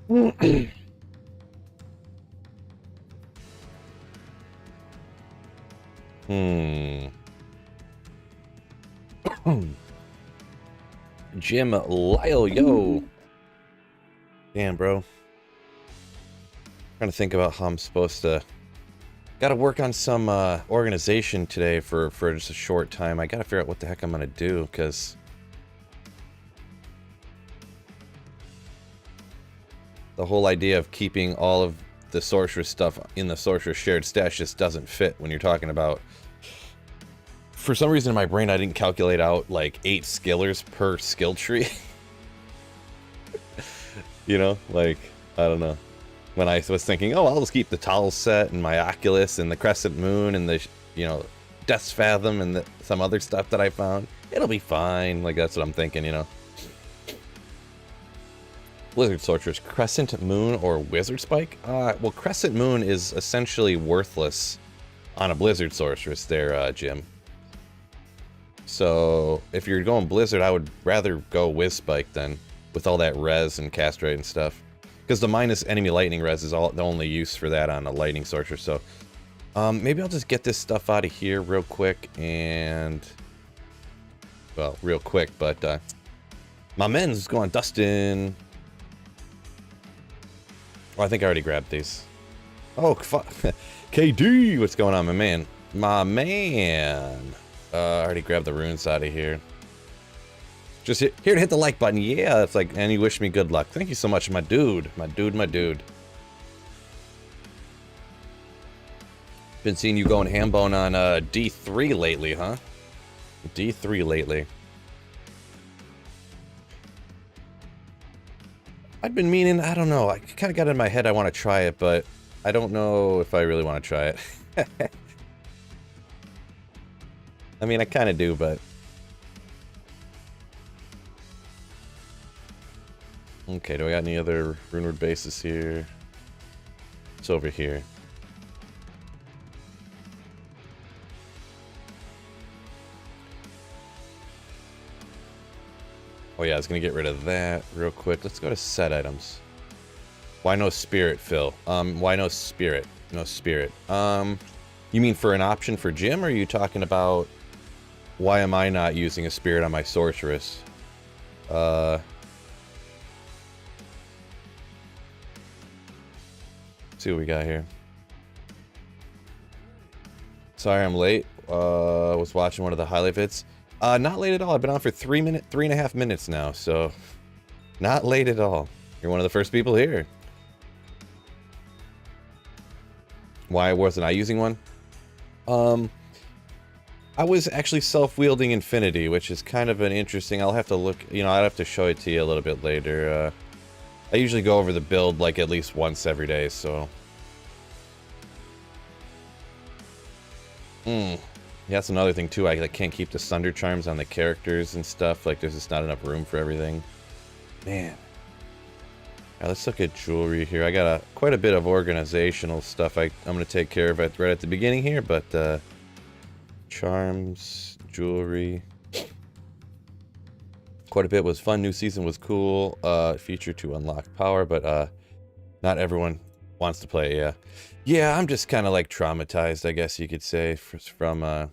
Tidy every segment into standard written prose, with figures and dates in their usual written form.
Jim Lyle, yo. Damn, bro. Trying to think about how I'm supposed to... Gotta work on some organization today for just a short time. I gotta figure out what the heck I'm gonna do, because... the whole idea of keeping all of the sorceress stuff in the sorceress shared stash just doesn't fit when you're talking about... For some reason in my brain I didn't calculate out like 8 skillers per skill tree. You know, like, I don't know. When I was thinking, oh, I'll just keep the towel set and my Oculus and the Crescent Moon and the, you know, Death's Fathom and some other stuff that I found. It'll be fine. Like, that's what I'm thinking, you know. Blizzard Sorceress, Crescent Moon or Wizard Spike? Well, Crescent Moon is essentially worthless on a Blizzard Sorceress there, Jim. So, if you're going Blizzard, I would rather go Wiz Spike then, with all that res and cast rate and stuff. Because the minus enemy lightning res is the only use for that on a lightning sorcerer. So, maybe I'll just get this stuff out of here real quick and... well, real quick, but, my men's going Dustin. Oh, I think I already grabbed these. Oh, fuck. KD, what's going on, my man? My man. I already grabbed the runes out of here. Just here to hit the like button. Yeah, it's like, and you wish me good luck. Thank you so much, my dude. My dude, my dude. Been seeing you going hambone on D3 lately, huh? D3 lately. I've been meaning, I don't know. I kind of got in my head I want to try it, but I don't know if I really want to try it. I mean, I kind of do, but... okay, do I got any other runeward bases here? It's over here. Oh yeah, I was gonna get rid of that real quick. Let's go to set items. Why no spirit, Phil? Why no spirit? No spirit. You mean for an option for Jim, or are you talking about why am I not using a spirit on my sorceress? Let's see what we got here. Sorry I'm late. Was watching one of the highlight vids. Not late at all. I've been on for 3.5 minutes now, so not late at all. You're one of the first people here. Why wasn't I using one? I was actually self-wielding Infinity, which is kind of an interesting... I'll have to look... you know, I'd have to show it to you a little bit later. I usually go over the build, like, at least once every day, so... Yeah, that's another thing, too. I can't keep the Sunder Charms on the characters and stuff. Like, there's just not enough room for everything. Man. Alright, let's look at jewelry here. I got quite a bit of organizational stuff I'm going to take care of right at the beginning here, but... charms, jewelry. Quite a bit was fun. New season was cool. Feature to unlock power, but not everyone wants to play. Yeah, yeah. I'm just kind of like traumatized, I guess you could say, from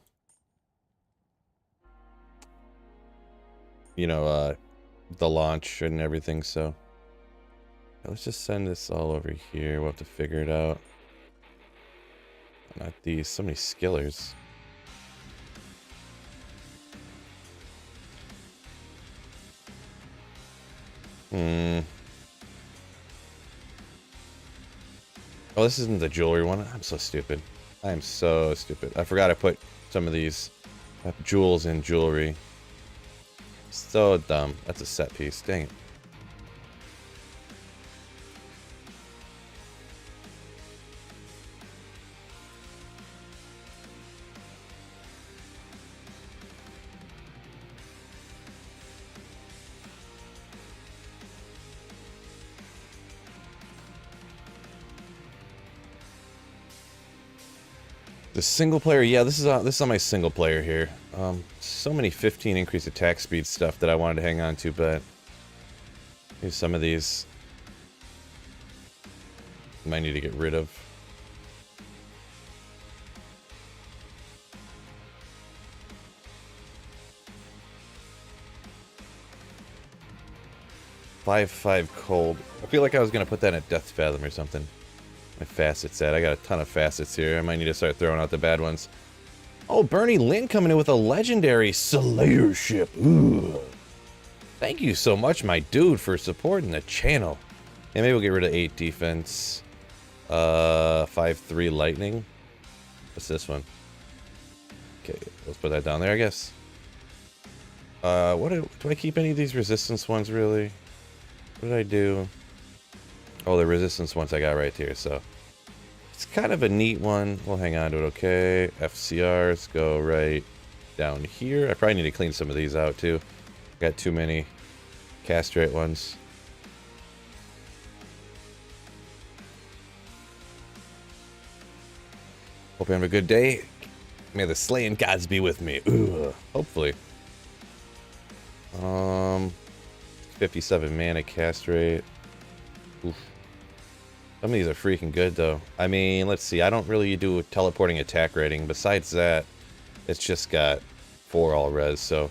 you know, the launch and everything. So let's just send this all over here. We'll have to figure it out. Not these. So many skillers. Oh, this isn't the jewelry one. I'm so stupid. I am so stupid. I forgot I put some of these jewels in jewelry. So dumb. That's a set piece. Dang it. The single player, yeah, this is on my single player here. So many 15 increased attack speed stuff that I wanted to hang on to, but here's some of these. Might need to get rid of. Five cold. I feel like I was gonna put that in Death Fathom or something. My facets at. I got a ton of facets here. I might need to start throwing out the bad ones. Oh, Bernie Lynn coming in with a legendary Slayer ship. Ooh. Thank you so much, my dude, for supporting the channel. Yeah, maybe we'll get rid of 8 defense. 5-3 lightning. What's this one? Okay, let's put that down there, I guess. Do I keep any of these resistance ones, really? What did I do? Oh, the resistance ones I got right here, so. It's kind of a neat one. We'll hang on to it, okay. FCRs go right down here. I probably need to clean some of these out, too. Got too many castrate ones. Hope you have a good day. May the slaying gods be with me. Ugh, hopefully. 57 mana castrate. Oof. Some of these are freaking good, though. I mean, let's see. I don't really do teleporting attack rating. Besides that, it's just got 4 all res, so.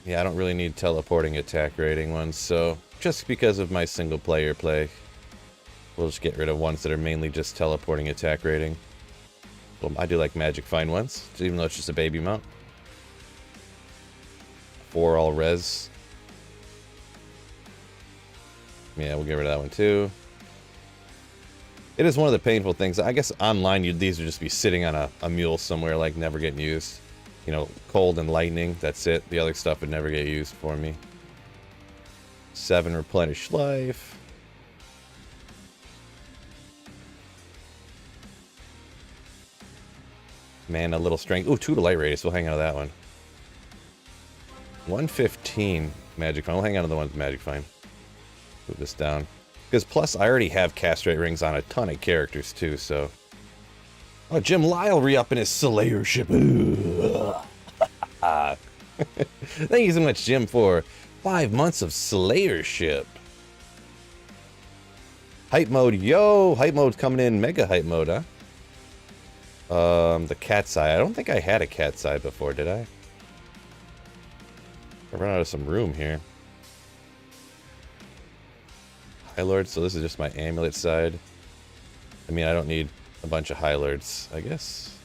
Yeah, I don't really need teleporting attack rating ones, so. Just because of my single player play, we'll just get rid of ones that are mainly just teleporting attack rating. Well, I do like Magic Find ones, even though it's just a baby mount. 4 all res. Yeah, we'll get rid of that one too. It is one of the painful things. I guess online, these would just be sitting on a mule somewhere, like never getting used. You know, cold and lightning, that's it. The other stuff would never get used for me. 7 replenish life. Man, a little strength. Ooh, 2 to light radius. We'll hang out of that one. 115 magic find. We'll hang out of the one with magic find. Move this down. Because plus, I already have castrate rings on a ton of characters, too, so. Oh, Jim Lyle re-upping his Slayer ship. Thank you so much, Jim, for 5 months of Slayer ship. Hype mode, yo! Hype mode's coming in mega hype mode, huh? The cat's eye. I don't think I had a cat's eye before, did I? I run out of some room here. High Lord, so this is just my amulet side. I mean, I don't need a bunch of High Lords, I guess.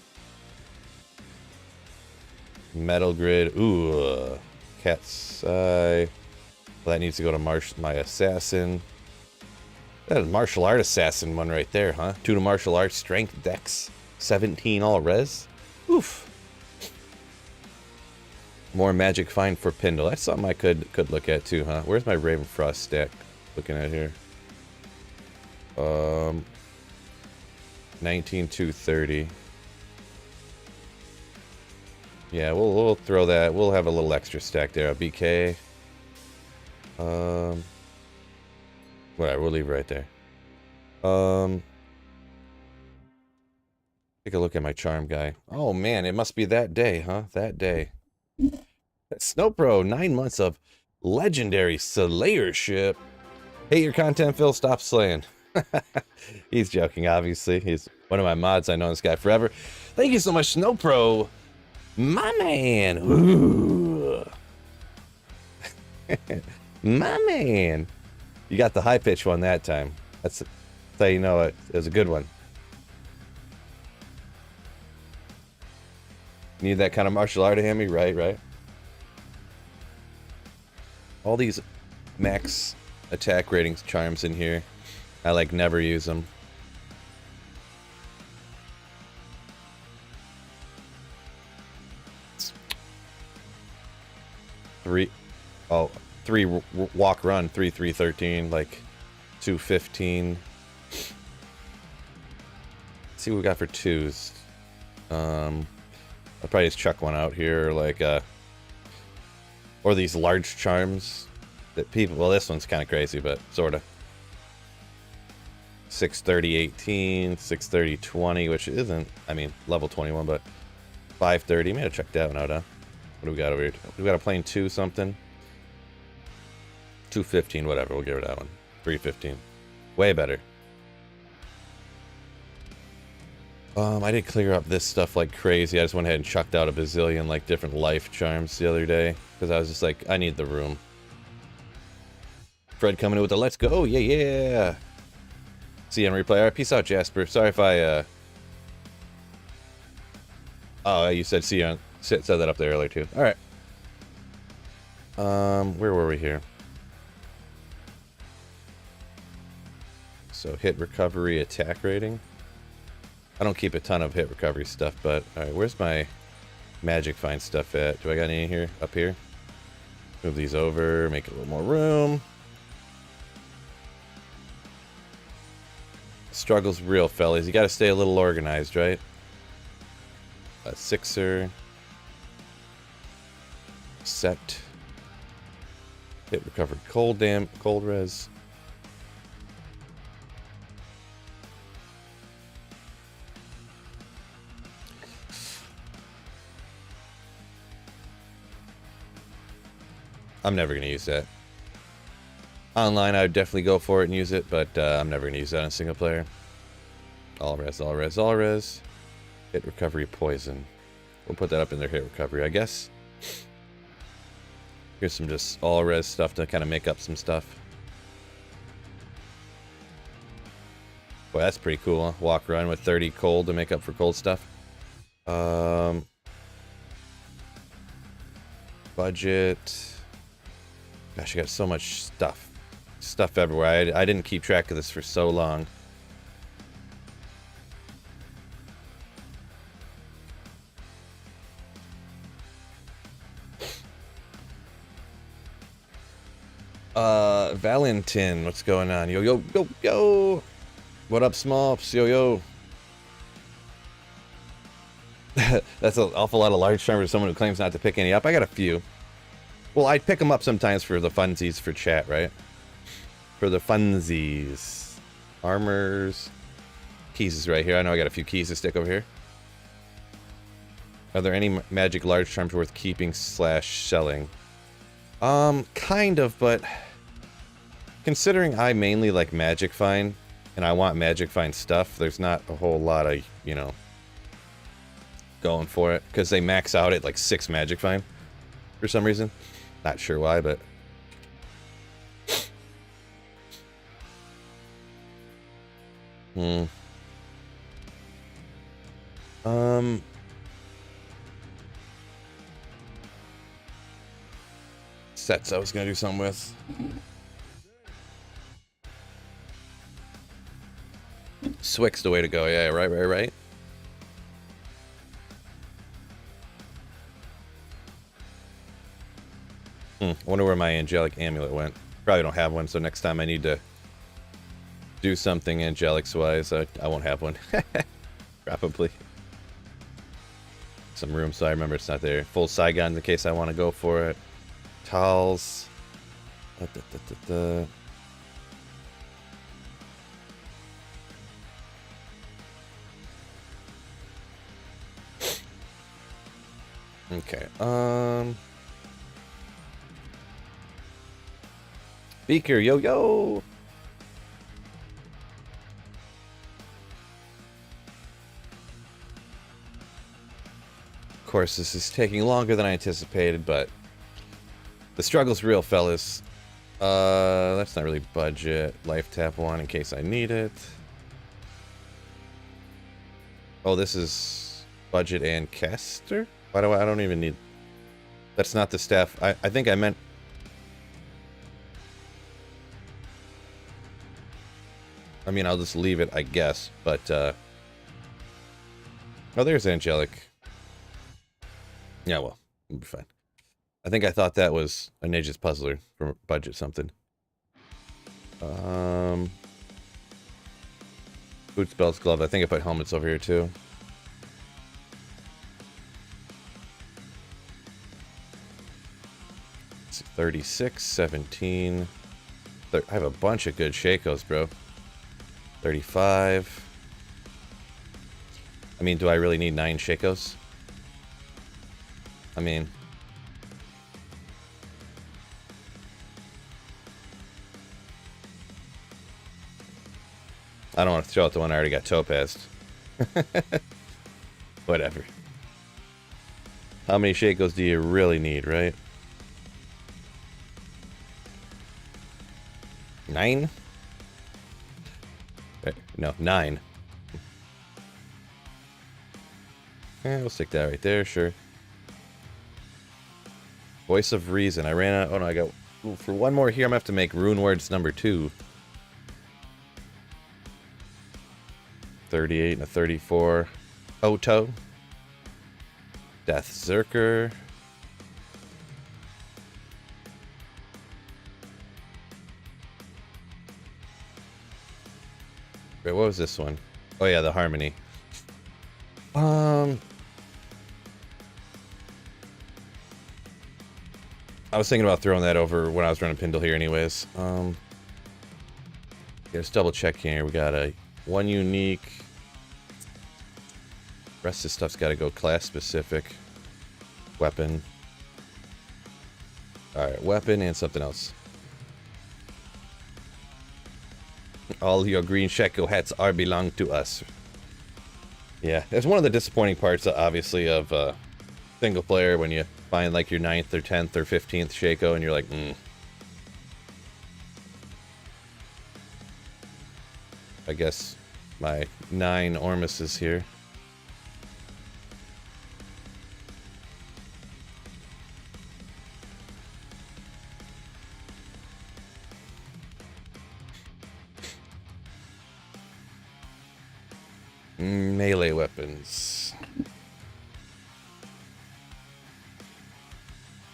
Metal Grid. Ooh, cat's eye. Well, that needs to go to my assassin. That is martial art assassin one right there, huh? 2 to martial arts, strength, dex, 17 all res. Oof. More magic find for Pindle. That's something I could look at too, huh? Where's my Raven Frost stack? Looking at here. 19,230. Yeah, we'll throw that. We'll have a little extra stack there. A BK. Whatever, we'll leave it right there. Take a look at my charm guy. Oh man, it must be that day, huh? That day. Snowpro, 9 months of legendary Slayer ship. Hate your content, Phil. Stop slaying. He's joking, obviously. He's one of my mods. I know this guy forever. Thank you so much, Snowpro. My man. Ooh. My man. You got the high pitch one that time. That's how you know it was a good one. Need that kind of martial art hammy? Right. All these max attack ratings charms in here. I like never use them. Three walk run, 3-3-13, like 215. Let's see what we got for 2s. I'll probably just chuck one out here, like or these large charms that people. Well, this one's kind of crazy, but sorta. 630-18, 630-20, which isn't. I mean, level 21, but 530. May have checked that one out, huh? What do we got over here? We got a plane 2 something. 215, whatever. We'll get rid of that one. 315. Way better. I did clear up this stuff like crazy. I just went ahead and chucked out a bazillion like different life charms the other day because I was just like, I need the room. Fred coming in with the let's go, yeah. See you on replay. All right, peace out, Jasper. Sorry if I oh, you said see you on said that up there earlier too. All right. Where were we here? So hit recovery attack rating. I don't keep a ton of hit recovery stuff, but alright, where's my magic find stuff at? Do I got any in here? Up here? Move these over, make a little more room. Struggle's real, fellas. You gotta stay a little organized, right? A sixer. Set. Hit recovered cold res. I'm never going to use that. Online, I would definitely go for it and use it, but I'm never going to use that in single player. All res, all res, all res. Hit recovery poison. We'll put that up in their hit recovery, I guess. Here's some just all res stuff to kind of make up some stuff. Boy, that's pretty cool, huh? Walk run with 30 cold to make up for cold stuff. Budget. Gosh, I got so much stuff. Stuff everywhere. I didn't keep track of this for so long. Valentin, what's going on? Yo, yo, yo, yo! What up, Smolps? Yo, yo. That's an awful lot of large charm for someone who claims not to pick any up. I got a few. Well, I pick them up sometimes for the funsies for chat, right? For the funsies. Armors. Keys is right here. I know I got a few keys to stick over here. Are there any magic large charms worth keeping / selling? Kind of, but considering I mainly like Magic Find, and I want Magic Find stuff, there's not a whole lot of, you know, going for it. Because they max out at like 6 Magic Find for some reason. Not sure why, but... Sets I was gonna do something with. Swick's the way to go. Yeah, right. I wonder where my angelic amulet went. Probably don't have one, so next time I need to do something angelics-wise, I won't have one. Probably. Some room, so I remember it's not there. Full Saigons in case I want to go for it. Towels. Okay, Beaker, yo yo! Of course, this is taking longer than I anticipated, but the struggle's real, fellas. That's not really budget. Life tap 1 in case I need it. Oh, this is budget and caster? Why do I don't even need... That's not the staff. I think I meant... I mean, I'll just leave it, I guess, but, oh, there's Angelic. Yeah, well, we'll be fine. I think I thought that was a Ninja's Puzzler for budget something. Boots, belts, glove. I think I put helmets over here, too. Let's see, 36, 17... I have a bunch of good Shakos, bro. 35. I mean, do I really need 9 Shakos? I mean... I don't want to throw out the one I already got topazed. Whatever. How many Shakos do you really need, right? 9? No, 9. We'll stick that right there, sure. Voice of Reason. I ran out. Oh no, I got. Ooh, for one more here, I'm gonna have to make Rune Words number 2. 38 and a 34. Oto. Death Zerker. Wait, what was this one? Oh yeah, the Harmony. I was thinking about throwing that over when I was running Pindle here anyways. Just double check here. We got a 1 unique. Rest of this stuff's got to go class specific. Weapon. Alright, weapon and something else. All your green Shako hats are belong to us. Yeah, it's one of the disappointing parts, obviously, of single player when you find like your 9th or 10th or 15th Shako and you're like, I guess my 9 Ormus is here. Melee weapons.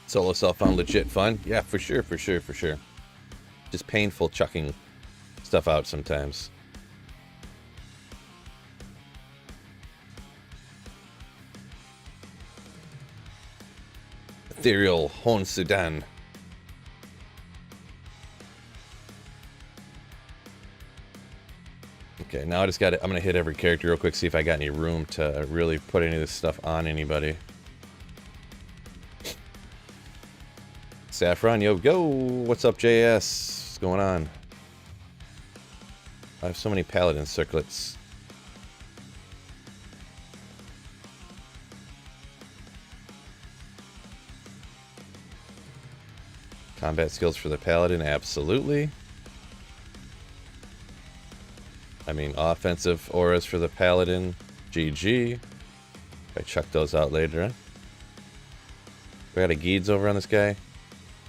Solo self found legit fun. Yeah, for sure, for sure, for sure. Just painful chucking stuff out sometimes. Ethereal Hon Sudan. Okay, now I just got it. I'm gonna hit every character real quick, see if I got any room to really put any of this stuff on anybody. Saffron, yo, go! What's up, JS? What's going on? I have so many paladin circlets. Combat skills for the paladin, absolutely. I mean, offensive auras for the paladin, GG. I chuck those out later, huh? We got a Geeds over on this guy?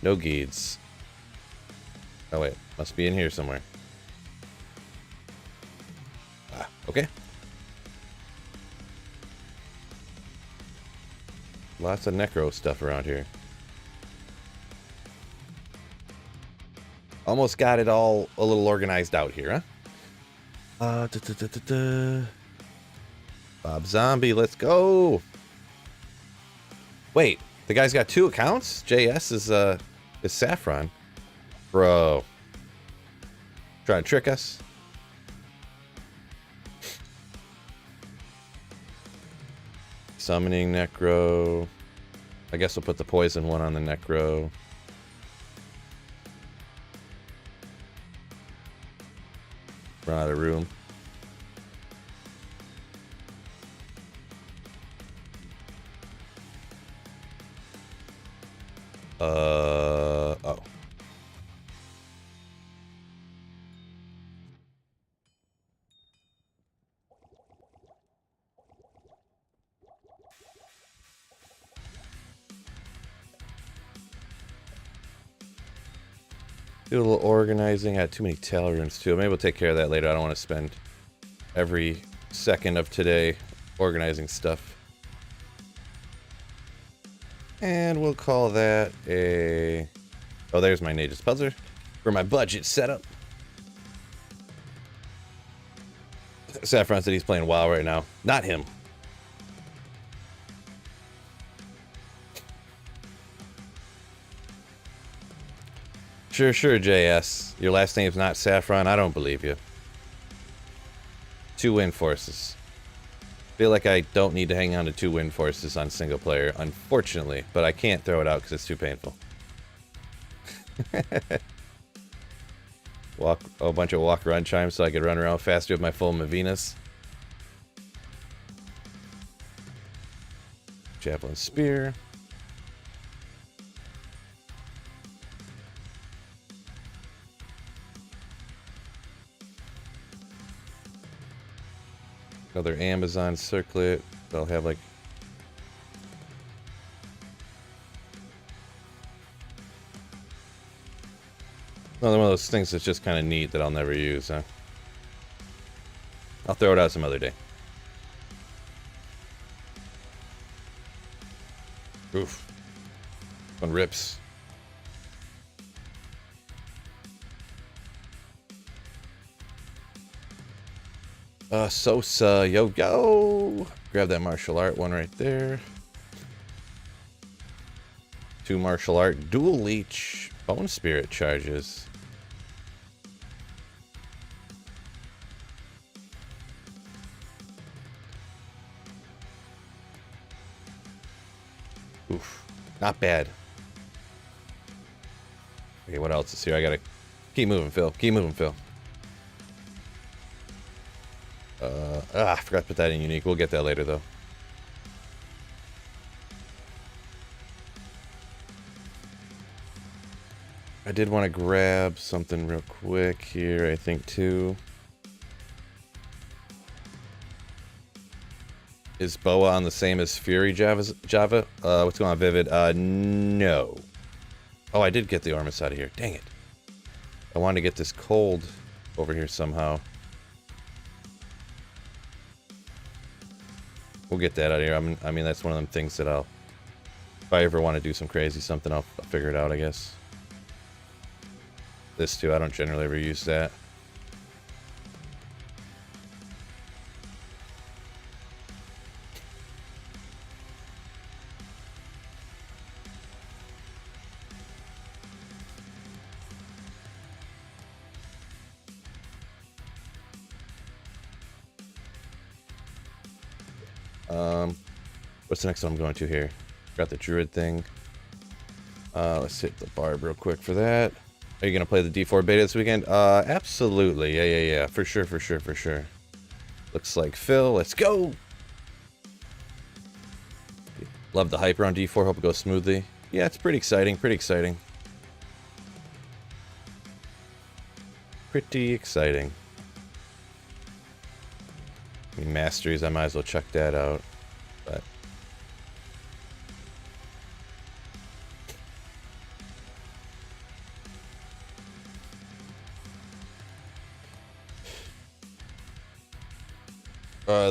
No Geeds. Oh wait, must be in here somewhere. Ah, okay. Lots of necro stuff around here. Almost got it all a little organized out here, huh? Bob Zombie, let's go. Wait, the guy's got 2 accounts? JS is Saffron. Bro. Trying to trick us? Summoning Necro. I guess we'll put the poison one on the Necro. Run out of room. Oh. Do a little organizing. I had too many tail runes too. Maybe we'll take care of that later. I don't want to spend every second of today organizing stuff. And we'll call that a... Oh, there's my Nage's Puzzler for my budget setup. Saffron said he's playing WoW right now. Not him. Sure, JS. Your last name's not Saffron. I don't believe you. 2 wind forces. Feel like I don't need to hang on to 2 wind forces on single player, unfortunately, but I can't throw it out because it's too painful. Walk a bunch of walk run chimes so I could run around faster with my full Mavinas. Javelin spear. Another Amazon circlet. They'll have like another one of those things that's just kind of neat that I'll never use, huh? I'll throw it out some other day. Oof. One rips. Sosa, yo. Grab that martial art one right there. 2 martial art, dual leech, bone spirit charges. Oof, not bad. Okay, what else is here? I gotta keep moving, Phil. Keep moving, Phil. I forgot to put that in unique. We'll get that later, though. I did want to grab something real quick here, I think, too. Is Boa on the same as Fury Java? What's going on, Vivid? No. Oh, I did get the Ormus out of here. Dang it. I wanted to get this cold over here somehow. We'll get that out of here. I mean, that's one of them things that if I ever want to do some crazy something, I'll figure it out, I guess. This too, I don't generally ever use that. What's the next one I'm going to here? Got the druid thing. Let's hit the barb real quick for that. Are you gonna play the D4 beta this weekend? Absolutely. Yeah. For sure. Looks like Phil. Let's go. Love the hype around D4. Hope it goes smoothly. Yeah, it's pretty exciting. Pretty exciting. I mean, masteries, I might as well check that out. But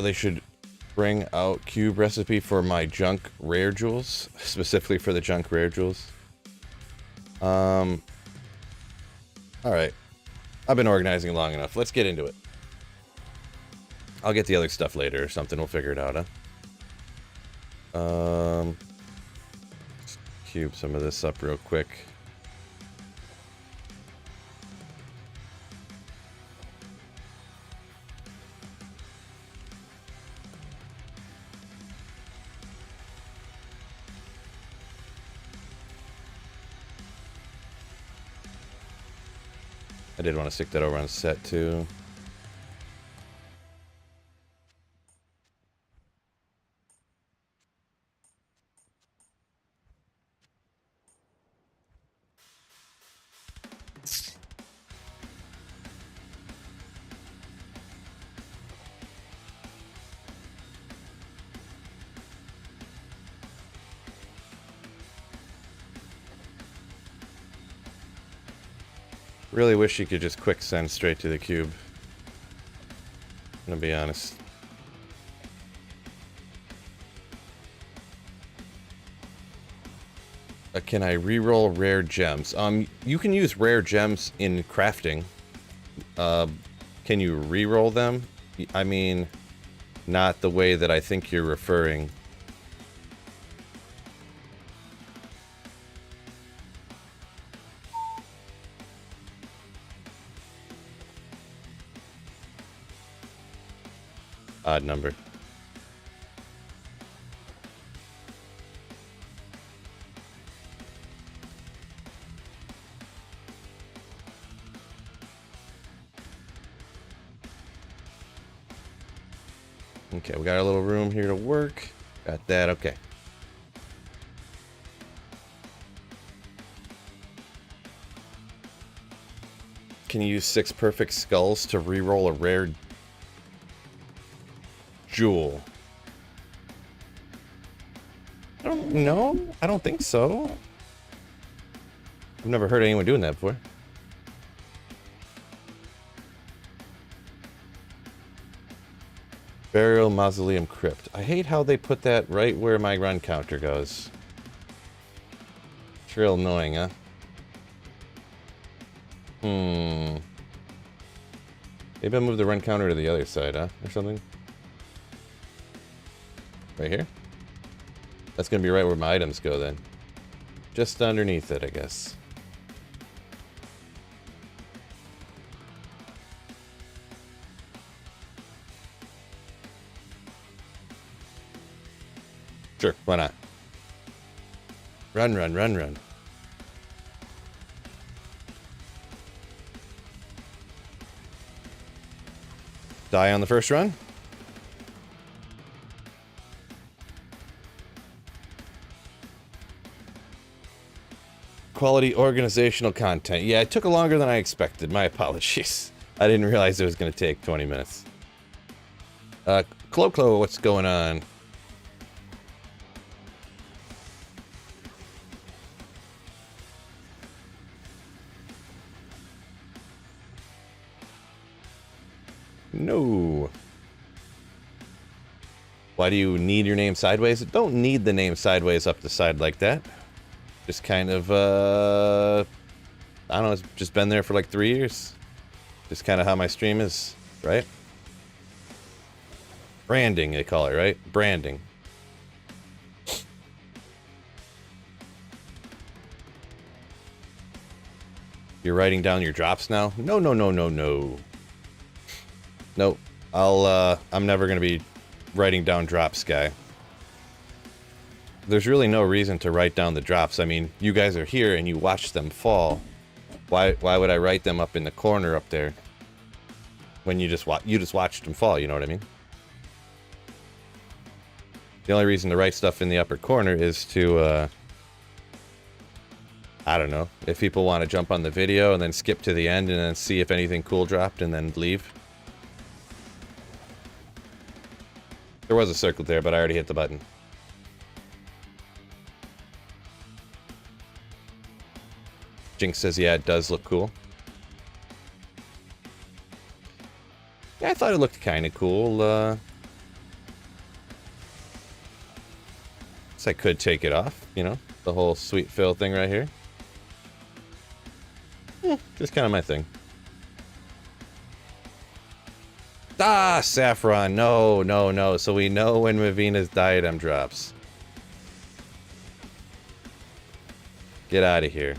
they should bring out cube recipe for my junk rare jewels, specifically for the junk rare jewels. All right, I've been organizing long enough. Let's get into it. I'll get the other stuff later or something. We'll figure it out, huh? Let's cube some of this up real quick. I did want to stick that over on set too. Really wish you could just quick send straight to the cube. I'm gonna be honest. Can I reroll rare gems? You can use rare gems in crafting. Can you reroll them? I mean, not the way that I think you're referring. Odd number. Okay, we got a little room here to work. Got that, okay. Can you use 6 perfect skulls to reroll a rare jewel? I don't know. I don't think so. I've never heard anyone doing that before. Burial Mausoleum Crypt. I hate how they put that right where my run counter goes. It's real annoying, huh? Maybe I'll move the run counter to the other side, huh? Or something? Right here? That's gonna be right where my items go then. Just underneath it, I guess. Sure, why not? Run, run, run, run. Die on the first run? Quality organizational content. Yeah, it took longer than I expected. My apologies. I didn't realize it was going to take 20 minutes. Clo, what's going on? No. Why do you need your name sideways? Don't need the name sideways up the side like that. Just kind of, I don't know, it's just been there for like 3 years. Just kind of how my stream is, right? Branding, they call it, right? Branding. You're writing down your drops now? No, no, no, no, no. Nope. I'm never gonna be writing down drops, guy. There's really no reason to write down the drops. I mean, you guys are here and you watch them fall. Why would I write them up in the corner up there? When you just watched them fall, you know what I mean? The only reason to write stuff in the upper corner is to, I don't know, if people want to jump on the video and then skip to the end and then see if anything cool dropped and then leave. There was a circle there, but I already hit the button. Jinx says, yeah, it does look cool. Yeah, I thought it looked kind of cool. So I could take it off, you know? The whole sweet fill thing right here. Just kind of my thing. Ah, Saffron. No, no, no. So we know when Mavina's diadem drops. Get out of here.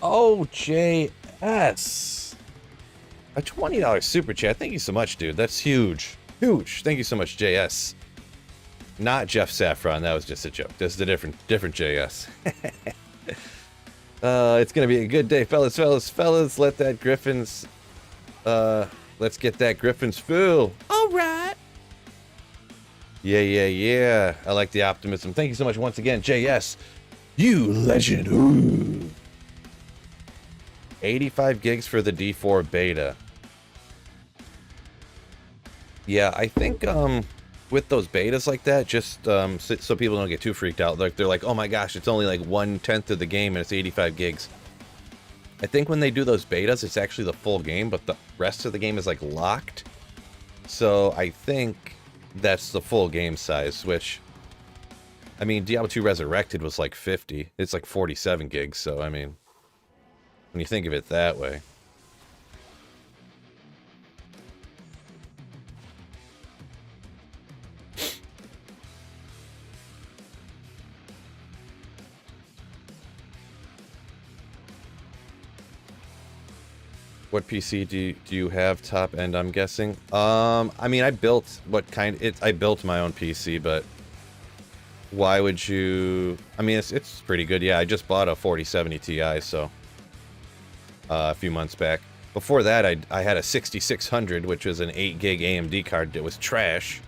Oh, JS. A $20 super chat. Thank you so much, dude. That's huge. Huge. Thank you so much, JS. Not Jeff Saffron. That was just a joke. This is a different JS. It's gonna be a good day, fellas. Let that Griffin's... let's get that Griffin's full. All right. Yeah. I like the optimism. Thank you so much once again, JS. You legend. Ooh. 85 gigs for the D4 beta. Yeah, I think with those betas like that, just so people don't get too freaked out, like they're like, oh my gosh, it's only like 1/10 of the game and it's 85 gigs. I think when they do those betas, it's actually the full game, but the rest of the game is like locked. So I think that's the full game size, which, I mean, Diablo 2 Resurrected was like 50. It's like 47 gigs, so I mean, when you think of it that way. What PC do you have top end, I'm guessing? I mean, I built I built my own PC, but why would you? I mean, it's pretty good. Yeah, I just bought a 4070 Ti, so a few months back. Before that, I had a 6600, which was an 8 gig AMD card that was trash.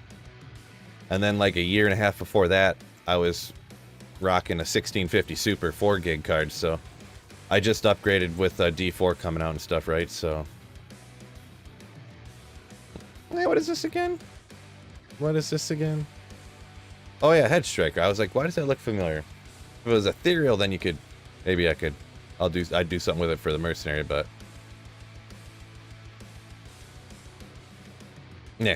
And then like a year and a half before that, I was rocking a 1650 Super 4 gig card, so I just upgraded with D4 coming out and stuff, right? So, hey, what is this again? What is this again? Oh yeah, Head Striker. I was like, why does that look familiar? If it was ethereal, then you could, maybe I'd do something with it for the Mercenary, but yeah.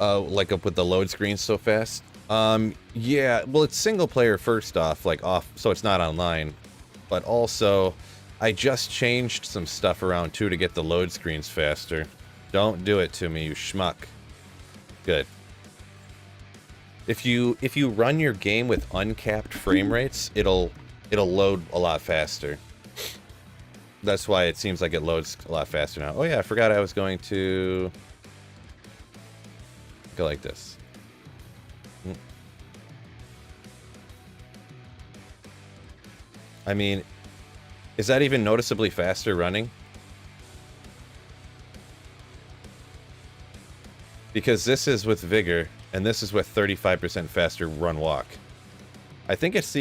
Like up with the load screens so fast. Yeah, well, it's single player first off, like so it's not online. But also, I just changed some stuff around too to get the load screens faster. Don't do it to me, you schmuck. Good. If you run your game with uncapped frame rates, it'll load a lot faster. That's why it seems like it loads a lot faster now. Oh yeah, I forgot I was going to go like this. I mean, is that even noticeably faster running? Because this is with vigor, and this is with 35% faster run walk. I think it's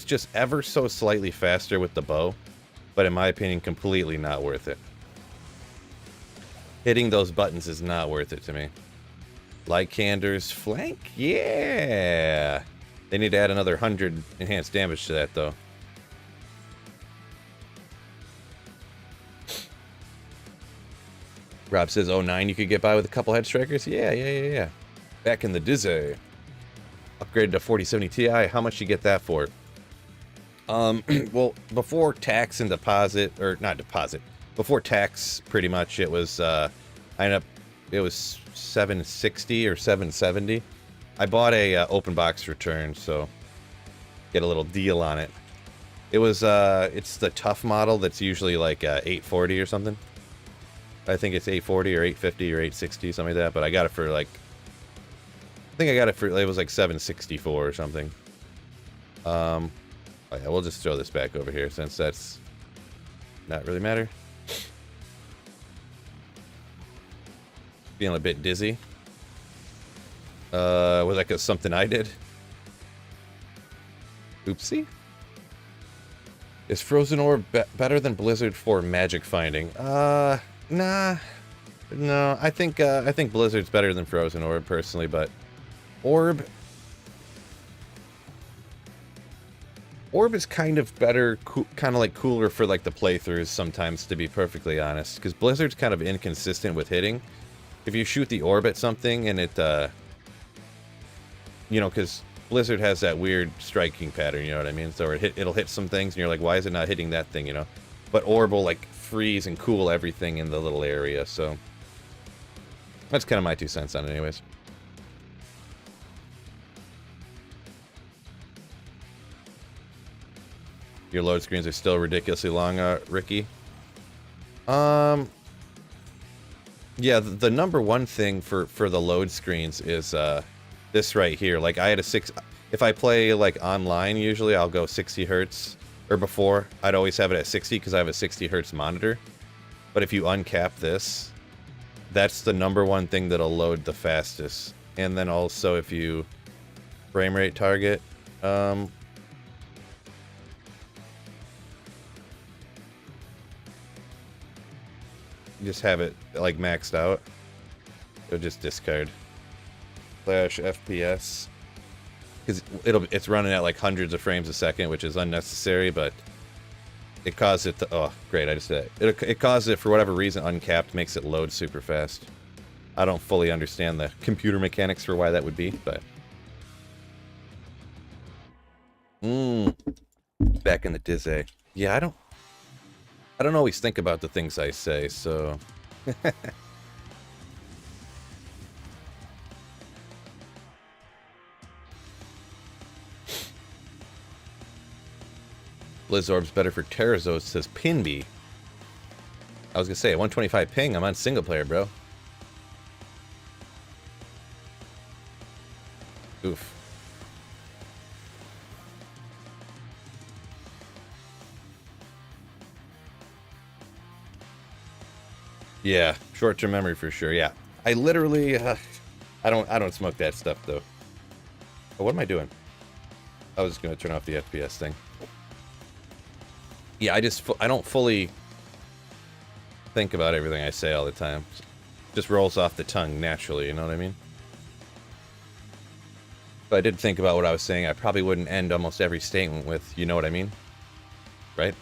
just ever so slightly faster with the bow, but in my opinion, completely not worth it. Hitting those buttons is not worth it to me. Lycander's flank? Yeah! They need to add another 100 enhanced damage to that, though. Rob says, oh, 09 you could get by with a couple head strikers? Yeah. Back in the dizzy. Upgraded to 4070 Ti. How much you get that for? Well, before tax and deposit, or not deposit, before tax, pretty much, it was, it was 760 or 770. I bought a open box return, so get a little deal on it. It was, it's the tough model that's usually like 840 or something. I think it's 840 or 850 or 860, something like that, but I got it for like, I think I got it for, it was like 764 or something. Oh yeah, we'll just throw this back over here since that's not really matter. Feeling a bit dizzy. Was that 'cause something I did? Oopsie. Is Frozen Orb better than Blizzard for magic finding? Nah. No, I think Blizzard's better than Frozen Orb personally, but Orb is kind of better, kind of like cooler for like the playthroughs sometimes, to be perfectly honest, because Blizzard's kind of inconsistent with hitting. If you shoot the orb at something and it, you know, because Blizzard has that weird striking pattern, you know what I mean? So it'll hit some things and you're like, why is it not hitting that thing, you know? But orb will like freeze and cool everything in the little area, so that's kind of my 2 cents on it anyways. Your load screens are still ridiculously long, Ricky. Yeah, the number one thing for the load screens is this right here. Like I had a if I play like online, usually I'll go 60 hertz, or before I'd always have it at 60 because I have a 60 hertz monitor. But if you uncap this, that's the number one thing that'll load the fastest. And then also if you frame rate target, just have it like maxed out. It'll just discard. Flash FPS, because it's running at like hundreds of frames a second, which is unnecessary, but it caused it to, oh great, I just did it. It caused it for whatever reason uncapped, makes it load super fast. I don't fully understand the computer mechanics for why that would be, but back in the dizzy. Yeah, I don't always think about the things I say, so Blizzard's better for Terrazos, says Pinby. I was gonna say, at 125 ping, I'm on single player, bro. Oof. Yeah, short-term memory for sure. Yeah, I literally, I don't smoke that stuff though. Oh, what am I doing? I was just gonna turn off the FPS thing. Yeah, I don't fully think about everything I say all the time. Just rolls off the tongue naturally, you know what I mean? If I did think about what I was saying, I probably wouldn't end almost every statement with, you know what I mean? Right?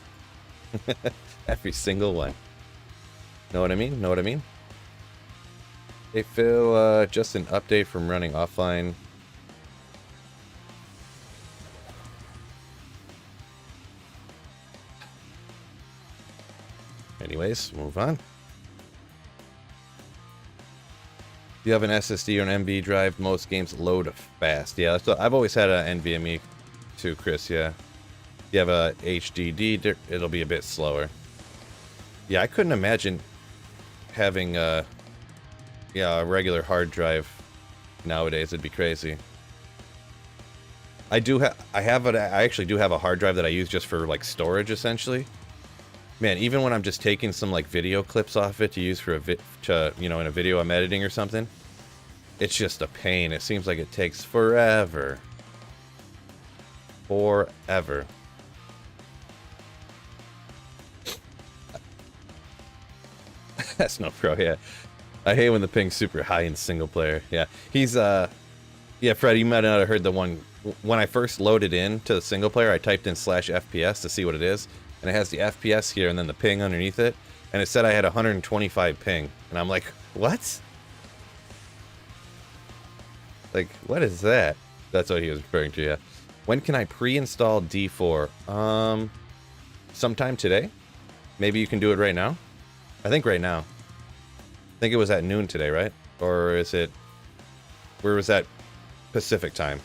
Every single one. Know what I mean? Know what I mean? Hey Phil, just an update from running offline. Anyways, move on. If you have an SSD or an MV drive, most games load fast. Yeah, that's what, I've always had an NVMe too, Chris, yeah. If you have a HDD, it'll be a bit slower. Yeah, I couldn't imagine having a regular hard drive nowadays. It'd be crazy. I actually do have a hard drive that I use just for like storage essentially. Man, even when I'm just taking some like video clips off it to use for in a video I'm editing or something, it's just a pain. It seems like it takes forever. Forever. That's no pro, yeah. I hate when the ping's super high in single player. Yeah, he's yeah, Fred, you might not have heard the one when I first loaded in to the single player. I typed in /FPS to see what it is, and it has the FPS here and then the ping underneath it, and it said I had 125 ping, and I'm like, what? Like, what is that? That's what he was referring to. Yeah. When can I pre-install D4? Sometime today. Maybe you can do it right now. I think right now. I think it was at noon today, right? Or is it... Where was that Pacific time?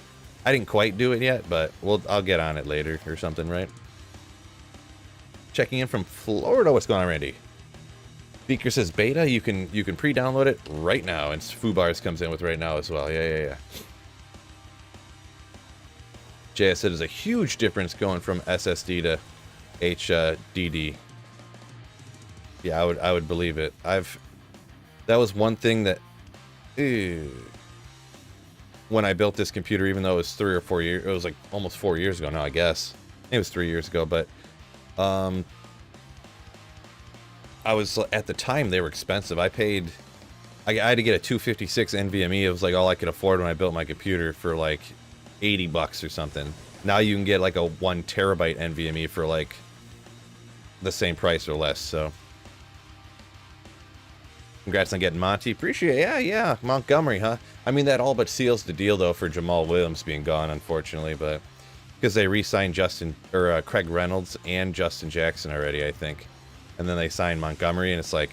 I didn't quite do it yet, but I'll get on it later or something, right? Checking in from Florida. What's going on, Randy? Beaker says beta. You can pre-download it right now, and Fubars comes in with right now as well. Yeah. JS said there's a huge difference going from SSD to HDD. Yeah, I would believe it. That was one thing that when I built this computer, even though it was 3 or 4 years, it was like almost 4 years ago now, I guess. It was 3 years ago, but I was, at the time, they were expensive. I had to get a 256 NVMe. It was like all I could afford when I built my computer for like $80 or something. Now you can get like a 1 terabyte NVMe for like the same price or less, so. Congrats on getting Monty. Appreciate it. Yeah. Montgomery, huh? I mean, that all but seals the deal, though, for Jamal Williams being gone, unfortunately, but because they re-signed Craig Reynolds and Justin Jackson already, I think. And then they signed Montgomery, and it's like,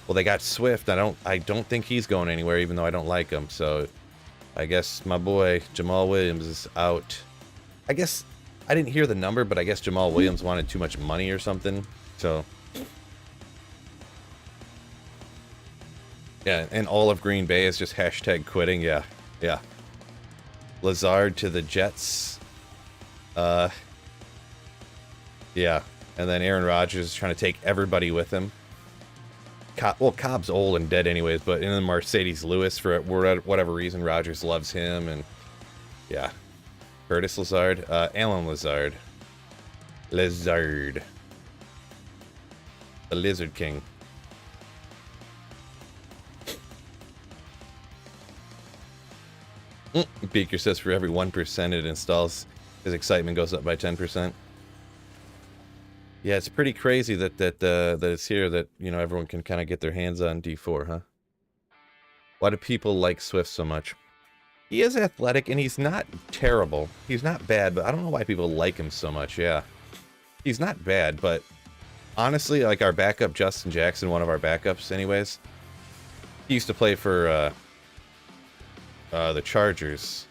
well, they got Swift. I don't think he's going anywhere, even though I don't like him. So I guess my boy Jamal Williams is out. I guess I didn't hear the number, but I guess Jamal Williams wanted too much money or something. So yeah, and all of Green Bay is just hashtag quitting. Yeah. Lazard to the Jets. Yeah. And then Aaron Rodgers is trying to take everybody with him. Cobb's old and dead anyways, but in the Mercedes Lewis, for whatever reason, Rodgers loves him, and yeah. Curtis Lazard. Alan Lazard. The Lizard King. Beaker says for every 1% it installs, his excitement goes up by 10%. Yeah, it's pretty crazy that it's here that, you know, everyone can kind of get their hands on D4, huh? Why do people like Swift so much? He is athletic, and he's not terrible. He's not bad, but I don't know why people like him so much, yeah. He's not bad, but honestly, like our backup, Justin Jackson, one of our backups anyways, he used to play for the Chargers.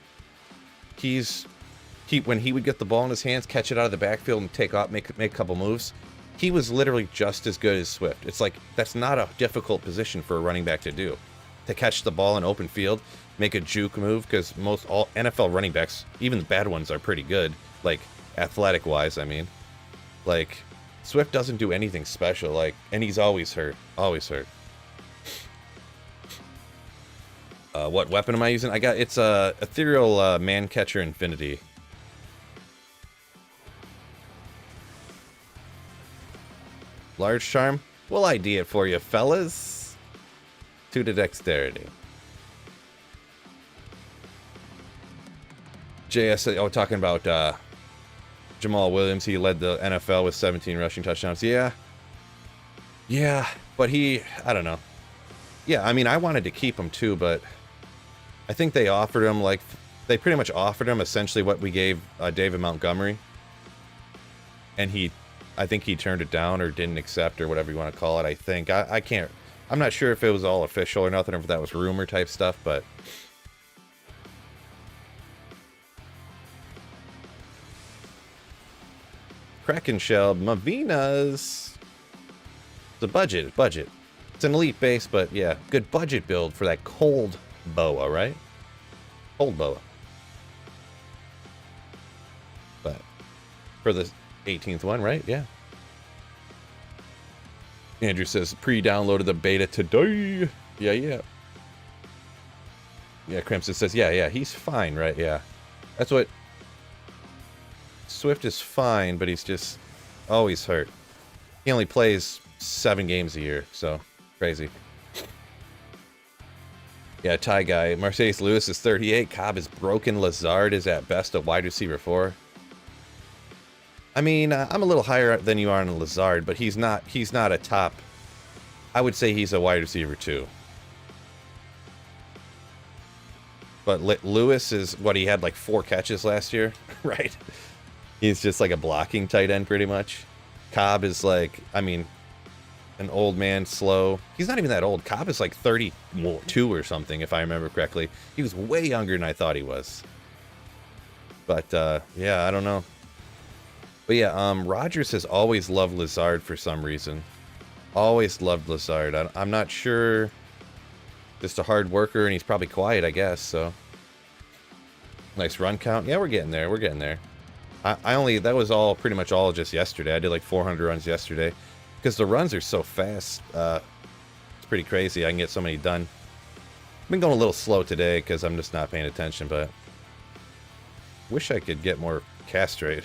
When he would get the ball in his hands, catch it out of the backfield and take off, make a couple moves, he was literally just as good as Swift. It's like, that's not a difficult position for a running back to do. To catch the ball in open field, make a juke move, because all NFL running backs, even the bad ones, are pretty good, like athletic wise, I mean. Like, Swift doesn't do anything special, like, and he's always hurt. What weapon am I using? It's a ethereal man catcher infinity. Large charm. We'll ID it for you, fellas. 2 to dexterity. JS, oh, talking about Jamal Williams. He led the NFL with 17 rushing touchdowns. Yeah. Yeah, but I don't know. Yeah, I mean, I wanted to keep him too, but I think they offered him, like, they pretty much offered him essentially what we gave David Montgomery. And I think he turned it down or didn't accept or whatever you want to call it, I think. I can't, I'm not sure if it was all official or nothing, or if that was rumor type stuff, but... Kraken Shell, Mavina's... It's a budget. It's an elite base, but yeah, good budget build for that cold boa, right? Cold boa. But for the 18th one, right? Yeah. Andrew says, pre-downloaded the beta today. Yeah. Yeah, Crimson says, yeah, he's fine, right? Yeah. That's what... Swift is fine, but he's just always hurt. He only plays 7 games a year, so crazy. Yeah, Ty guy. Mercedes Lewis is 38. Cobb is broken. Lazard is at best a wide receiver 4. I mean, I'm a little higher than you are on Lazard, but he's not a top. I would say he's a wide receiver 2. But Lewis is what, he had like 4 catches last year, right? He's just like a blocking tight end pretty much. Cobb is like, I mean, an old man, slow. He's not even that old. Cobb is like 32 or something, if I remember correctly. He was way younger than I thought he was. But, yeah, I don't know. But yeah, Rogers has always loved Lazard for some reason. Always loved Lazard. I'm not sure. Just a hard worker, and he's probably quiet, I guess, so. Nice run count. Yeah, we're getting there. That was all, pretty much all just yesterday. I did like 400 runs yesterday. Because the runs are so fast. It's pretty crazy. I can get so many done. I've been going a little slow today because I'm just not paying attention, but... Wish I could get more cast rate.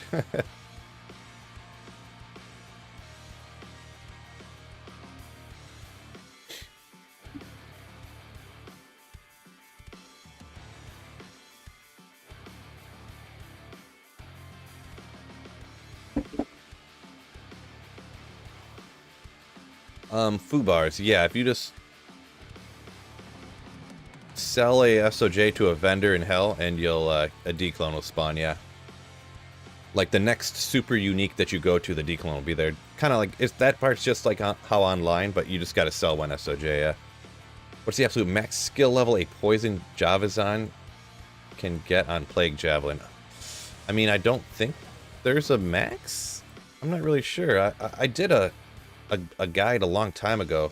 Foo bars. Yeah, if you just sell a SOJ to a vendor in hell and you'll, a declone will spawn, yeah. Like the next super unique that you go to, the declone will be there. Kind of like, that part's just like how online, but you just gotta sell one SOJ, yeah. What's the absolute max skill level a poison Javazan can get on Plague Javelin? I mean, I don't think there's a max? I'm not really sure. I did a guide a long time ago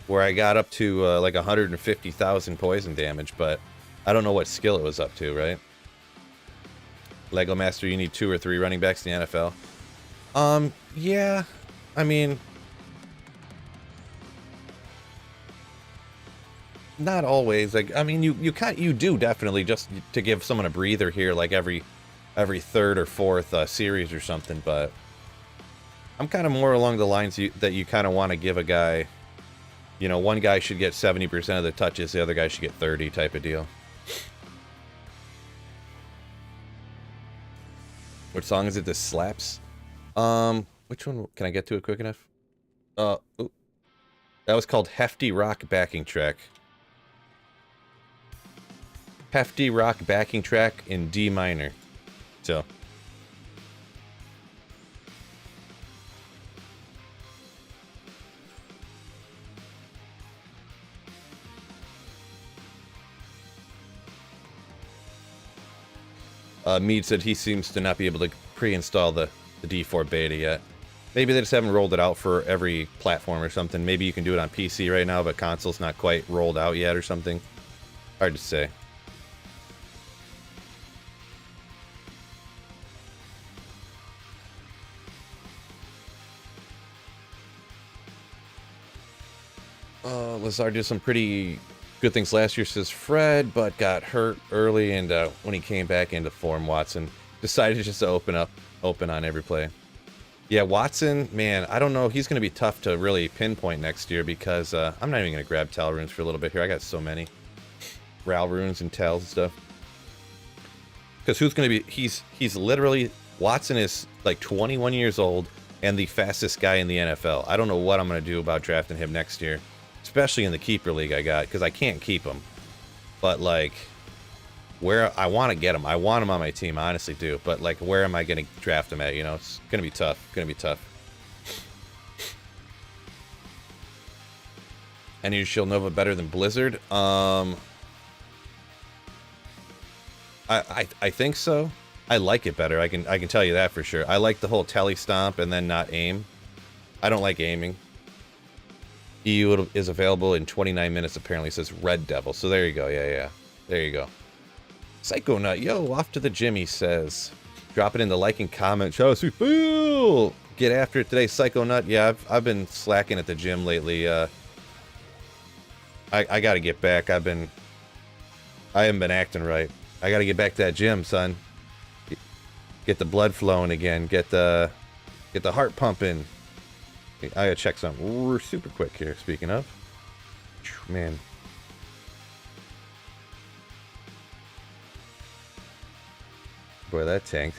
where I got up to like 150,000 poison damage, but I don't know what skill it was up to, right? Lego Master, you need 2 or 3 running backs in the NFL. Yeah, I mean, not always. Like, I mean, you do definitely, just to give someone a breather here, like every 3rd or 4th series or something, but I'm kind of more along the lines that you kind of want to give a guy, you know, one guy should get 70% of the touches, the other guy should get 30 type of deal. What song is it? This slaps. Which one? Can I get to it quick enough? Ooh. That was called Hefty Rock Backing Track. Hefty Rock Backing Track in D minor. So... Mead said he seems to not be able to pre-install the D4 beta yet. Maybe they just haven't rolled it out for every platform or something. Maybe you can do it on PC right now, but console's not quite rolled out yet or something. Hard to say. Lazard did some pretty Good things last year, says Fred, but got hurt early, and when he came back into form, Watson decided just to open on every play. Yeah, Watson, man, I don't know. He's going to be tough to really pinpoint next year because I'm not even going to grab Tal runes for a little bit here. I got so many Ral runes and Tals and stuff. Because who's going to be... He's literally... Watson is like 21 years old and the fastest guy in the NFL. I don't know what I'm going to do about drafting him next year. Especially in the keeper league I got, because I can't keep him. But, like, where I want to get him. I want him on my team, I honestly do. But, like, where am I going to draft him at, you know? It's going to be tough. Going to be tough. And you Shield Nova better than Blizzard? I think so. I like it better. I can tell you that for sure. I like the whole tele stomp and then not aim. I don't like aiming. EU is available in 29 minutes, apparently, says Red Devil. So there you go. Yeah. There you go. Psycho Nut, yo, off to the gym, he says. Drop it in the like and comment. Show us we get after it today, Psycho Nut. Yeah, I've been slacking at the gym lately. I got to get back. I haven't been acting right. I got to get back to that gym, son. Get the blood flowing again. Get the heart pumping. I gotta check something super quick here, speaking of. Man. Boy, that tanked.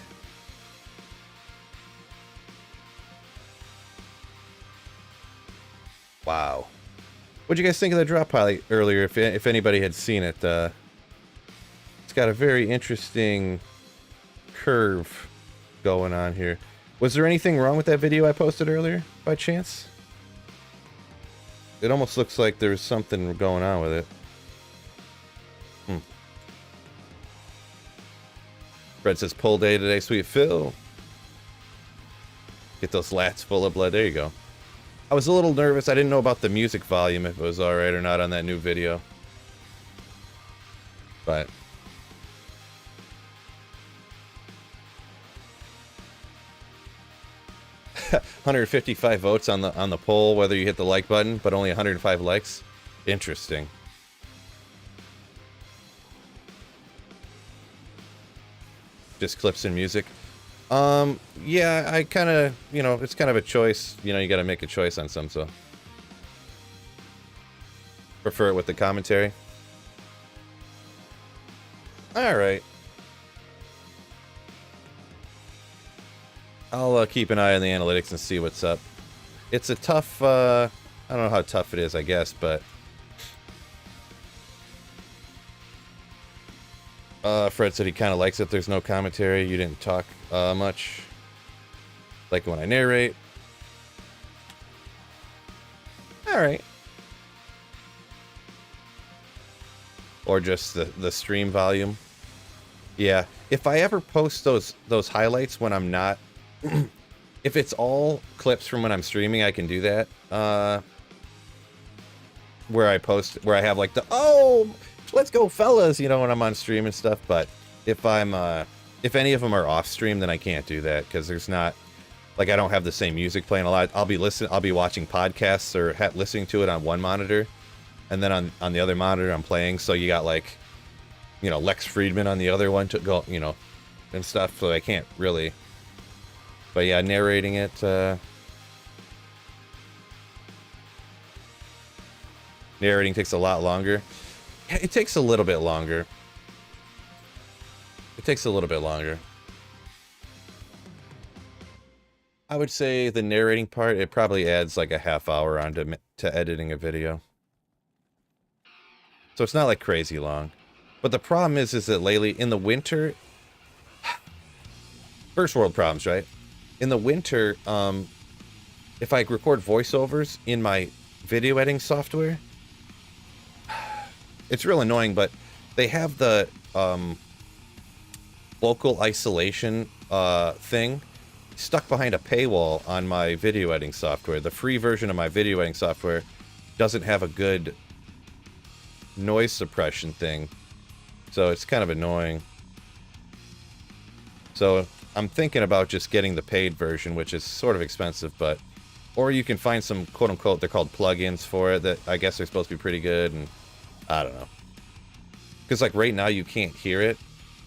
Wow. What'd you guys think of the drop pilot earlier, if anybody had seen it? It's got a very interesting curve going on here. Was there anything wrong with that video I posted earlier, by chance? It almost looks like there's something going on with it. Fred says, pull day today, sweet Phil. Get those lats full of blood. There you go. I was a little nervous. I didn't know about the music volume, if it was alright or not on that new video. But... 155 votes on the poll, whether you hit the like button, but only 105 likes. Interesting. Just clips and music. Yeah, I kind of, you know, it's kind of a choice. You know, you got to make a choice on some, so. Prefer it with the commentary. All right. I'll keep an eye on the analytics and see what's up. It's a tough, I don't know how tough it is, I guess, but... Fred said he kind of likes it. There's no commentary. You didn't talk much. Like when I narrate. Alright. Or just the stream volume. Yeah. If I ever post those highlights when I'm not... if it's all clips from when I'm streaming, I can do that. Where I have like the, oh, let's go fellas, you know, when I'm on stream and stuff. But if if any of them are off stream, then I can't do that because there's not, like, I don't have the same music playing a lot. I'll be watching podcasts or listening to it on one monitor, and then on the other monitor I'm playing. So you got, like, you know, Lex Friedman on the other one to go, you know, and stuff. So I can't really. But yeah, narrating it, narrating takes a lot longer. Yeah, it takes a little bit longer. It takes a little bit longer. I would say the narrating part, it probably adds like a half hour onto to editing a video. So it's not like crazy long. But the problem is that lately, in the winter, first world problems, right? In the winter, if I record voiceovers in my video editing software, it's real annoying, but they have the local isolation thing stuck behind a paywall on my video editing software. The free version of my video editing software doesn't have a good noise suppression thing, so it's kind of annoying. So I'm thinking about just getting the paid version, which is sort of expensive, but... Or you can find some, quote-unquote, they're called plugins for it, that I guess are supposed to be pretty good, and... I don't know. Because, like, right now you can't hear it.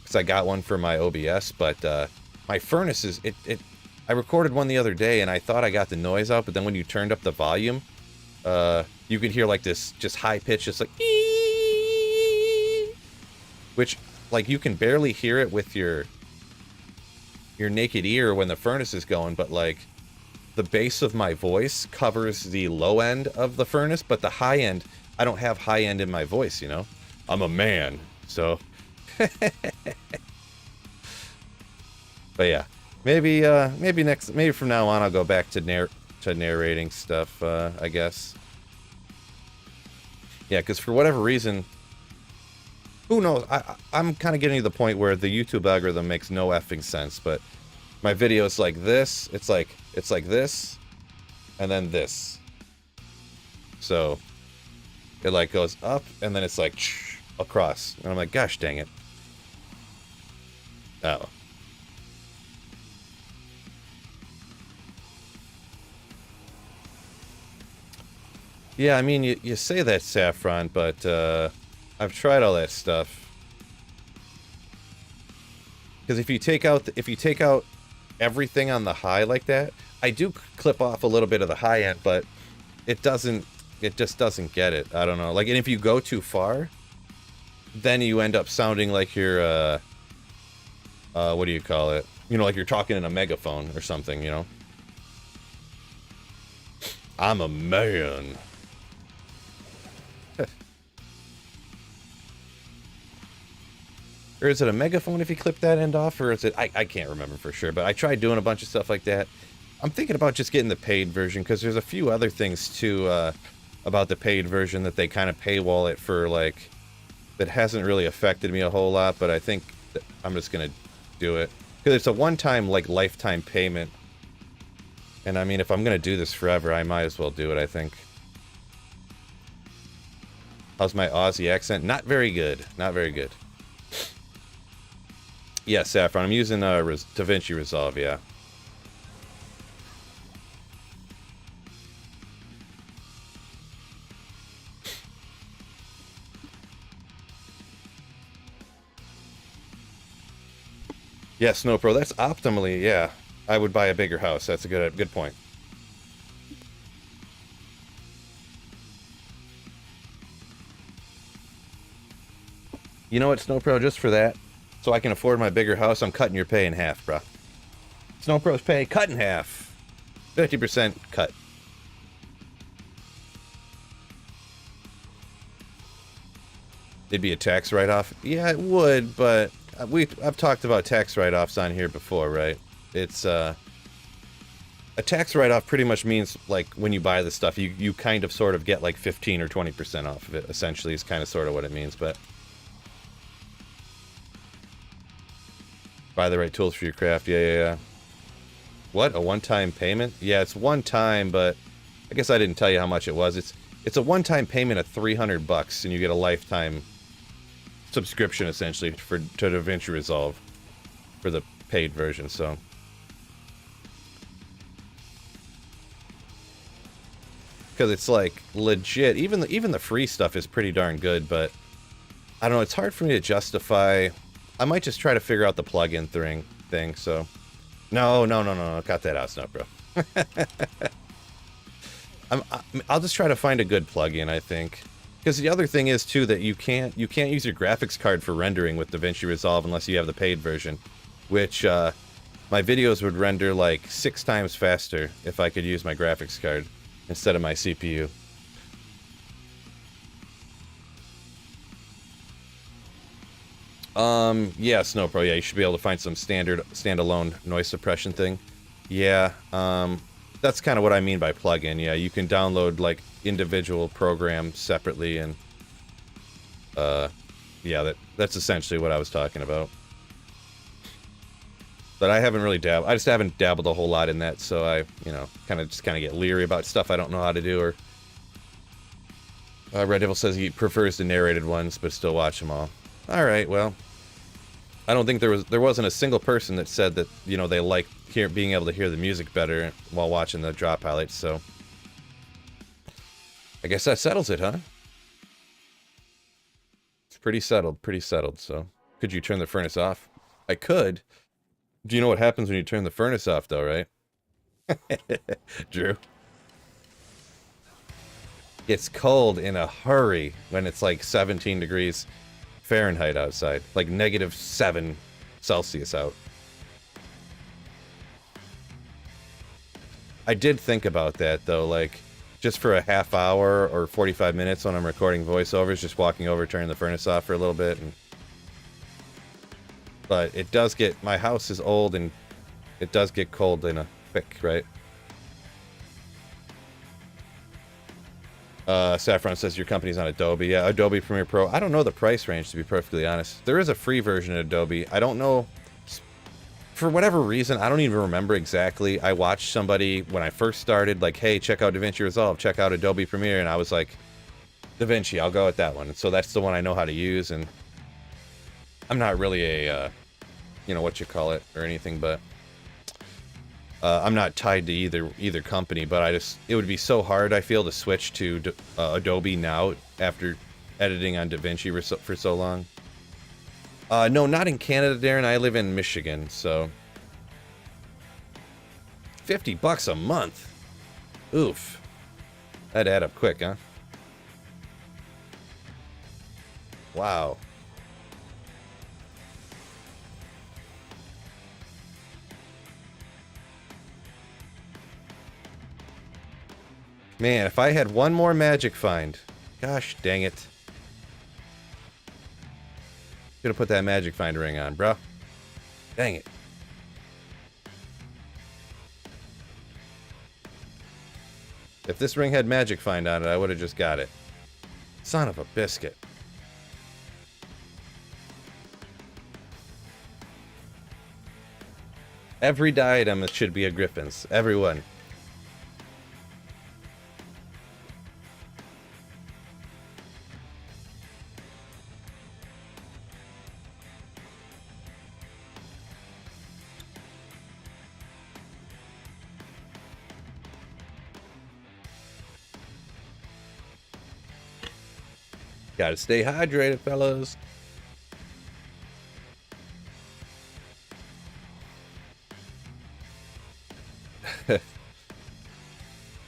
Because I got one for my OBS, but my furnace is... I recorded one the other day, and I thought I got the noise out, but then when you turned up the volume, you could hear, like, this just high pitch, just like... Which, like, you can barely hear it with your naked ear when the furnace is going, but, like, the bass of my voice covers the low end of the furnace, but the high end, I don't have high end in my voice, you know? I'm a man, so... But yeah, maybe from now on I'll go back to narrating stuff, I guess. Yeah, because for whatever reason, who knows? I'm kind of getting to the point where the YouTube algorithm makes no effing sense, but my videos like this, it's like this, and then this. So it like goes up, and then it's like across, and I'm like, gosh dang it. Oh. Yeah, I mean, you say that, Saffron, but I've tried all that stuff. Because if you take out everything on the high like that, I do clip off a little bit of the high end, but it just doesn't get it. I don't know. Like, and if you go too far, then you end up sounding like you're what do you call it? You know, like you're talking in a megaphone or something, you know? I'm a man. Or is it a megaphone if you clip that end off, or is it... I can't remember for sure, but I tried doing a bunch of stuff like that. I'm thinking about just getting the paid version, because there's a few other things, too, about the paid version that they kind of paywall it for, like... That hasn't really affected me a whole lot, but I think that I'm just going to do it. Because it's a one-time, like, lifetime payment. And, I mean, if I'm going to do this forever, I might as well do it, I think. How's my Aussie accent? Not very good. Not very good. Yeah, Saffron. I'm using DaVinci Resolve, yeah. Yeah, Snow Pro, that's optimally, yeah. I would buy a bigger house. That's a good point. You know what, Snow Pro, just for that, so I can afford my bigger house, I'm cutting your pay in half, bro. Snow Pro's pay cut in half. 50% cut. It'd be a tax write-off? Yeah, it would, but I've talked about tax write-offs on here before, right? It's, a tax write-off pretty much means, like, when you buy the stuff, you kind of sort of get, like, 15 or 20% off of it, essentially, is kind of sort of what it means, but... Buy the right tools for your craft, yeah. What, a one-time payment? Yeah, it's one time, but I guess I didn't tell you how much it was. It's a one-time payment of $300, and you get a lifetime subscription, essentially, to DaVinci Resolve for the paid version, so... Because it's, like, legit. Even the free stuff is pretty darn good, but... I don't know, it's hard for me to justify... I might just try to figure out the plugin thing, so... No, cut that out, Snow Bro. I'll just try to find a good plugin, I think. Because the other thing is, too, that you can't use your graphics card for rendering with DaVinci Resolve unless you have the paid version. Which, my videos would render, like, 6 times faster if I could use my graphics card instead of my CPU. Yeah, Snow Pro, yeah, you should be able to find some standalone noise suppression thing. Yeah, that's kind of what I mean by plugin. Yeah, you can download, like, individual programs separately, and, yeah, that's essentially what I was talking about. But I haven't really I just haven't dabbled a whole lot in that, so I, you know, kind of get leery about stuff I don't know how to do, or... Red Devil says he prefers the narrated ones, but still watch them all. Alright, well... I don't think there wasn't a single person that said that, you know, they like being able to hear the music better while watching the drop highlights, so... I guess that settles it, huh? pretty settled, so. Could you turn the furnace off? I could. Do you know what happens when you turn the furnace off, though, right? Drew. It's cold in a hurry when it's like 17 degrees Fahrenheit outside. Like -7 Celsius out. I did think about that, though, like, just for a half hour or 45 minutes when I'm recording voiceovers, just walking over, turning the furnace off for a little bit. But it does get, my house is old and it does get cold in a quick, right? Saffron says your company's on Adobe. Yeah, Adobe Premiere Pro. I don't know the price range, to be perfectly honest. There is a free version of Adobe. I don't know. For whatever reason, I don't even remember exactly. I watched somebody when I first started, like, hey, check out DaVinci Resolve, check out Adobe Premiere, and I was like, DaVinci, I'll go with that one. And so that's the one I know how to use, and I'm not really a, you know, what you call it, or anything, but I'm not tied to either company, but it would be so hard, I feel, to switch to Adobe now after editing on DaVinci for so long. No, not in Canada, Darren. I live in Michigan, so $50 a month. Oof. That'd add up quick, huh? Wow. Man, if I had one more magic find. Gosh dang it. Should have put that magic find ring on, bro. Dang it. If this ring had magic find on it, I would have just got it. Son of a biscuit. Every diadem should be a Griffin's. Everyone. Gotta stay hydrated, fellas.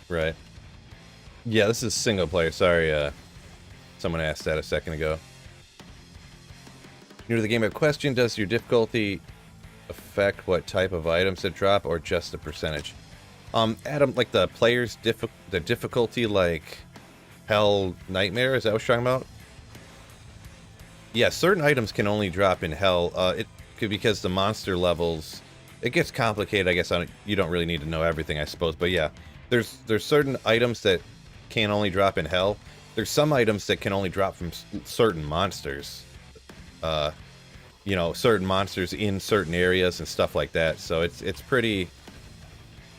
Right. Yeah, this is single player. Sorry, someone asked that a second ago. New to the game, a question: does your difficulty affect what type of items that drop, or just the percentage? Adam, like the player's the difficulty, like Hell Nightmare. Is that what you're talking about? Yeah, certain items can only drop in Hell. It could, because the monster levels, it gets complicated. I guess you don't really need to know everything, I suppose. But yeah, there's certain items that can only drop in Hell. There's some items that can only drop from certain monsters. You know, certain monsters in certain areas and stuff like that. So it's pretty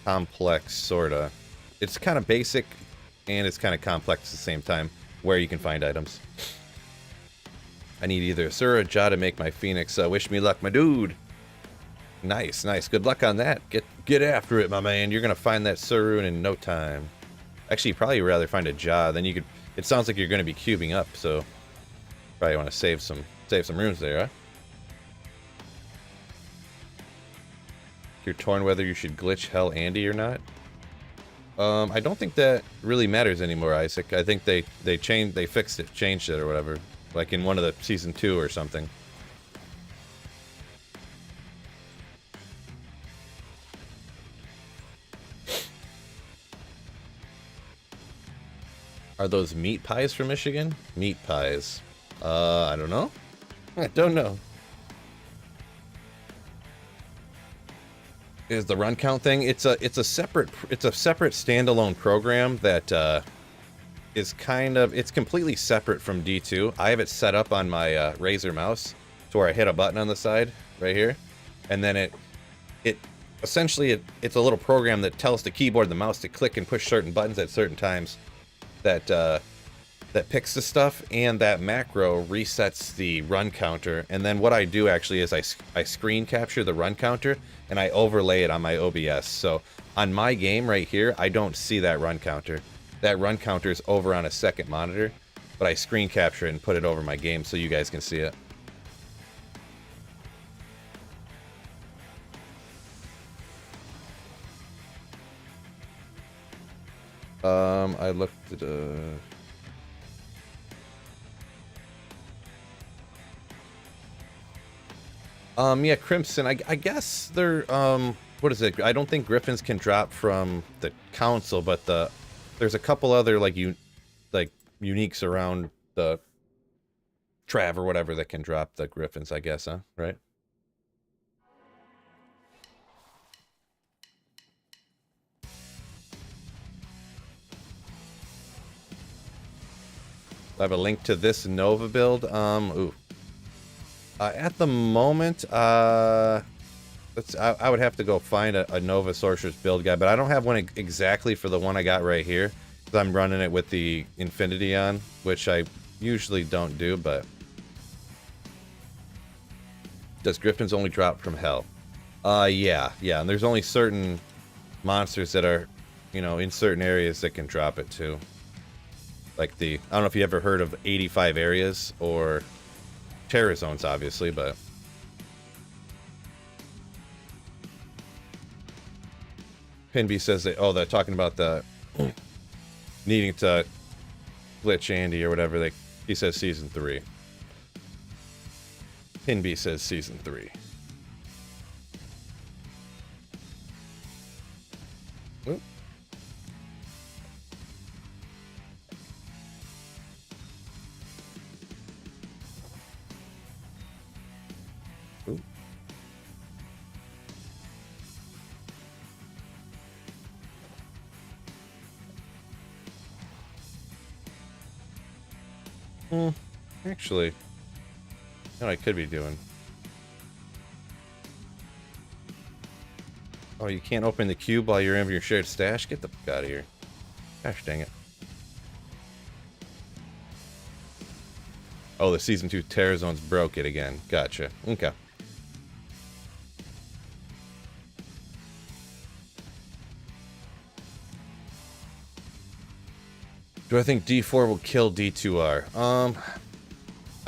complex, sorta. It's kind of basic, and it's kind of complex at the same time, where you can find items. I need either a Sur or a Ja to make my Phoenix. Wish me luck, my dude. Nice, nice. Good luck on that. Get after it, my man. You're gonna find that Surun in no time. Actually, you'd probably rather find a Ja. Then you could. It sounds like you're gonna be cubing up, so probably want to save some runes there, huh? You're torn whether you should glitch Hell Andy or not. I don't think that really matters anymore, Isaac. I think they fixed it, changed it, or whatever. Like in one of the season 2 or something. Are those meat pies from Michigan? Meat pies. I don't know. I don't know. Is the run count thing? It's a separate standalone program that is it's completely separate from D2. I have it set up on my Razer mouse to where I hit a button on the side right here, and then it essentially it's a little program that tells the keyboard and the mouse to click and push certain buttons at certain times. That picks the stuff, and that macro resets the run counter. And then what I do actually is I screen capture the run counter and I overlay it on my OBS. So on my game right here, I don't see that run counter. That run counter is over on a second monitor. but I screen capture it and put it over my game so you guys can see it. I looked at yeah, Crimson, I guess they're, what is it? I don't think Griffins can drop from the council, but there's a couple other, like, uniques around the Trav or whatever that can drop the Griffins, I guess, huh? Right? I have a link to this Nova build. At the moment, I would have to go find a Nova Sorceress build guide, but I don't have one exactly for the one I got right here. Because I'm running it with the Infinity on, which I usually don't do, but... Does Griffins only drop from Hell? Yeah, and there's only certain monsters that are, you know, in certain areas that can drop it too. Like I don't know if you ever heard of 85 areas, or terror zones, obviously, but... Pinby says that, oh, they're talking about the... needing to glitch Andy or whatever. He says Season 3. Pinby says Season 3. Oop. Oop. Actually, you know what I could be doing? Oh, you can't open the cube while you're in your shared stash? Get the fuck out of here. Gosh dang it. Oh, the Season 2 Terror Zones broke it again. Gotcha. Okay. Do I think D4 will kill D2R?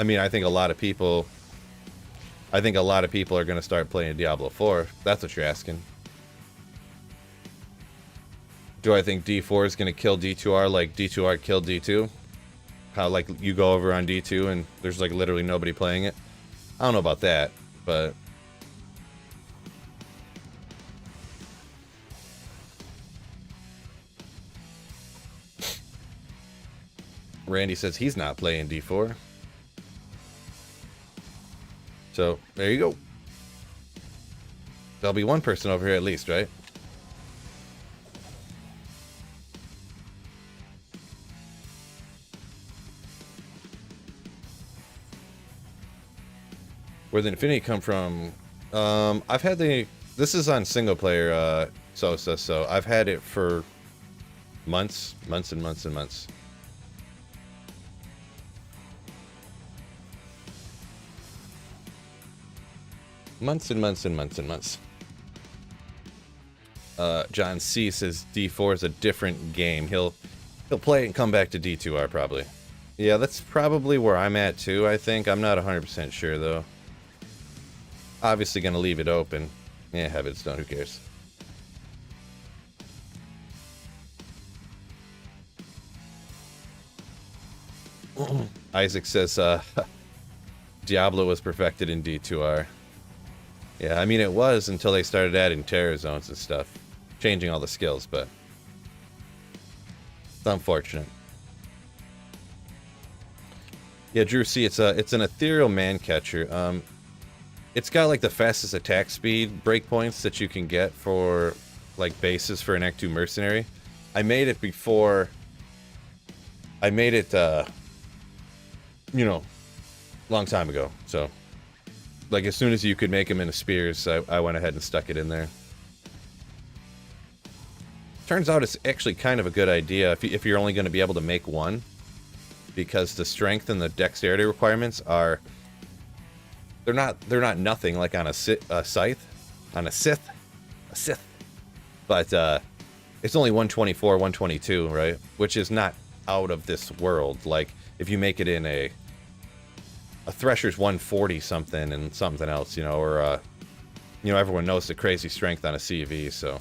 I mean, I think a lot of people are going to start playing Diablo 4. That's what you're asking. Do I think D4 is going to kill D2R like D2R killed D2? How, like, you go over on D2 and there's, like, literally nobody playing it? I don't know about that, but... Randy says he's not playing D4. So, there you go. There'll be one person over here at least, right? Where the Infinity come from? I've had this is on single player Sosa, so I've had it for months and months and months. Months and months and months and months. John C says D4 is a different game. He'll play it and come back to D2R probably. Yeah, that's probably where I'm at too, I think. I'm not 100% sure though. Obviously gonna leave it open. Yeah, have it done, who cares? Isaac says Diablo was perfected in D2R. Yeah, I mean it was until they started adding terror zones and stuff. Changing all the skills, but it's unfortunate. Yeah, Drew, see, it's an ethereal man catcher. It's got like the fastest attack speed breakpoints that you can get for like bases for an Act 2 Mercenary. I made it before. I made it, you know, long time ago. So, like as soon as you could make them into spears, I went ahead and stuck it in there. Turns out it's actually kind of a good idea if you're only going to be able to make one, because the strength and the dexterity requirements are. They're not nothing like on a scythe, on a Sith, but it's only 124, 122, right? Which is not out of this world. Like if you make it in a Thresher's 140 something and something else, you know, or you know, everyone knows the crazy strength on a CV, so.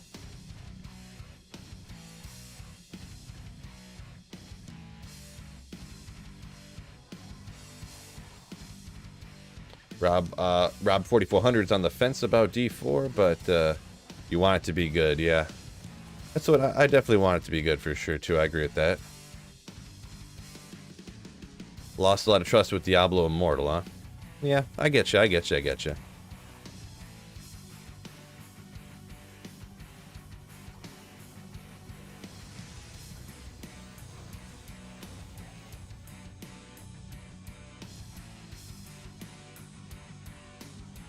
Rob 4400's on the fence about D4, but you want it to be good, yeah. That's what I definitely want it to be good for sure too. I agree with that. Lost a lot of trust with Diablo Immortal, huh? Yeah, I get you. I get you. I get you.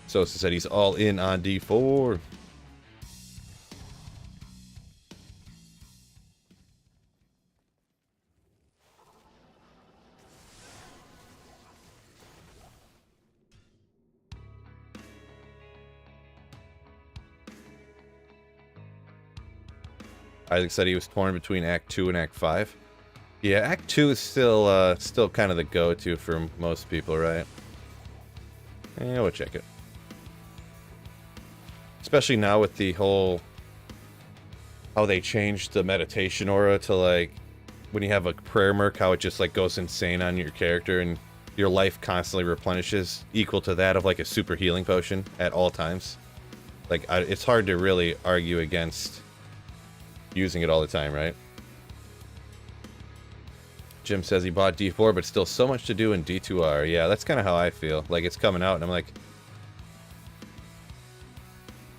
Sosa said he's all in on D4. Isaac said he was torn between Act 2 and Act 5. Yeah, Act 2 is still kind of the go-to for most people, right? Yeah, we'll check it. Especially now with the whole... how they changed the meditation aura to, like, when you have a prayer merc, how it just, like, goes insane on your character and your life constantly replenishes, equal to that of, like, a super healing potion at all times. Like, it's hard to really argue against using it all the time, right? Jim says he bought D4, but still so much to do in D2R. Yeah, that's kind of how I feel. Like, it's coming out, and I'm like...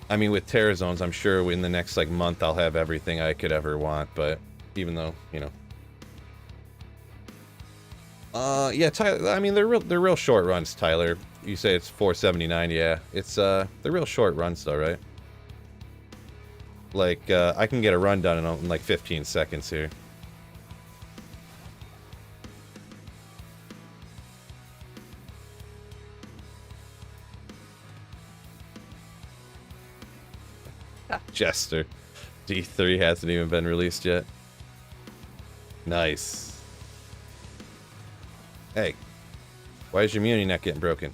I mean, with Terror Zones, I'm sure in the next, like, month I'll have everything I could ever want, but even though, you know... yeah, Tyler, I mean, they're real short runs, Tyler. You say it's 479, yeah. It's, they're real short runs, though, right? Like, I can get a run done in like 15 seconds here. Jester. D3 hasn't even been released yet. Nice. Hey. Why is your immunity not getting broken?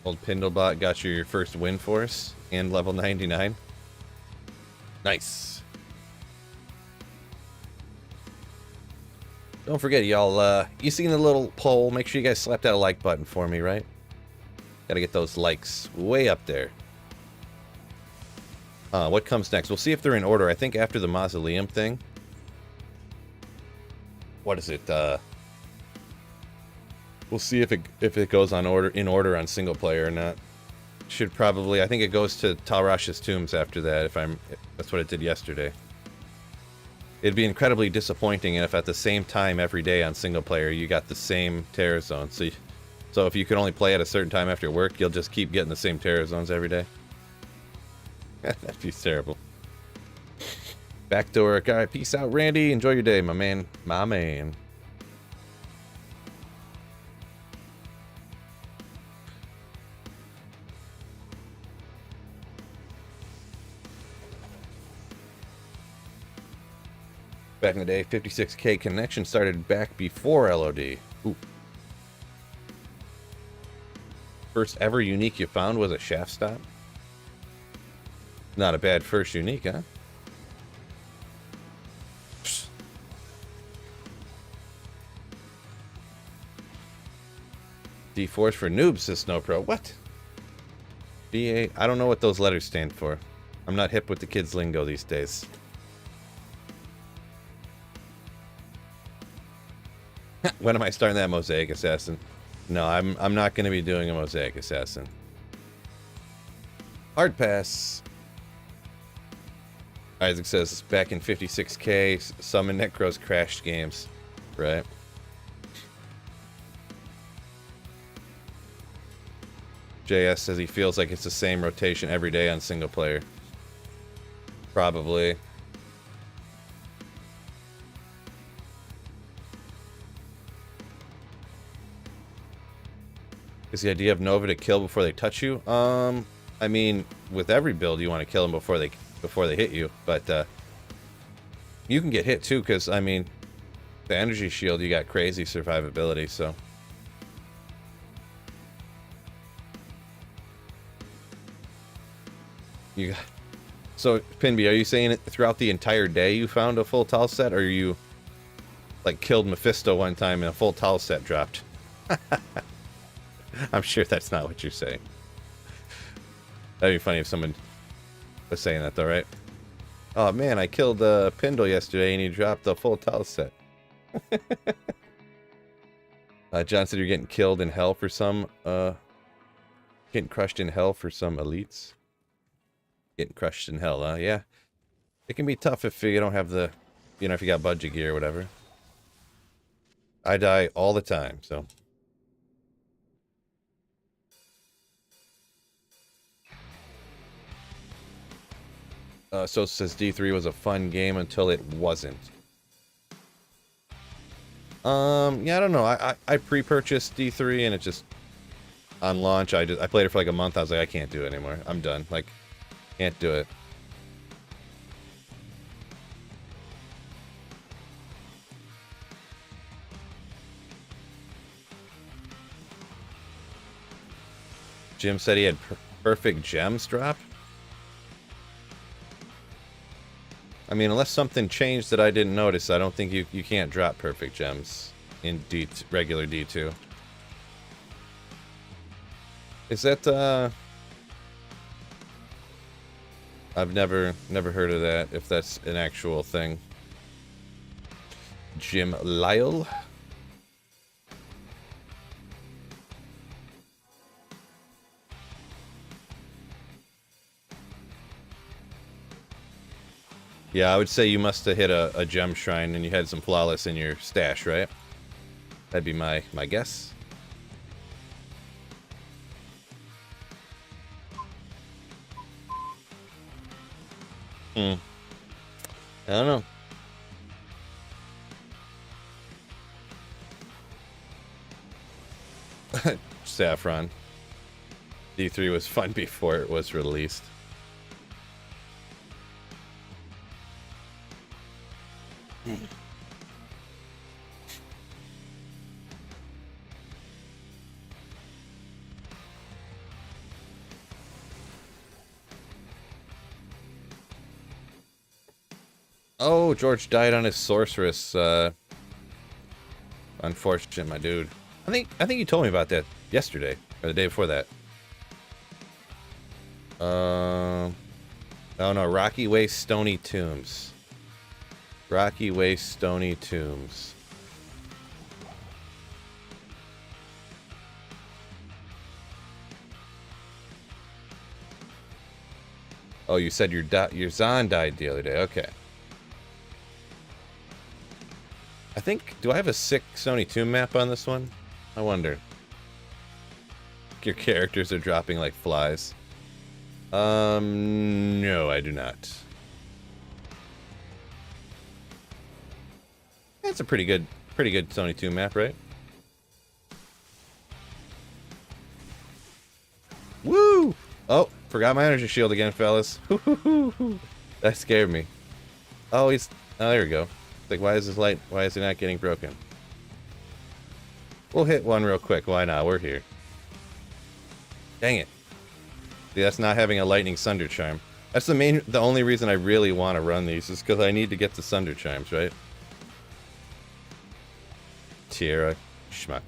Old Pindlebot got your first win for us and level 99. Nice. Don't forget, y'all, you seen the little poll? Make sure you guys slap that like button for me, right? Gotta get those likes way up there. What comes next? We'll see if they're in order. I think after the mausoleum thing. What is it? We'll see if it goes in order on single player or not. Should probably. I think it goes to Talrash's Tombs after that. That's what it did yesterday. It'd be incredibly disappointing if at the same time every day on single player you got the same terror zone. So if you can only play at a certain time after work, you'll just keep getting the same terror zones every day. That'd be terrible. Back to work. All right, peace out, Randy. Enjoy your day, my man. My man. Back in the day, 56K connection started back before LOD. Ooh. First ever unique you found was a shaft stop? Not a bad first unique, huh? D4's for noobs, says Snowpro. What? BA? I don't know what those letters stand for. I'm not hip with the kids' lingo these days. When am I starting that Mosaic Assassin? No, I'm not going to be doing a Mosaic Assassin. Hard pass. Isaac says back in 56K, some Necros crashed games. Right. JS says he feels like it's the same rotation every day on single player. Probably. Is the idea of Nova to kill before they touch you? I mean, with every build you want to kill them before they hit you, but you can get hit too, because I mean, the energy shield, you got crazy survivability, so. You got, so Pinby, are you saying it throughout the entire day you found a full towel set, or you like killed Mephisto one time and a full towel set dropped? I'm sure that's not what you're saying. That'd be funny if someone was saying that, though, right? Oh man, I killed Pindle yesterday and he dropped the full towel set. John said you're getting killed in hell for some, getting crushed in hell for some elites. Getting crushed in hell, yeah. It can be tough if you don't have the, you know, if you got budget gear or whatever. I die all the time, so. So says D3 was a fun game until it wasn't. Yeah, I don't know. I pre-purchased D3 and it just on launch I played it for like a month. I was like, I can't do it anymore. I'm done. Like, can't do it. Jim said he had perfect gems drop. I mean, unless something changed that I didn't notice, I don't think you can't drop perfect gems in regular D2. Is that I've never heard of that, if that's an actual thing. Jim Lyle. Yeah, I would say you must have hit a gem shrine and you had some flawless in your stash, right? That'd be my guess. I don't know. Saffron. D3 was fun before it was released. Oh, George died on his sorceress. Unfortunate, my dude. I think you told me about that yesterday or the day before that. Oh no, Rocky Waste Stony Tombs. Rocky Waste Stony Tombs. Oh, you said your Zon died the other day. Okay. I think, do I have a sick Stony Tomb map on this one? I wonder. Your characters are dropping like flies. No, I do not. That's a pretty good Stony Tomb map, right? Woo! Oh, forgot my energy shield again, fellas. That scared me. Oh, oh, there we go. Like, why is this light? Why is it not getting broken? We'll hit one real quick. Why not? We're here. Dang it. See, that's not having a lightning Sunder Charm. That's the only reason I really want to run these is because I need to get the Sunder Charms, right? Tierra, schmuck.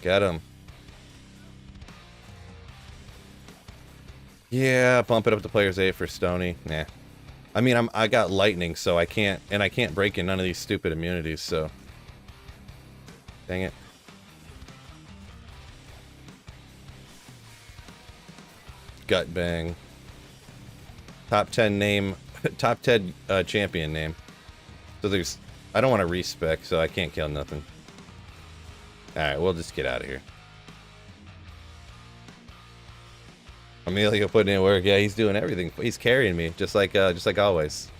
Got him. Yeah, bump it up to player's 8 for Stony. Nah. I mean, I got lightning, so I can't break in none of these stupid immunities, so. Dang it. Gut bang. Top 10 name. Top 10 champion name. So there's... I don't want to respec, so I can't kill nothing. Alright, we'll just get out of here. Emilio putting in work. Yeah, he's doing everything. He's carrying me, just like always.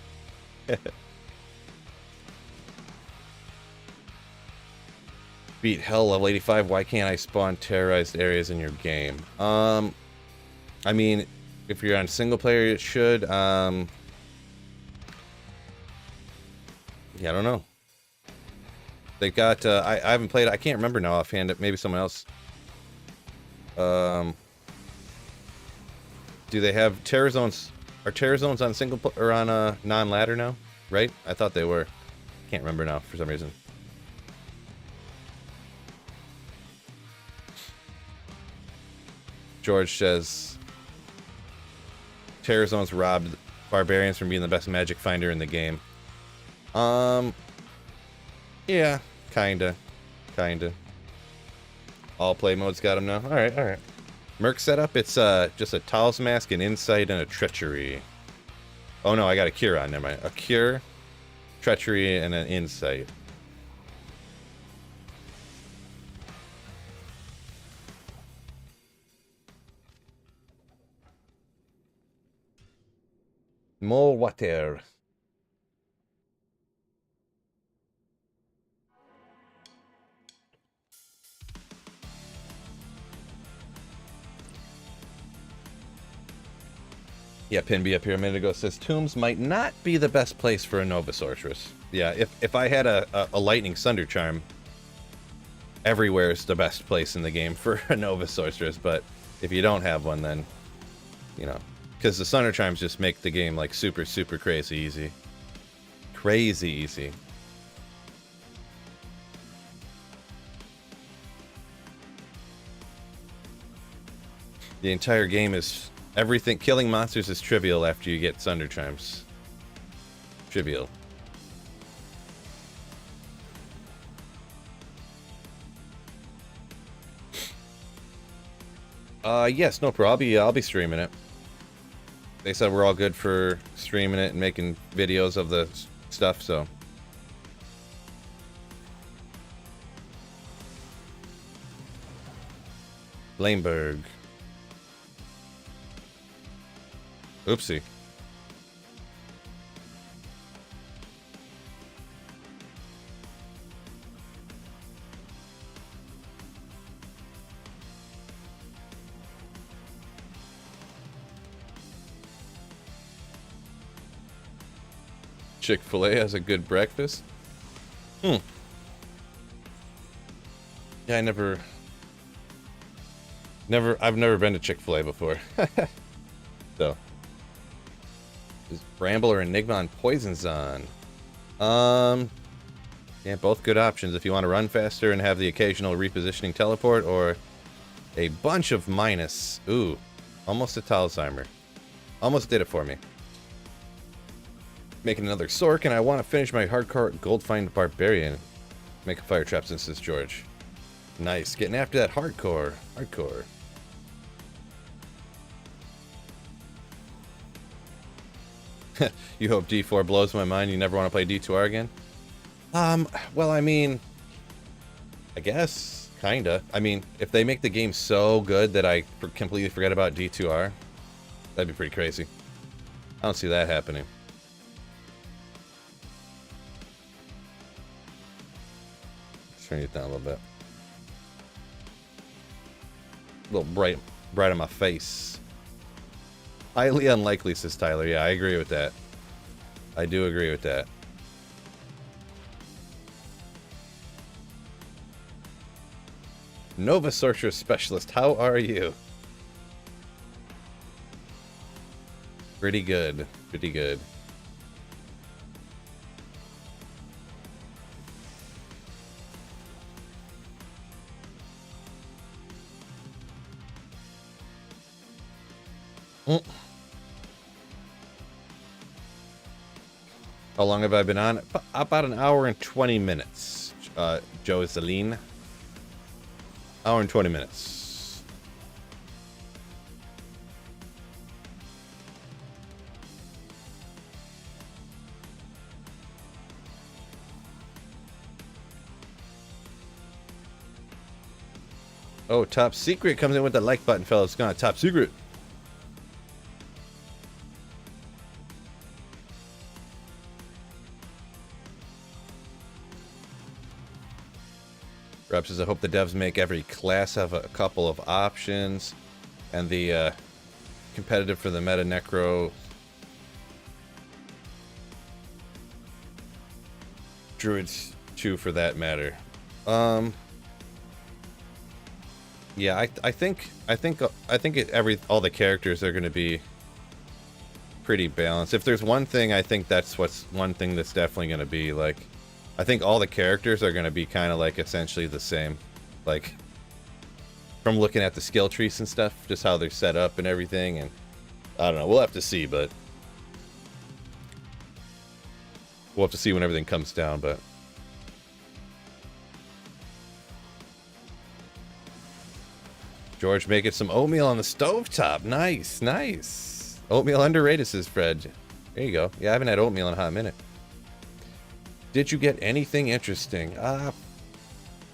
Beat hell level 85. Why can't I spawn terrorized areas in your game? I mean, if you're on single player, it should. Yeah, I don't know. They got. I haven't played. I can't remember now offhand. Maybe someone else. Do they have terror zones? Are terror zones on single or on non-ladder now? Right? I thought they were. Can't remember now for some reason. George says terror zones robbed barbarians from being the best magic finder in the game. Yeah, kinda. All play modes got them now. All right. Merc setup. It's just a Tao's mask, an insight, and a treachery. Oh no, I got a cure on. Never mind. A cure, treachery, and an insight. More water. Yeah, Pinby up here a minute ago says tombs might not be the best place for a Nova Sorceress. Yeah, if I had a Lightning Sunder Charm, everywhere is the best place in the game for a Nova Sorceress, but if you don't have one, then, you know, because the Sunder Charms just make the game, like, super, super crazy easy. Crazy easy. The entire game is... Everything, killing monsters is trivial after you get Sunder Charms. Trivial. Yes, no problem. I'll be streaming it. They said we're all good for streaming it and making videos of the stuff, so. Blameberg. Oopsie. Chick-fil-A has a good breakfast? Yeah, I've never been to Chick-fil-A before. So. Is Bramble or Enigma on Poison Zone? Yeah, both good options if you want to run faster and have the occasional repositioning teleport, or a bunch of minus. Ooh, almost a Talzheimer. Almost did it for me. Making another Sork, and I want to finish my hardcore gold find barbarian. Make a fire trap since this George. Nice, getting after that hardcore. You hope D4 blows my mind. You never want to play D2R again? Well, I mean, I guess, kinda. I mean, if they make the game so good that I completely forget about D2R, that'd be pretty crazy. I don't see that happening. Turn it down a little bit. A little bright on my face. Highly unlikely, says Tyler. Yeah, I agree with that. I do agree with that. Nova Sorceress Specialist, how are you? Pretty good. Pretty good. How long have I been on? About an hour and 20 minutes. Joseline. Hour and 20 minutes. Oh, top secret comes in with the like button, fellas. It's gone. Top secret. Rob says, I hope the devs make every class have a couple of options, and the competitive for the meta necro druids too, for that matter. Yeah, I think all the characters are going to be pretty balanced. If there's one thing, I think that's one thing that's definitely going to be like. I think all the characters are going to be kind of like essentially the same. Like, from looking at the skill trees and stuff, just how they're set up and everything, and I don't know, we'll have to see, but we'll have to see when everything comes down, but George making some oatmeal on the stovetop. Nice, nice. Oatmeal underrated, says Fred. There you go. Yeah, I haven't had oatmeal in a hot minute. Did you get anything interesting?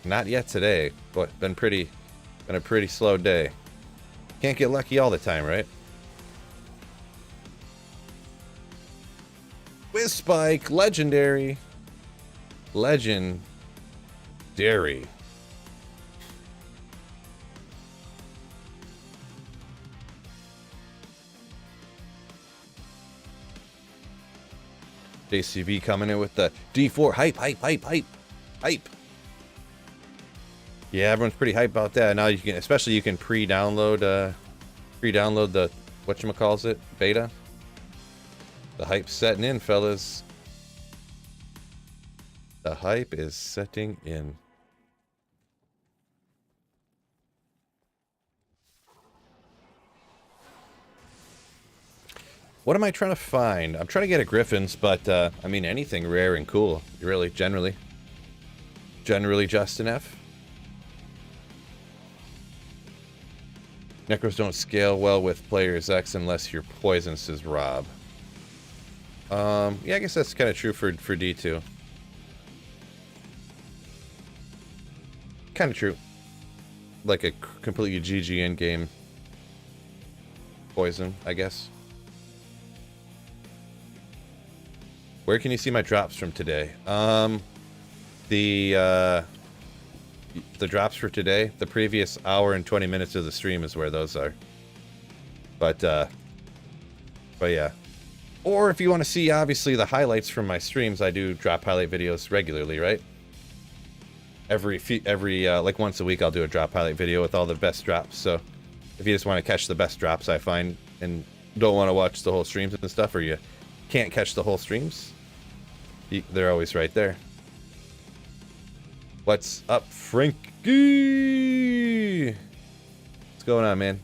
Not yet today, but been a pretty slow day. Can't get lucky all the time, right? Whiz Spike, legendary. Legendary. JCV coming in with the D4 hype. Yeah, everyone's pretty hyped about that. Now you can, especially you can pre-download the whatchamacallit beta. The hype's setting in, fellas. The hype is setting in. What am I trying to find? I'm trying to get a Griffin's, but I mean anything rare and cool, really, generally just enough. Necros don't scale well with players X unless you're poisoned, says Rob. Yeah, I guess that's kind of true for D2. Kind of true. Like a completely GG in-game poison, I guess. Where can you see my drops from today? The drops for today, the previous hour and 20 minutes of the stream is where those are. But yeah. Or if you want to see, obviously, the highlights from my streams, I do drop highlight videos regularly, right? Every like once a week, I'll do a drop highlight video with all the best drops. So if you just want to catch the best drops I find and don't want to watch the whole streams and stuff, or you can't catch the whole streams, they're always right there. What's up, Frankie? What's going on, man?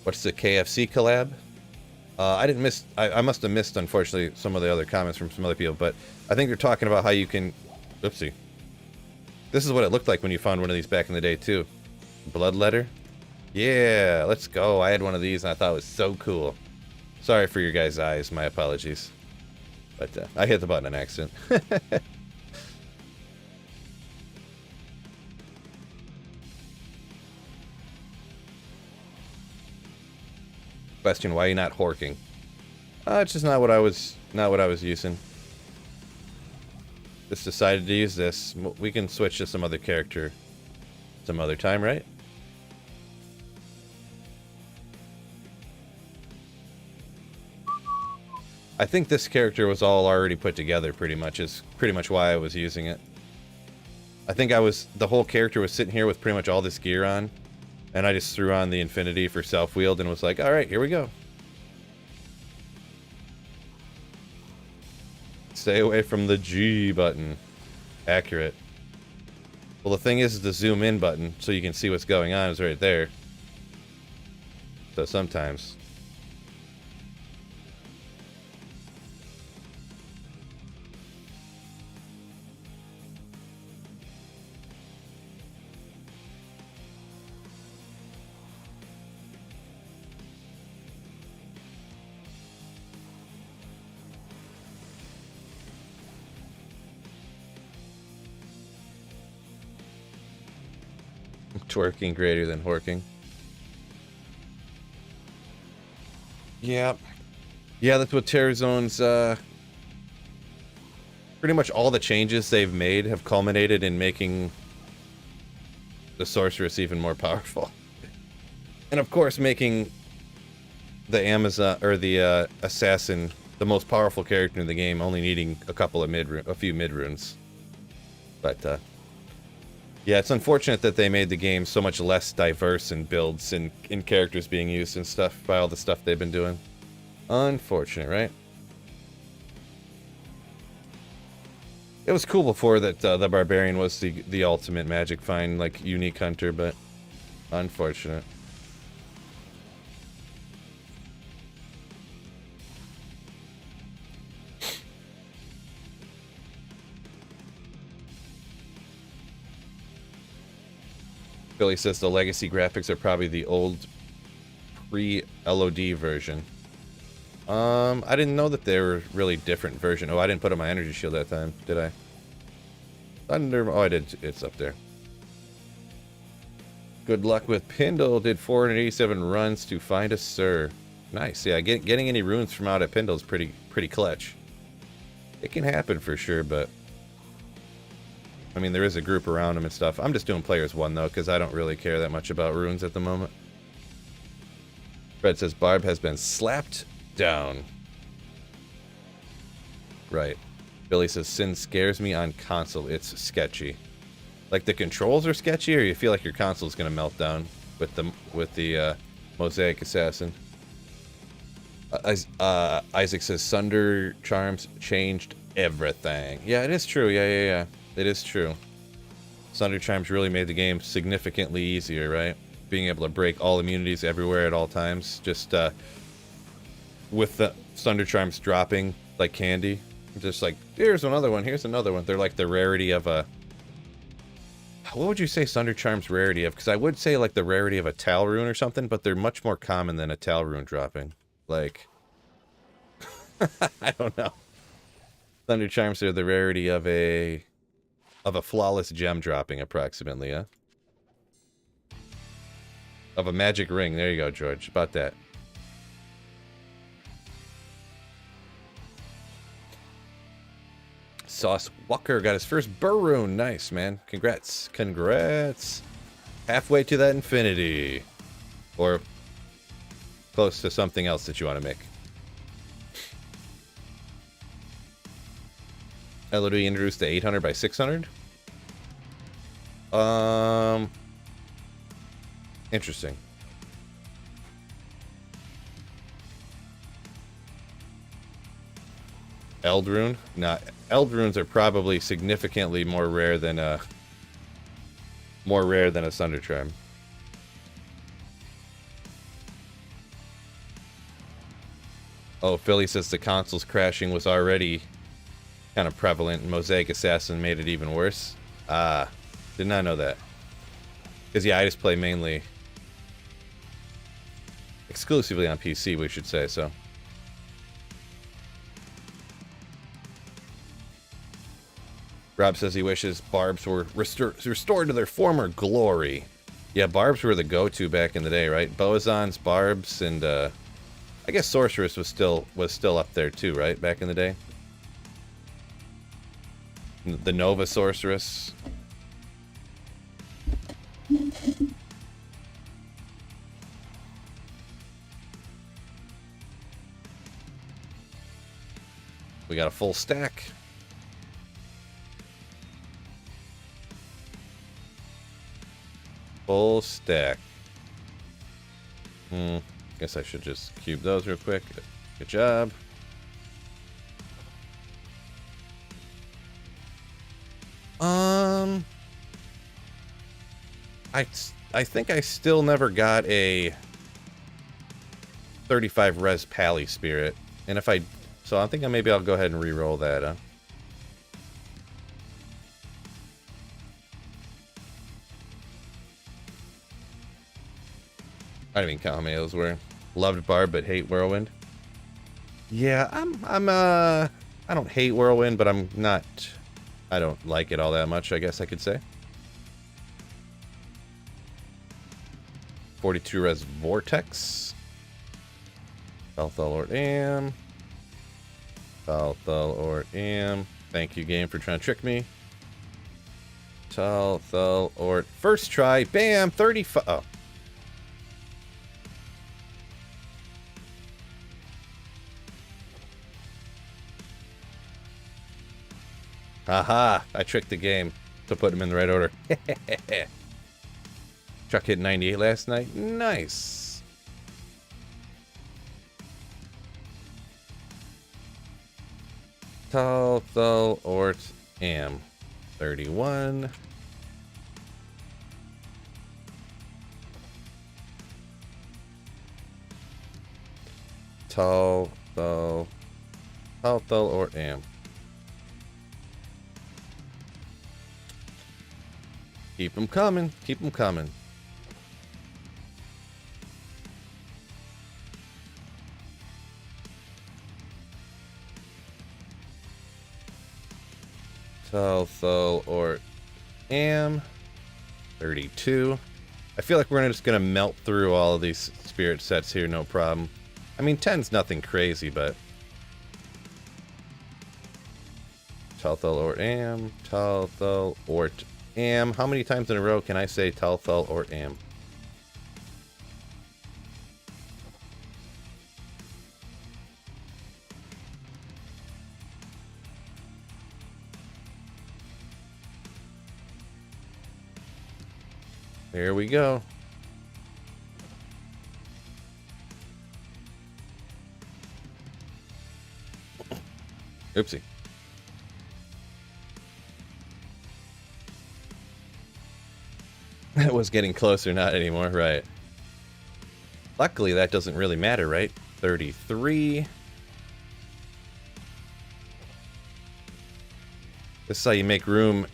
What's the KFC collab? I didn't miss. I must have missed, unfortunately, some of the other comments from some other people. But I think they're talking about how you can. Oopsie. This is what it looked like when you found one of these back in the day too. Bloodletter. Yeah, let's go. I had one of these and I thought it was so cool. Sorry for your guys' eyes. My apologies. But I hit the button on accident. Question: why are you not horking? It's just not what I was using. Just decided to use this. We can switch to some other character some other time, right? I think this character was all already put together pretty much. Is pretty much why I was using it. I think the whole character was sitting here with pretty much all this gear on. And I just threw on the Infinity for self-wield and was like, alright, here we go. Stay away from the G button. Accurate. Well, the thing is the zoom in button, so you can see what's going on, is right there. So sometimes. Twerking greater than horking. Yeah. Yeah, that's what Terrazone's, pretty much all the changes they've made have culminated in making the Sorceress even more powerful. And of course, making the Amazon, or the, Assassin the most powerful character in the game, only needing a few mid runes. But, yeah, it's unfortunate that they made the game so much less diverse in builds and in characters being used and stuff by all the stuff they've been doing. Unfortunate, right? It was cool before that the Barbarian was the ultimate magic find, like, unique hunter, but unfortunate. Billy says the legacy graphics are probably the old pre-LOD version. I didn't know that they were really different version. Oh, I didn't put on my energy shield that time, did I? Thunder. Oh, I did. It's up there. Good luck with Pindle. Did 487 runs to find a Sir. Nice. Yeah, getting any runes from out at Pindle is pretty clutch. It can happen for sure, but I mean, there is a group around him and stuff. I'm just doing players 1, though, because I don't really care that much about runes at the moment. Fred says, Barb has been slapped down. Right. Billy says, Sin scares me on console. It's sketchy. Like, the controls are sketchy, or you feel like your console's going to melt down with the Mosaic Assassin? Isaac says, Sunder Charms changed everything. Yeah, it is true. Yeah. It is true. Sunder Charms really made the game significantly easier, right? Being able to break all immunities everywhere at all times. Just, with the Sunder Charms dropping like candy. Just like, here's another one, here's another one. They're like the rarity of a... What would you say Sunder Charms' rarity of? Because I would say like the rarity of a Tal Rune or something, but they're much more common than a Tal Rune dropping. Like... I don't know. Thunder Charms are the rarity of a flawless gem dropping, approximately, yeah? Of a magic ring. There you go, George. About that. Sauce Walker got his first Burroon. Nice, man. Congrats. Congrats. Halfway to that infinity. Or close to something else that you want to make. LOD introduced the 800 by 600. Interesting. Eldrune? Nah, Eldrunes are probably significantly more rare than a Sunder Charm. Oh, Philly says the console's crashing was already kind of prevalent, and Mosaic Assassin made it even worse. Ah, did not know that. Because, yeah, I just play mainly... exclusively on PC, we should say, so... Rob says he wishes Barbs were restored to their former glory. Yeah, Barbs were the go-to back in the day, right? Boazons, Barbs, and, I guess Sorceress was still up there, too, right? Back in the day. The Nova Sorceress. We got a full stack. Full stack. Guess I should just cube those real quick. Good job. I think I still never got a 35 res Pally Spirit. And if so I think maybe I'll go ahead and re-roll that, huh? I don't even count how many of those were. Loved Barb, but hate Whirlwind. Yeah, I don't hate Whirlwind, but I don't like it all that much, I guess I could say. 42 res Vortex. Talthal Ort Am. Talthal Ort Am. Thank you, game, for trying to trick me. Talthal Ort. First try. Bam! 35. Oh. Aha! I tricked the game to put them in the right order. Chuck hit 98 last night. Nice. Talthal Ort Am. 31. Talthal Ort Am. Keep them coming. Keep them coming. Talthal Ort Am. 32. I feel like we're just going to melt through all of these spirit sets here, no problem. I mean, 10's nothing crazy, but... Talthal Ort Am. Talthal Ort Am. How many times in a row can I say Talthal Ort Am? There we go. Oopsie. That was getting closer, not anymore, right. Luckily, that doesn't really matter, right? 33. This is how you make room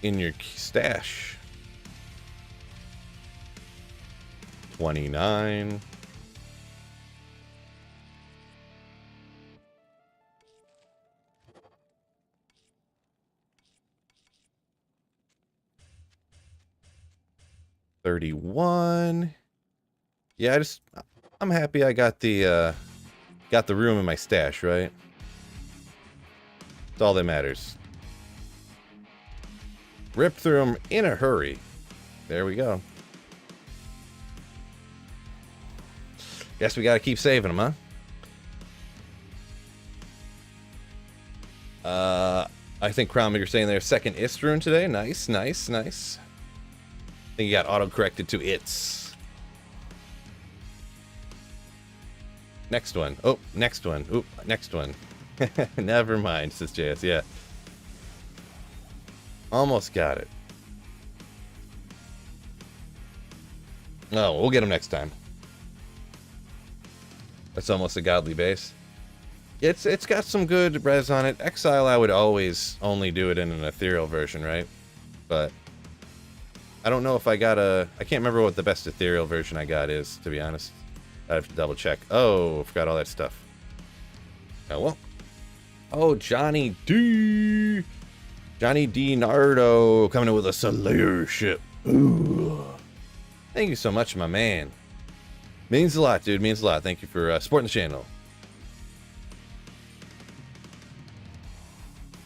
in your stash. 29. $31. Yeah, I'm happy I got the room in my stash, right? That's all that matters. Rip through them in a hurry. There we go. Guess we gotta keep saving them, huh? I think Crownmaker's saying their second ist rune today. Nice, nice, nice. I think you got auto-corrected to its. Next one. Oh, next one. Oop, next one. Never mind, says JS. Yeah. Almost got it. Oh, we'll get him next time. That's almost a godly base. It's got some good res on it. Exile, I would always only do it in an ethereal version, right? But I don't know if I got a... I can't remember what the best ethereal version I got is, to be honest. I have to double check. Oh, I forgot all that stuff. Oh, well. Oh, Johnny D. Johnny D. Nardo coming in with a Slayer ship. Ooh. Thank you so much, my man. Means a lot, dude. Means a lot. Thank you for supporting the channel.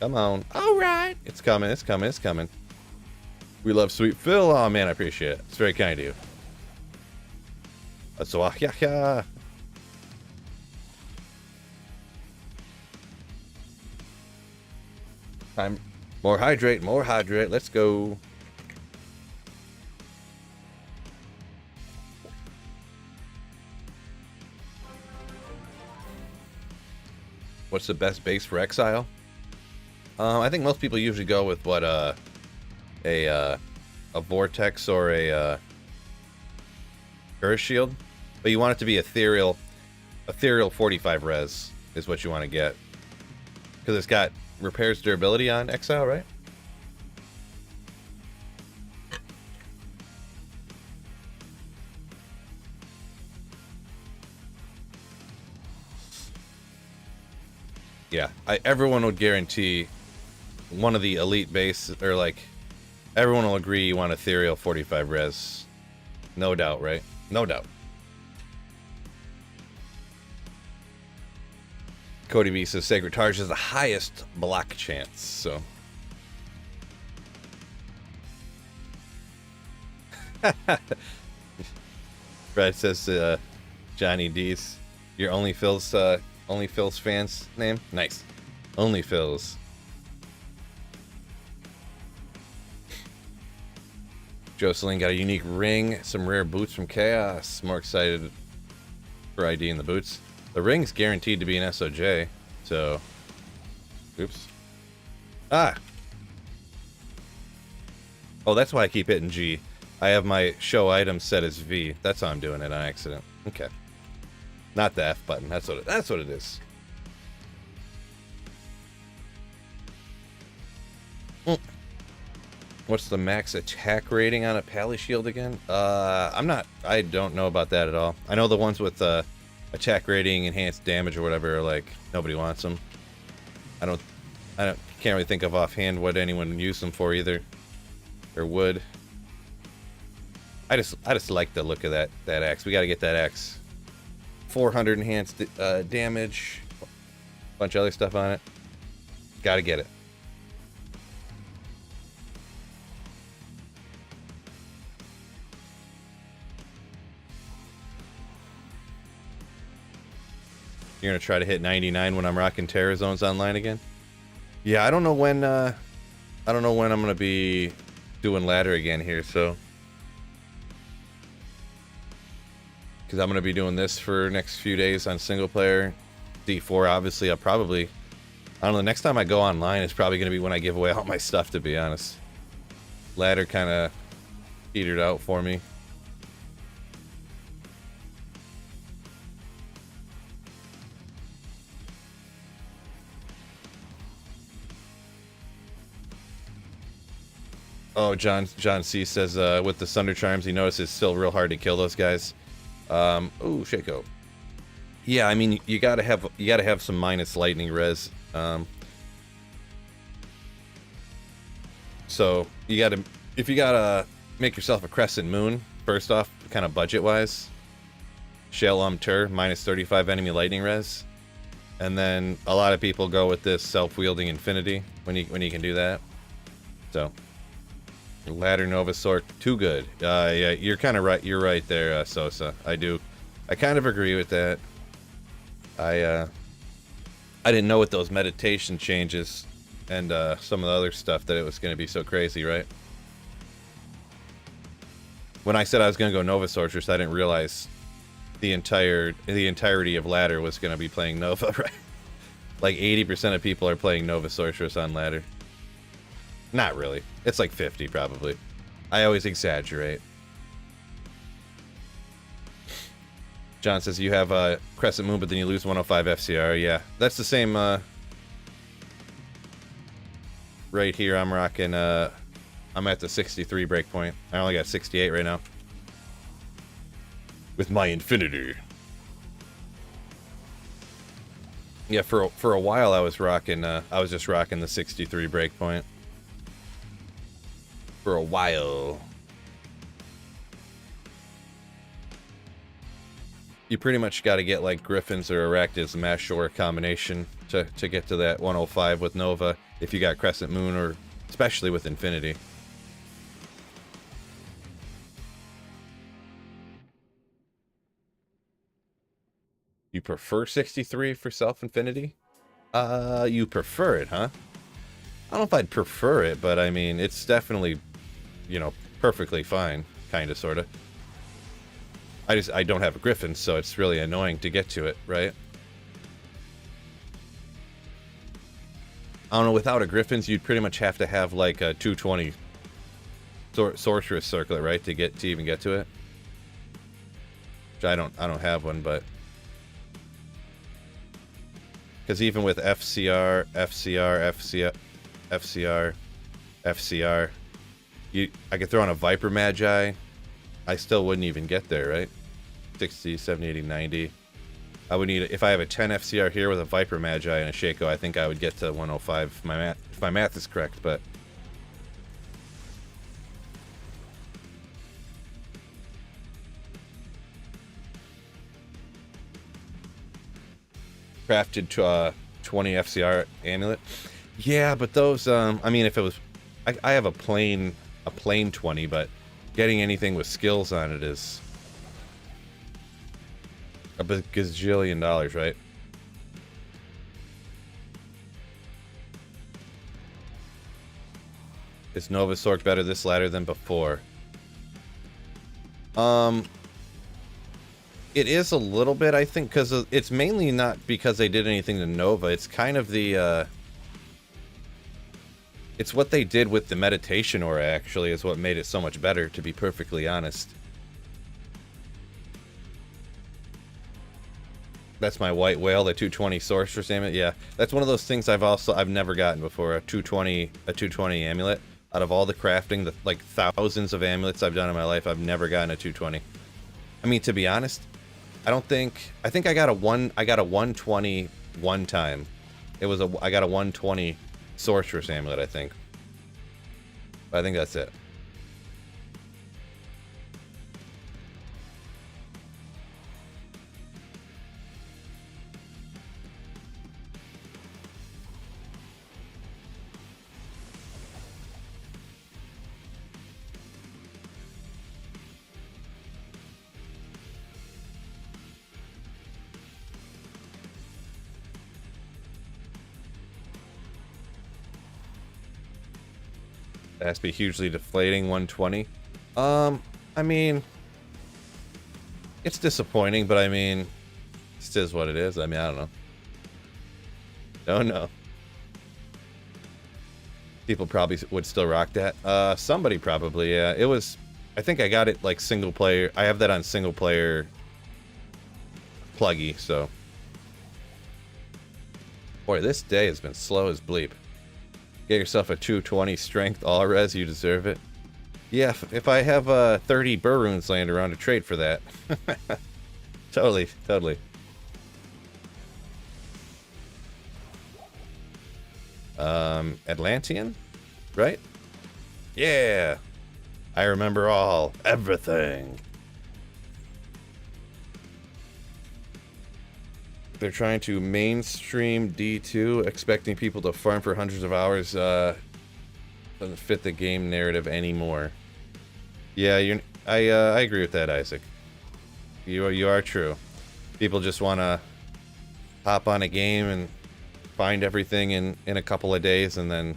Come on. All right. It's coming. It's coming. It's coming. We love Sweet Phil. Oh, man, I appreciate it. It's very kind of you. So, yeah. Time. More hydrate. More hydrate. Let's go. What's the best base for Exile? I think most people usually go with what a Vortex or a Earth Shield, but you want it to be ethereal 45 res is what you want to get, because it's got repairs durability on Exile, right? Yeah, everyone would guarantee one of the elite base, or like everyone will agree you want ethereal 45 res. No doubt, right? No doubt. Cody B says Sacred Targe is the highest block chance, so. Brad says Johnny D's, your only Phil's fans name? Nice. Only Phil's. Jocelyn got a unique ring, some rare boots from Chaos. More excited for ID in the boots. The ring's guaranteed to be an SOJ, so. Oops. Ah! Oh, that's why I keep hitting G. I have my show items set as V. That's how I'm doing it on accident. Okay. Not the F button. That's what it is. What's the max attack rating on a Pally Shield again? I don't know about that at all. I know the ones with attack rating, enhanced damage or whatever are like nobody wants them. Can't really think of offhand what anyone would use them for either. Or would. I just like the look of that axe. We got to get that axe. 400 enhanced damage. Bunch of other stuff on it. Got to get it. You're gonna try to hit 99 when I'm rocking Terror Zones online again? Yeah, I don't know when I'm gonna be doing ladder again here, so. Because I'm gonna be doing this for next few days on single player. D4, obviously, I don't know, the next time I go online is probably gonna be when I give away all my stuff, to be honest. Ladder kinda petered out for me. Oh, John C says with the Sunder Charms, he notices it's still real hard to kill those guys. Oh, Shaco. Yeah, I mean you gotta have some minus lightning res. So if you gotta make yourself a Crescent Moon first off, kind of budget wise. Shell Tur minus 35 enemy lightning res, and then a lot of people go with this self-wielding Infinity when you can do that. So. Ladder Novasaur, too good. Yeah, you're kind of right. You're right there, Sosa. I kind of agree with that. I didn't know with those meditation changes and some of the other stuff that it was going to be so crazy, right? When I said I was going to go Nova Sorceress, I didn't realize the entirety of ladder was going to be playing Nova, right? Like 80% of people are playing Nova Sorceress on ladder. Not really. It's like 50 probably. I always exaggerate. John says you have a Crescent Moon, but then you lose 105 FCR. Yeah, that's the same. Right here, I'm rocking. I'm at the 63 breakpoint. I only got 68 right now. With my Infinity. Yeah, for a while I was rocking. I was just rocking the 63 breakpoint. For a while. You pretty much got to get like Griffins or Arachnids Mash Shore combination to get to that 105 with Nova if you got Crescent Moon, or especially with Infinity. You prefer 63 for self-infinity? You prefer it, huh? I don't know if I'd prefer it, but I mean, it's definitely, you know, perfectly fine, kind of, sort of. I don't have a Griffin, so it's really annoying to get to it, right? I don't know, without a Griffins, you'd pretty much have to have like a 220 Sorceress Circlet, right, to even get to it. Which I don't have one, but because even with FCR, I could throw on a Viper Magi, I still wouldn't even get there, right? 60, 70, 80, 90. I would need, if I have a 10 FCR here with a Viper Magi and a Shaco, I think I would get to 105 if my math is correct, but crafted to 20 FCR amulet. Yeah, but those, I mean, if it was, I have a plain 20, but getting anything with skills on it is a gazillion dollars, right? Is Nova Sork better this ladder than before? It is a little bit, I think, because it's mainly not because they did anything to Nova. It's kind of the, it's what they did with the meditation aura, actually, is what made it so much better, to be perfectly honest. That's my white whale, the 220 sorceress amulet. Yeah, that's one of those things I've never gotten before, a 220 amulet. Out of all the crafting, the like thousands of amulets I've done in my life, I've never gotten a 220. I mean, to be honest, I think I got a 120 one time. I got a 120 sorceress amulet, I think. But I think that's it. It has to be hugely deflating 120. I mean, it's disappointing, but I mean, it is what it is. I mean, I don't know. Don't know. People probably would still rock that. Somebody probably, yeah. It was, I think I got it like single player. I have that on single player pluggy, so. Boy, this day has been slow as bleep. Get yourself a 220 strength all res, you deserve it. Yeah, if I have 30 burr runes laying around to trade for that. Totally. Atlantean? Right? Yeah! I remember everything. They're trying to mainstream D2, expecting people to farm for hundreds of hours. Doesn't fit the game narrative anymore. Yeah, I agree with that, Isaac. You are true. People just want to hop on a game and find everything in a couple of days and then,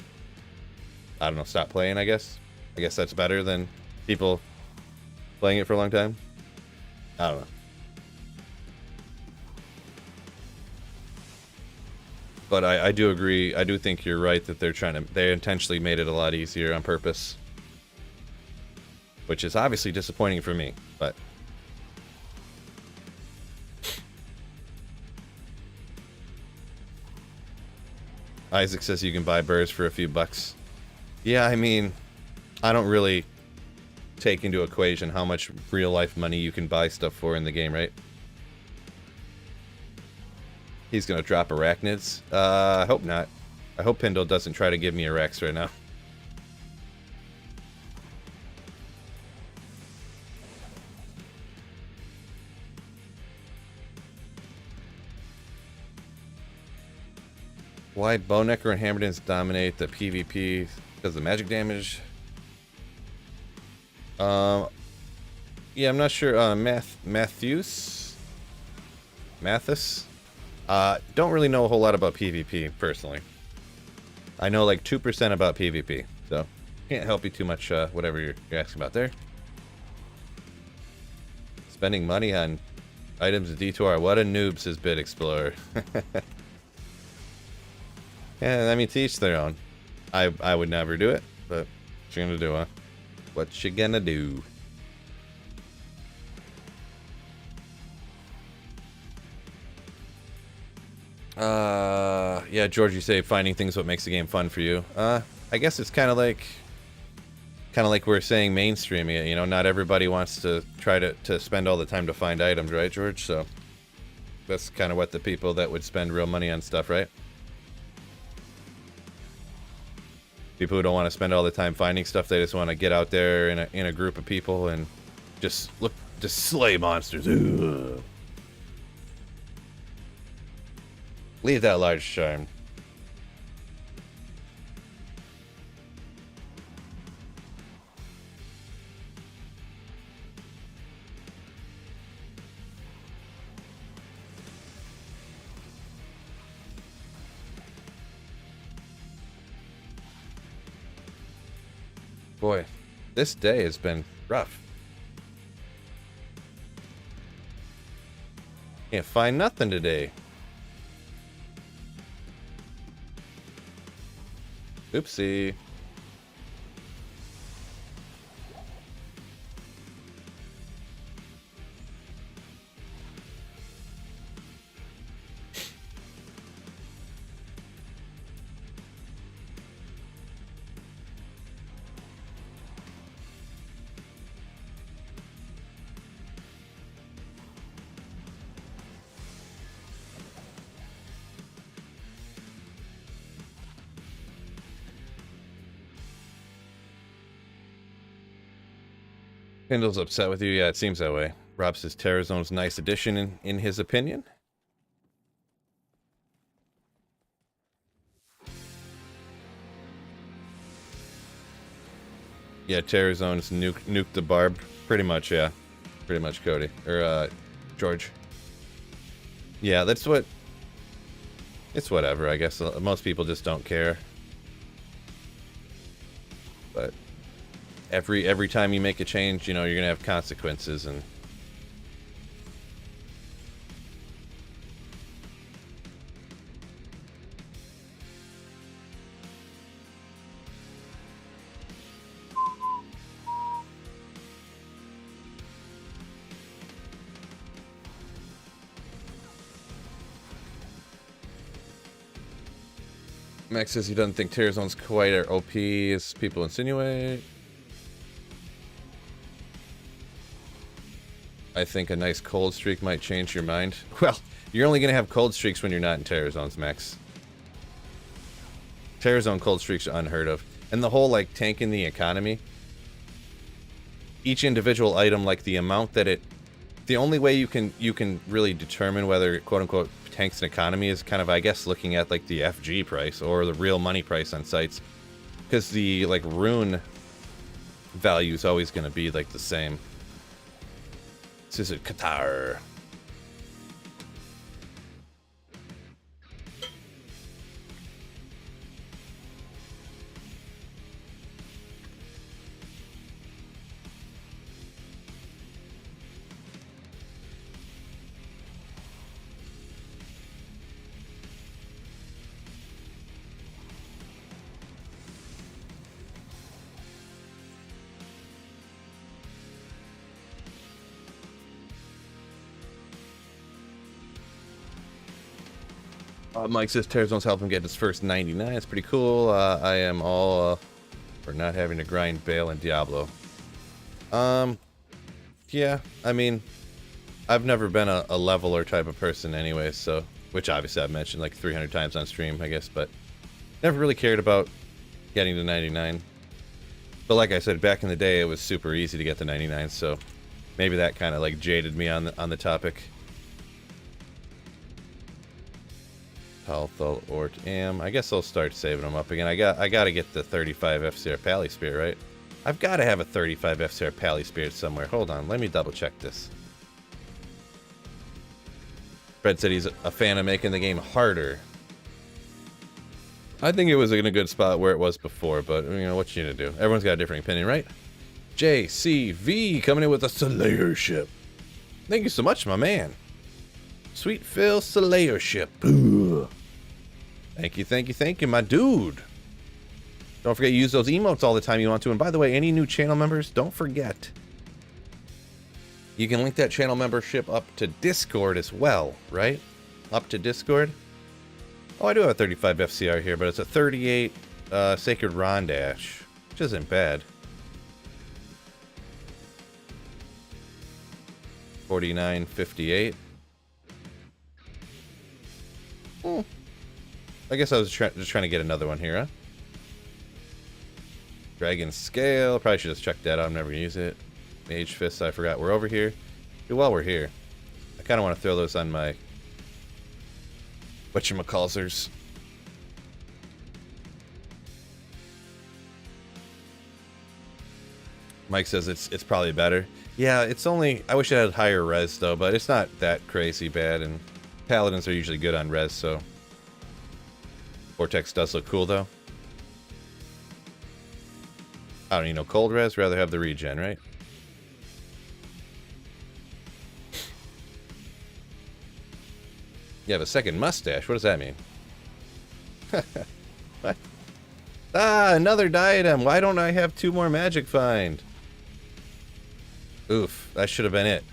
I don't know, stop playing, I guess. I guess that's better than people playing it for a long time. I don't know. But I do agree. I do think you're right that they intentionally made it a lot easier on purpose. Which is obviously disappointing for me, but. Isaac says you can buy burrs for a few bucks. Yeah, I mean, I don't really take into equation how much real life money you can buy stuff for in the game, right? He's gonna drop arachnids. I hope not. I hope Pindle doesn't try to give me a Rex right now. Why Bownecker and Hammerdins dominate the PvP because of magic damage? Yeah, I'm not sure. Mathis? Don't really know a whole lot about PvP, personally. I know like 2% about PvP, so can't help you too much, whatever you're asking about there. Spending money on items at D2R. What a noob, says Bit Explorer. Yeah, I mean, to each their own. I would never do it, but what you gonna do, huh? What you gonna do? Yeah, George, you say finding things what makes the game fun for you. I guess it's kind of like we're saying mainstreaming it, you know, not everybody wants to try to spend all the time to find items, right, George? So that's kind of what the people that would spend real money on stuff, right? People who don't want to spend all the time finding stuff, they just want to get out there in a group of people and just slay monsters. Ugh. Leave that large charm. Boy, this day has been rough. Can't find nothing today. Oopsie. Pindle's upset with you. Yeah, it seems that way. Rob says Terrazone's a nice addition in his opinion. Yeah, Terrazone's nuke the barb. Pretty much, yeah. Pretty much, Cody. Or, George. Yeah, that's what... It's whatever, I guess. Most people just don't care. But... Every time you make a change, you know, you're gonna have consequences, and Max says he doesn't think Terrazone's quite as OP as people insinuate. I think a nice cold streak might change your mind. Well, you're only going to have cold streaks when you're not in Terrazones, Max. Terrazone cold streaks are unheard of. And the whole, like, tanking the economy. Each individual item, like, the amount that it... The only way you can really determine whether it, quote-unquote, tanks an economy is kind of, I guess, looking at, like, the FG price or the real money price on sites. Because the, like, rune value is always going to be, like, the same. This is a Qatar. Mike says Terrazone's helping him get his first 99. It's pretty cool. I am all for not having to grind Bale and Diablo. Yeah, I mean, I've never been a leveler type of person anyway, so, which obviously I've mentioned like 300 times on stream, I guess, but never really cared about getting to 99. But like I said, back in the day, it was super easy to get to 99, so maybe that kind of like jaded me on the topic. Health, Ort, Am. I guess I'll start saving them up again. I got to get the 35 FCR Pally Spirit, right? I've got to have a 35 FCR Pally Spirit somewhere. Hold on, let me double check this. Fred said he's a fan of making the game harder. I think it was in a good spot where it was before, but, you know, what you gonna do? Everyone's got a different opinion, right? JCV coming in with a Slayership. Thank you so much, my man. Sweet Phil Slayership. Thank you, my dude. Don't forget to use those emotes all the time you want to. And by the way, any new channel members, don't forget. You can link that channel membership up to Discord as well, right? Up to Discord. Oh, I do have a 35 FCR here, but it's a 38 Sacred Rondash, which isn't bad. 49.58. I guess I was just trying to get another one here, huh? Dragon Scale. Probably should just check that out. I'm never going to use it. Mage Fist, I forgot. We're over here. While we're here, I kind of want to throw those on my whatchamacallsers. Mike says it's probably better. Yeah, it's only, I wish it had higher res though, but it's not that crazy bad, and paladins are usually good on res, so. Vortex does look cool though. I don't need no cold res, rather have the regen, right? You have a second mustache, what does that mean? What? Ah, another diadem, why don't I have 2 more magic find? Oof, that should have been it.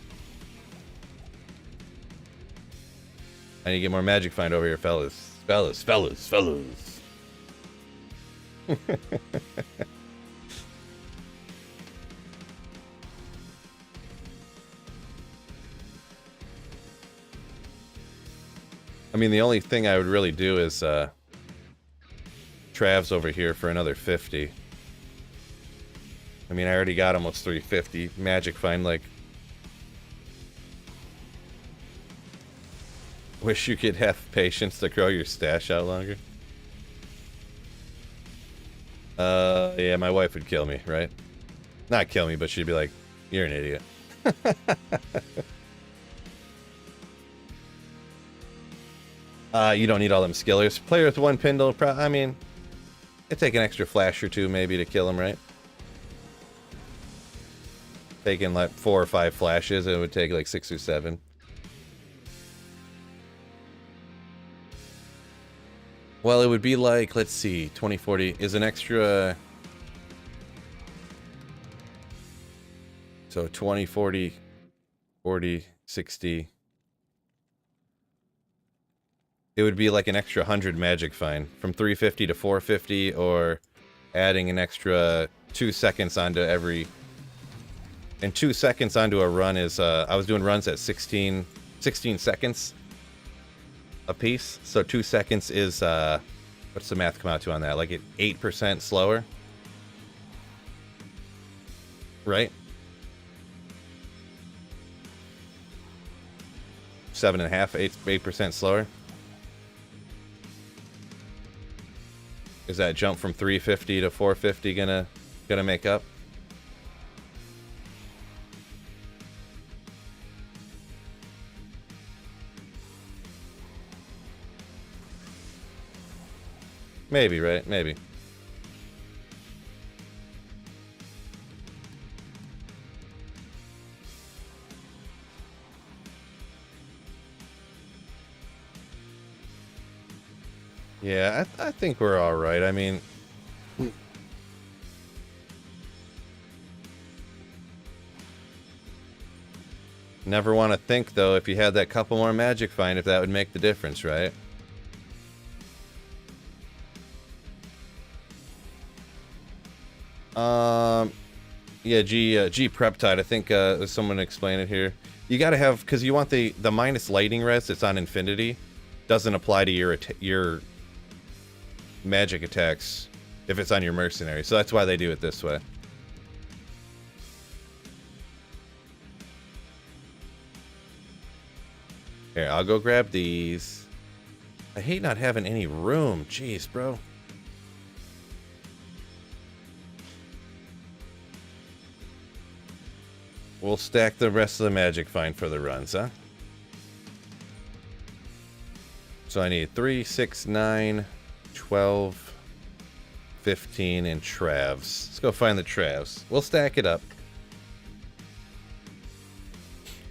I need to get more magic find over here, fellas. Fellas. I mean, the only thing I would really do is Travs over here for another 50. I mean, I already got almost 350. Magic find, like... Wish you could have patience to grow your stash out longer. Yeah, my wife would kill me, right? Not kill me, but she'd be like, you're an idiot. You don't need all them skillers. Player with 1 Pindle, I mean, it'd take an extra flash or 2 maybe to kill him, right? Taking like 4 or 5 flashes, it would take like 6 or 7. Well, it would be like, let's see, 2040 is an extra... So 20, 40, 40, 60... It would be like an extra 100 magic find from 350 to 450, or adding an extra 2 seconds onto every... And 2 seconds onto a run is, I was doing runs at 16 seconds a piece. So 2 seconds is, what's the math come out to on that? Like 8% slower? Right? 7.5, 8% slower? Is that jump from 350 to 450 gonna make up? Maybe, right? Maybe. Yeah, I think we're all right. I mean, never want to think though, if you had that couple more magic find, if that would make the difference, right? Yeah, G Preptide. I think someone explained it here. You got to have, because you want the minus lighting res that's on Infinity doesn't apply to your magic attacks if it's on your Mercenary. So that's why they do it this way. Here, I'll go grab these. I hate not having any room. Jeez, bro. We'll stack the rest of the magic find for the runs, huh? So I need 3, 6, 9, 12, 15, and Travs. Let's go find the Travs. We'll stack it up.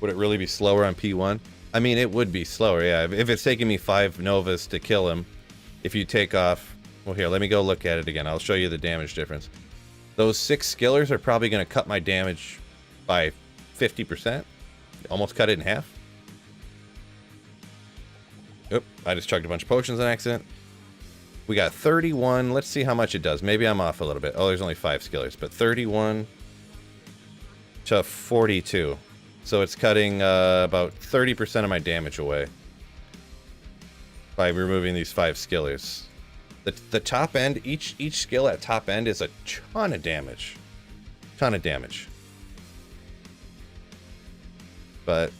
Would it really be slower on P1? I mean, it would be slower, yeah. If it's taking me 5 Novas to kill him, if you take off... Well, here, let me go look at it again. I'll show you the damage difference. Those 6 skillers are probably going to cut my damage by 50%. Almost cut it in half. Oop, I just chugged a bunch of potions on accident. We got 31. Let's see how much it does. Maybe I'm off a little bit. Oh, there's only 5 skillers, but 31 to 42. So it's cutting about 30% of my damage away by removing these 5 skillers. The top end, each skill at top end is a ton of damage. Ton of damage. But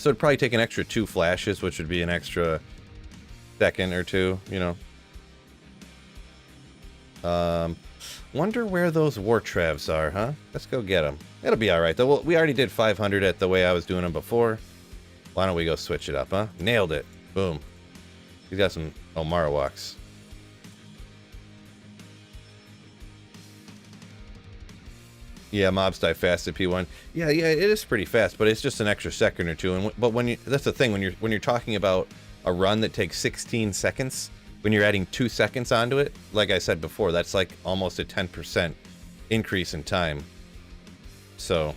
So it'd probably take an extra 2 flashes, which would be an extra second or two, you know. Wonder where those war travs are, huh? Let's go get them. It'll be alright, though. We already did 500 at the way I was doing them before. Why don't we go switch it up, huh? Nailed it. Boom. He's got some Marowaks. Yeah, mobs die fast at P1. Yeah, it is pretty fast, but it's just an extra second or two. But when that's the thing, when you're talking about a run that takes 16 seconds, when you're adding 2 seconds onto it, like I said before, that's like almost a 10% increase in time. So,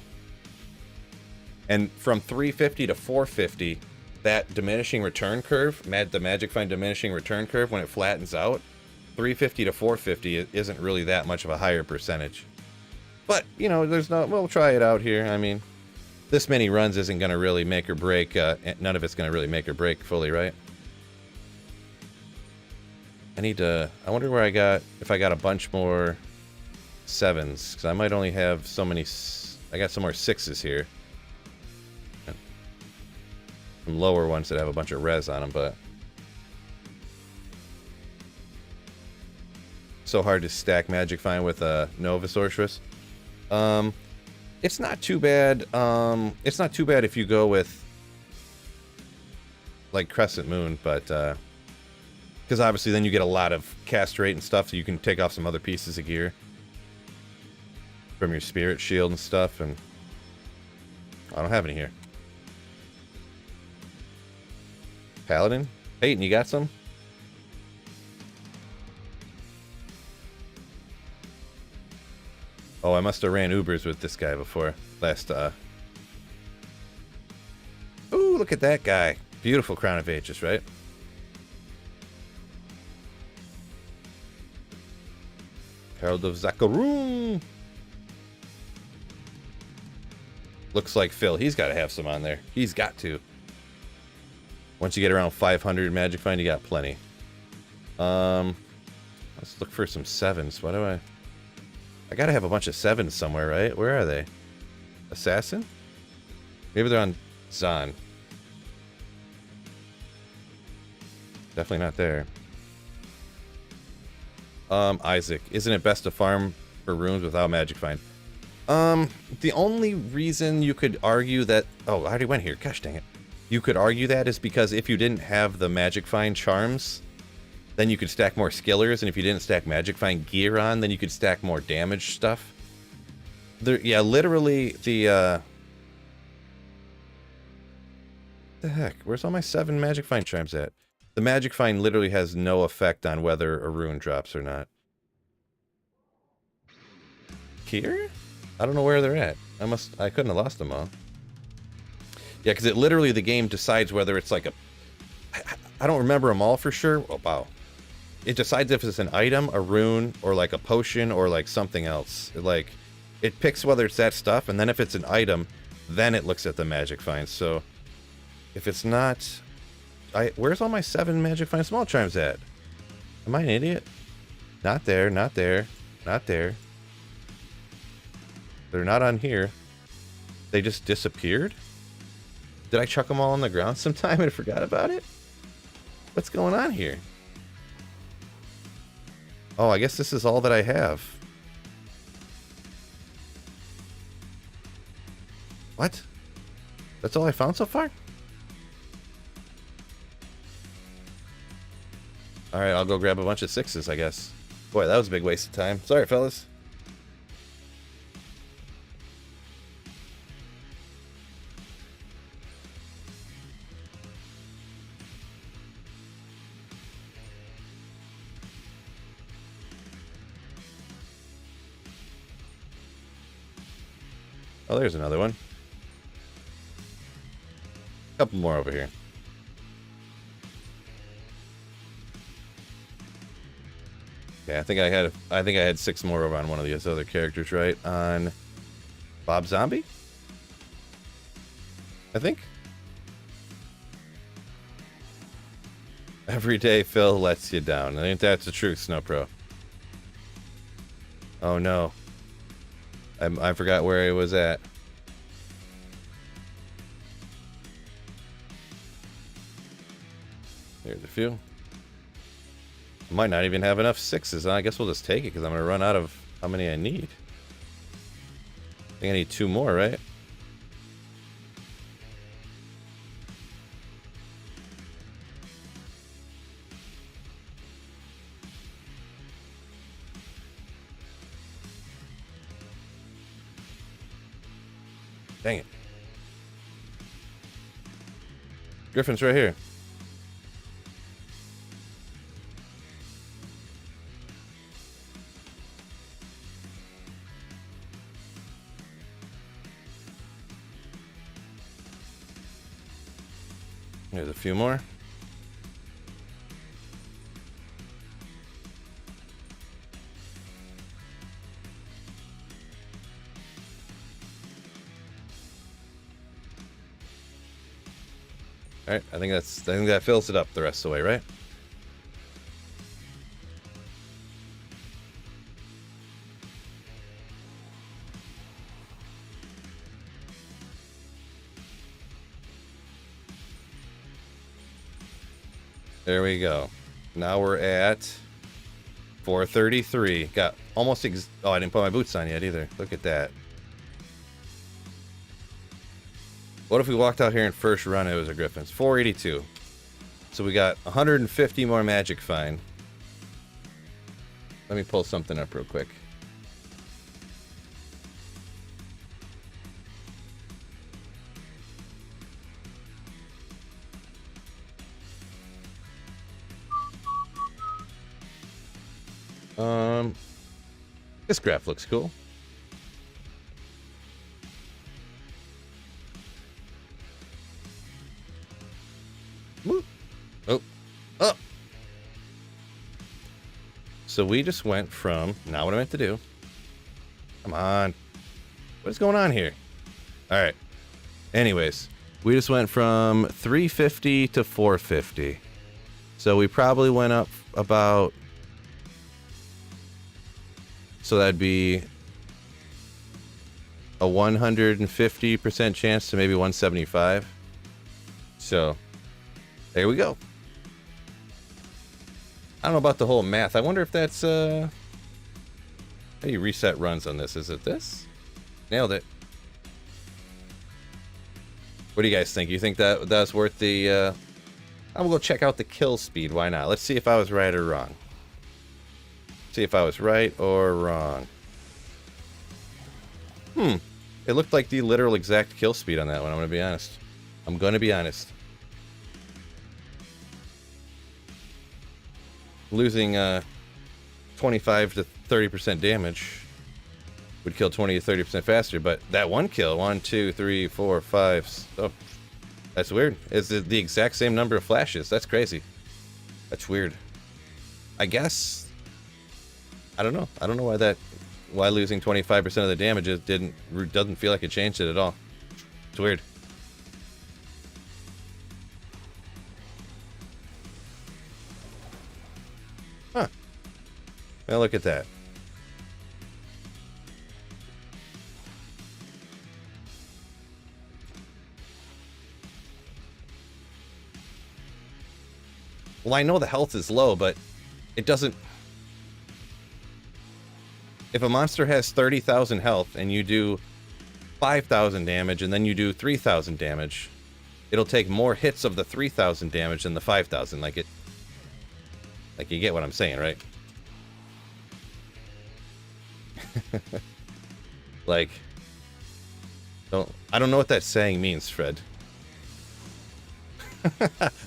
and from 350 to 450, that diminishing return curve, the Magic Find diminishing return curve, when it flattens out, 350 to 450 isn't really that much of a higher percentage. But, you know, we'll try it out here. I mean, this many runs isn't going to really make or break, none of it's going to really make or break fully, right? I wonder where if I got a bunch more 7s, because I might only have so many, I got some more 6s here. Some lower ones that have a bunch of res on them, but so hard to stack Magic Find with a Nova Sorceress. It's not too bad. It's not too bad if you go with like Crescent Moon, but because obviously then you get a lot of cast rate and stuff, so you can take off some other pieces of gear from your Spirit Shield and stuff. And I don't have any here. Paladin, Peyton, you got some? Oh, I must have ran Ubers with this guy before. Ooh, look at that guy. Beautiful Crown of Ages, right? Herald of Zakarum. Looks like Phil. He's got to have some on there. He's got to. Once you get around 500 Magic Find, you got plenty. Let's look for some 7s. Why do I gotta have a bunch of 7s somewhere, right? Where are they? Assassin? Maybe they're on Zon. Definitely not there. Isaac. Isn't it best to farm for runes without Magic Find? The only reason you could argue that... Oh, I already went here. Gosh dang it. You could argue that is because if you didn't have the Magic Find charms, then you could stack more skillers, and if you didn't stack Magic Find gear on, then you could stack more damage stuff. Yeah, literally the heck? Where's all my 7 Magic Find charms at? The Magic Find literally has no effect on whether a rune drops or not. Here? I don't know where they're at. I couldn't have lost them all. Yeah, because it literally, the game decides whether it's like I don't remember them all for sure. Oh, wow. It decides if it's an item, a rune, or like a potion, or like something else. It picks whether it's that stuff, and then if it's an item, then it looks at the Magic Find. So, if it's not... where's all my 7 Magic Find small charms at? Am I an idiot? Not there, not there, not there. They're not on here. They just disappeared? Did I chuck them all on the ground sometime and forgot about it? What's going on here? Oh, I guess this is all that I have. What? That's all I found so far? Alright, I'll go grab a bunch of 6s, I guess. Boy, that was a big waste of time. Sorry, fellas. Oh, there's another one. Couple more over here. Okay, I think I had 6 more over on one of these other characters, right? On Bob Zombie? I think. Every day Phil lets you down. I think that's the truth, Snow Pro. Oh no. I forgot where he was at. There's a few. Might not even have enough 6s. I guess we'll just take it because I'm going to run out of how many I need. I think I need 2 more, right? Dang it. Griffin's right here. There's a few more. All right, I think that fills it up the rest of the way, right? There we go. Now we're at 433. Got almost oh, I didn't put my boots on yet either. Look at that. What if we walked out here in first run it was a Griffin's? 482. So we got 150 more magic fine. Let me pull something up real quick. This graph looks cool. Woo. Oh. Oh. So we just went from, not what I meant to do. Come on. What is going on here? All right. Anyways, we just went from 350 to 450. So we probably went up about, so that'd be a 150% chance to maybe 175. So there we go. I don't know about the whole math. I wonder if that's how do you reset runs on this? Is it this? Nailed it. What do you guys think? You think that that's worth the I'm gonna go check out the kill speed. Why not? Let's see if I was right or wrong. See if I was right or wrong. It looked like the literal exact kill speed on that one. I'm gonna be honest. I'm gonna be honest. Losing 25 to 30% damage would kill 20 to 30% faster, but that one kill, 1, 2, 3, 4, 5. Oh, that's weird. It's the exact same number of flashes. That's crazy. That's weird. I guess. I don't know. I don't know why losing 25% of the damage doesn't feel like it changed it at all. It's weird. Huh. Well, look at that. Well, I know the health is low, but it doesn't. If a monster has 30,000 health and you do 5,000 damage and then you do 3,000 damage, it'll take more hits of the 3,000 damage than the 5,000. Like you get what I'm saying, right? Like, I don't know what that saying means, Fred.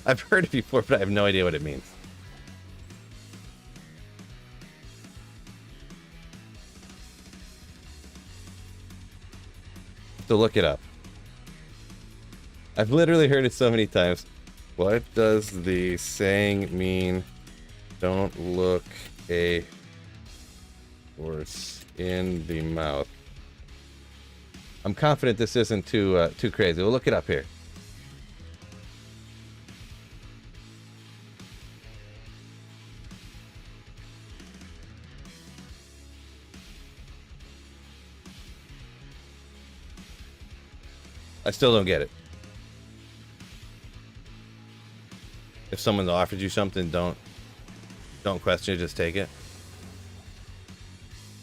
I've heard it before, but I have no idea what it means. To look it up. I've literally heard it so many times. What does the saying mean? Don't look a horse in the mouth. I'm confident this isn't too crazy. We'll look it up here. I still don't get it. If someone offers you something, don't question it, just take it.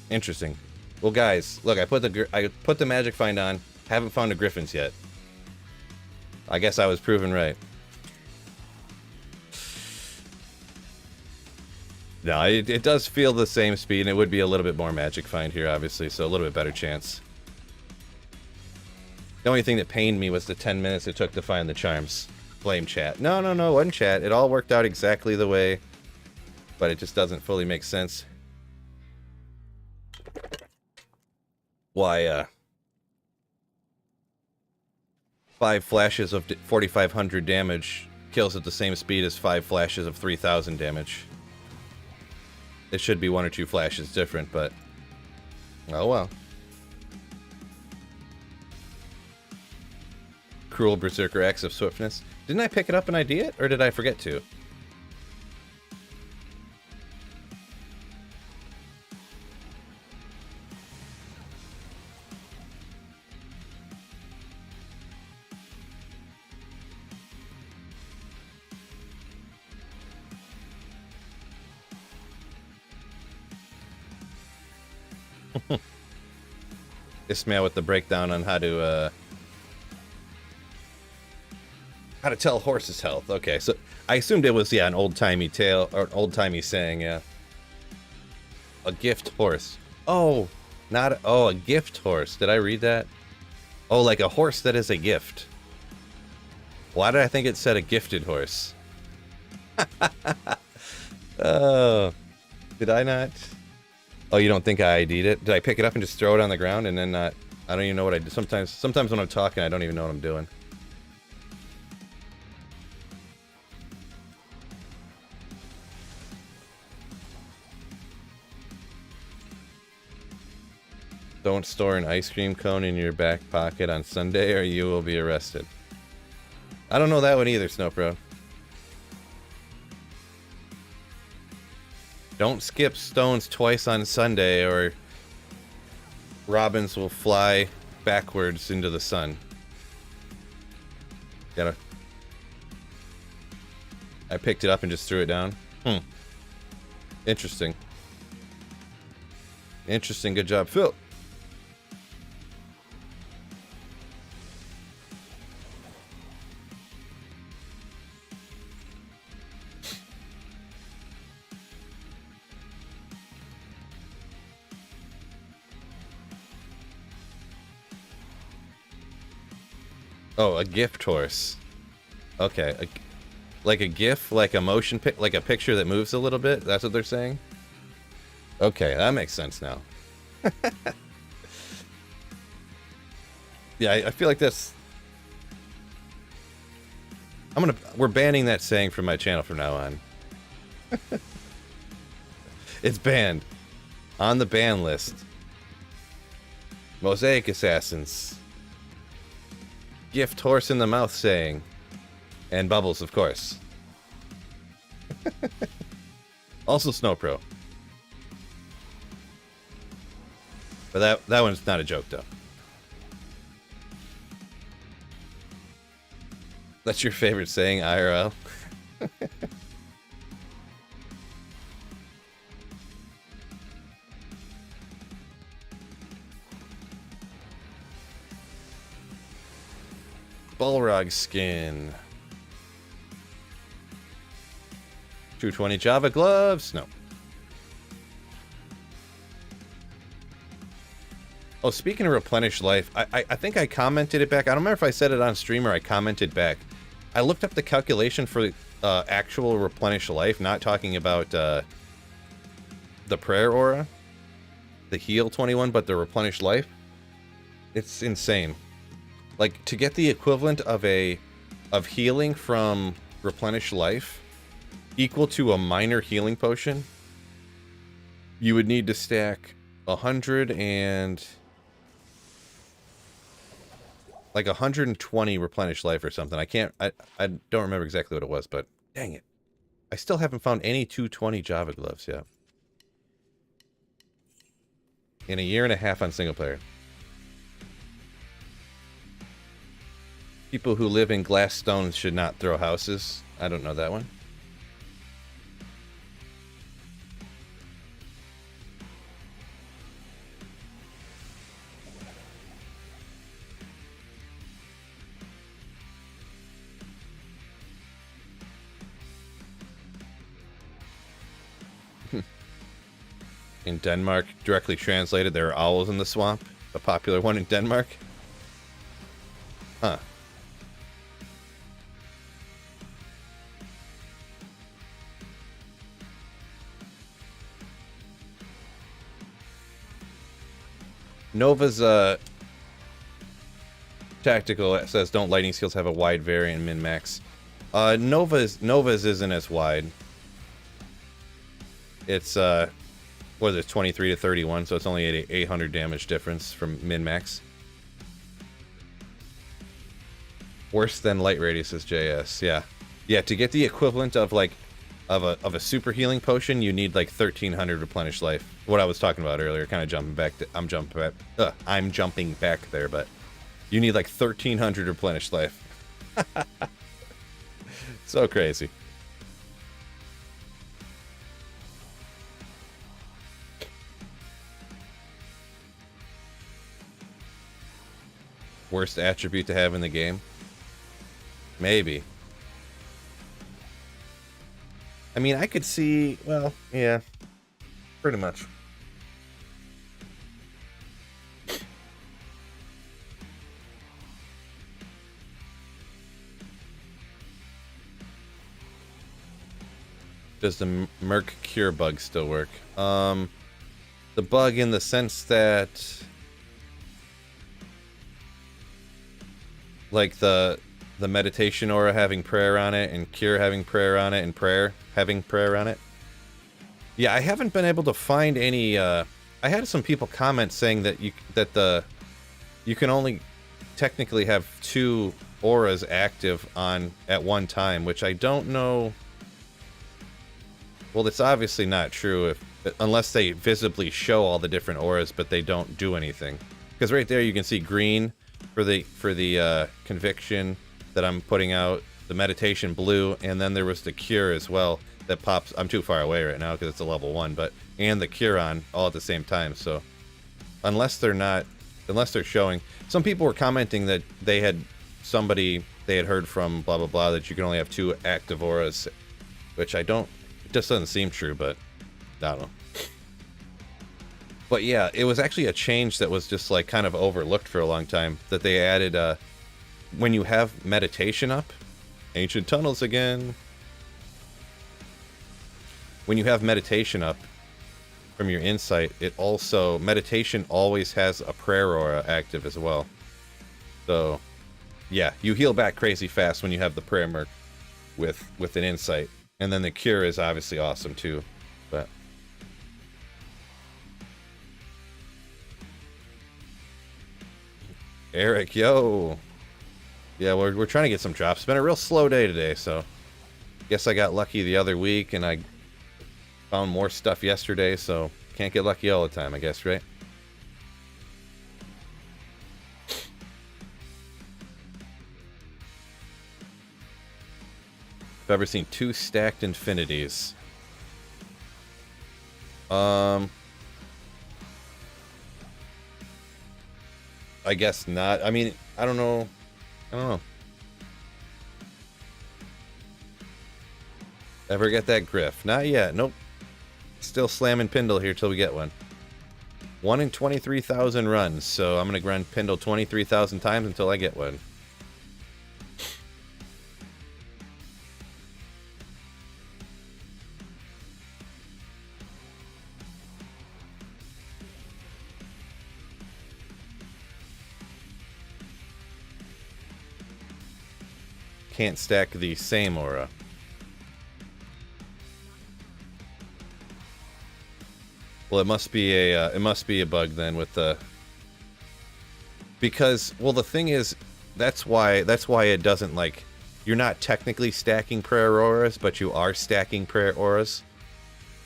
Interesting. Well, guys, look, I put the magic find on. Haven't found the Griffins yet. I guess I was proven right. No, it does feel the same speed, and it would be a little bit more magic find here, obviously, so a little bit better chance. The only thing that pained me was the 10 minutes it took to find the charms. Blame chat. No, it wasn't chat. It all worked out exactly the way, but it just doesn't fully make sense. Why, 5 flashes of 4,500 damage kills at the same speed as 5 flashes of 3,000 damage. It should be 1 or 2 flashes different, but oh well. Cruel Berserker X of Swiftness. Didn't I pick it up and ID it, or did I forget to? Ismail with the breakdown on how to tell horses' health. Okay, so I assumed it was, yeah, an old-timey tale, or an old-timey saying, yeah. A gift horse. Oh, a gift horse. Did I read that? Oh, like a horse that is a gift. Why did I think it said a gifted horse? Oh, did I not? Oh, you don't think I ID'd it? Did I pick it up and just throw it on the ground and then not? I don't even know what I do. Sometimes when I'm talking, I don't even know what I'm doing. Don't store an ice cream cone in your back pocket on Sunday or you will be arrested. I don't know that one either, Snowpro. Don't skip stones twice on Sunday or robins will fly backwards into the sun. I picked it up and just threw it down. Interesting. Interesting. Good job, Phil. Oh, a gift horse. Okay, like a GIF, like a motion pic, like a picture that moves a little bit. That's what they're saying. Okay, that makes sense now. Yeah, I feel like that's. We're banning that saying from my channel from now on. It's banned. On the ban list. Mosaic Assassins. Gift horse in the mouth saying. And Bubbles, of course. Also Snowpro. But that one's not a joke, though. That's your favorite saying, IRL? Balrog skin. 220 Java gloves? No. Oh, speaking of replenish life, I think I commented it back. I don't remember if I said it on stream or I commented back. I looked up the calculation for actual replenish life, not talking about the prayer aura, the heal 21, but the replenish life. It's insane. Like, to get the equivalent of healing from replenish life equal to a minor healing potion, you would need to stack 120 replenish life or something. I don't remember exactly what it was, but dang it. I still haven't found any 220 Java gloves yet. In a year and a half on single player. People who live in glass stones should not throw houses. I don't know that one. In Denmark, directly translated, there are owls in the swamp. A popular one in Denmark. Huh. Nova's tactical says don't lightning skills have a wide variant min max. Nova's isn't as wide. It's what is it, 23 to 31, so it's only an 800 damage difference from min max. Worse than light radius is JS. Yeah, to get the equivalent of like of a super healing potion, you need like 1300 replenished life. What I was talking about earlier, kind of jumping back to, I'm jumping back there, but you need like 1300 replenished life. So crazy. Worst attribute to have in the game? Maybe. I mean, I could see, well, yeah, pretty much. Does the Merc Cure bug still work? The bug in the sense that, like the meditation aura having prayer on it, and Cure having prayer on it, and prayer having prayer on it. Yeah, I haven't been able to find any. I had some people comment saying that you can only technically have 2 auras active on at one time, which I don't know. Well, it's obviously not true unless they visibly show all the different auras, but they don't do anything. Because right there you can see green for the conviction that I'm putting out, the meditation blue, and then there was the cure as well that pops. I'm too far away right now because it's a level 1, but and the cure on all at the same time. So unless they're showing, some people were commenting that they had heard from blah blah blah that you can only have 2 active auras, which I don't. It just doesn't seem true, but I don't know. But yeah, it was actually a change that was just like kind of overlooked for a long time, that they added when you have meditation up, ancient tunnels again. When you have meditation up from your insight, meditation always has a prayer aura active as well. So yeah, you heal back crazy fast when you have the prayer merc with an insight. And then the cure is obviously awesome too, but Eric, yo. Yeah, we're trying to get some drops. It's been a real slow day today, so guess I got lucky the other week and I found more stuff yesterday, so can't get lucky all the time, I guess, right? I've ever seen 2 stacked infinities. I guess not. I mean, I don't know. Ever get that Griff? Not yet. Nope. Still slamming Pindle here till we get one. 1 in 23,000 runs, so I'm gonna run Pindle 23,000 times until I get one. Can't stack the same aura. Well, it must be a bug then with the, because, well, the thing is, that's why it doesn't, like, you're not technically stacking prayer auras, but you are stacking prayer auras,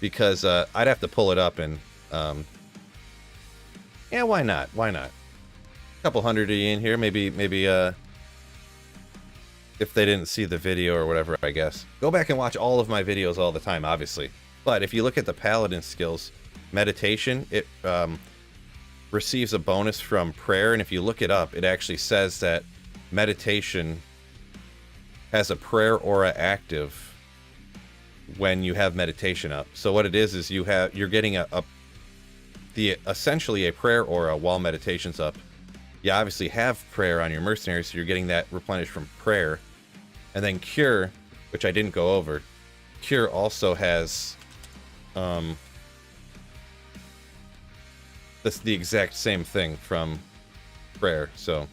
because I'd have to pull it up and yeah, why not? A couple hundred in here, maybe if they didn't see the video or whatever, I guess. Go back and watch all of my videos all the time, obviously. But if you look at the paladin skills, meditation, it receives a bonus from prayer, and if you look it up, it actually says that meditation has a prayer aura active when you have meditation up. So what it is you're getting essentially a prayer aura while meditation's up. You obviously have prayer on your mercenary, so you're getting that replenished from prayer. And then cure, which I didn't go over, cure also has that's the exact same thing from prayer. So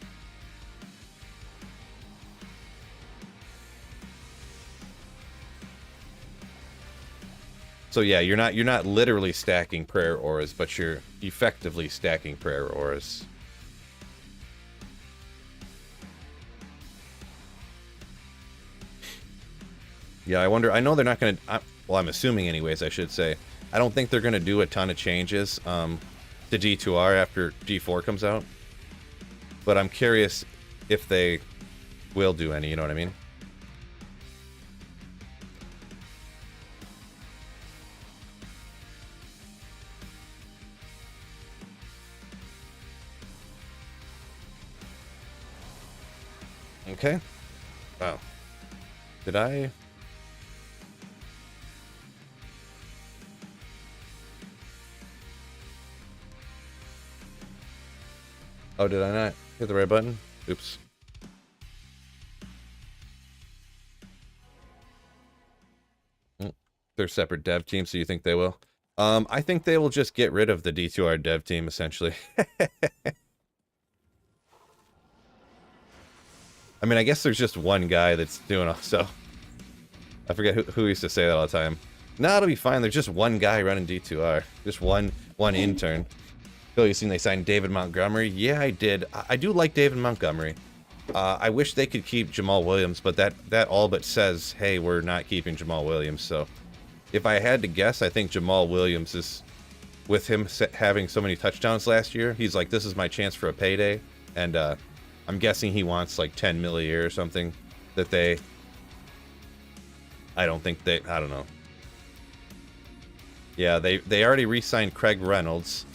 yeah, you're not literally stacking prayer auras, but you're effectively stacking prayer auras. Yeah, I wonder. I know they're not going to. Well, I'm assuming, anyways. I should say. I don't think they're going to do a ton of changes to D2R after D4 comes out. But I'm curious if they will do any. You know what I mean? Okay. Wow. Did I? Oh, did I not hit the right button? Oops. They're separate dev teams, so you think they will? I think they will just get rid of the D2R dev team, essentially. I mean, I guess there's just one guy that's doing it, so... I forget who used to say that all the time. No, it'll be fine. There's just one guy running D2R. Just one intern. Phil, you seen they signed David Montgomery? Yeah, I did. I do like David Montgomery. I wish they could keep Jamal Williams, but that all but says, hey, we're not keeping Jamal Williams. So if I had to guess, I think Jamal Williams is, with him having so many touchdowns last year, he's like, this is my chance for a payday. And I'm guessing he wants like 10 mil a year or something that they... I don't know. Yeah, they already re-signed Craig Reynolds.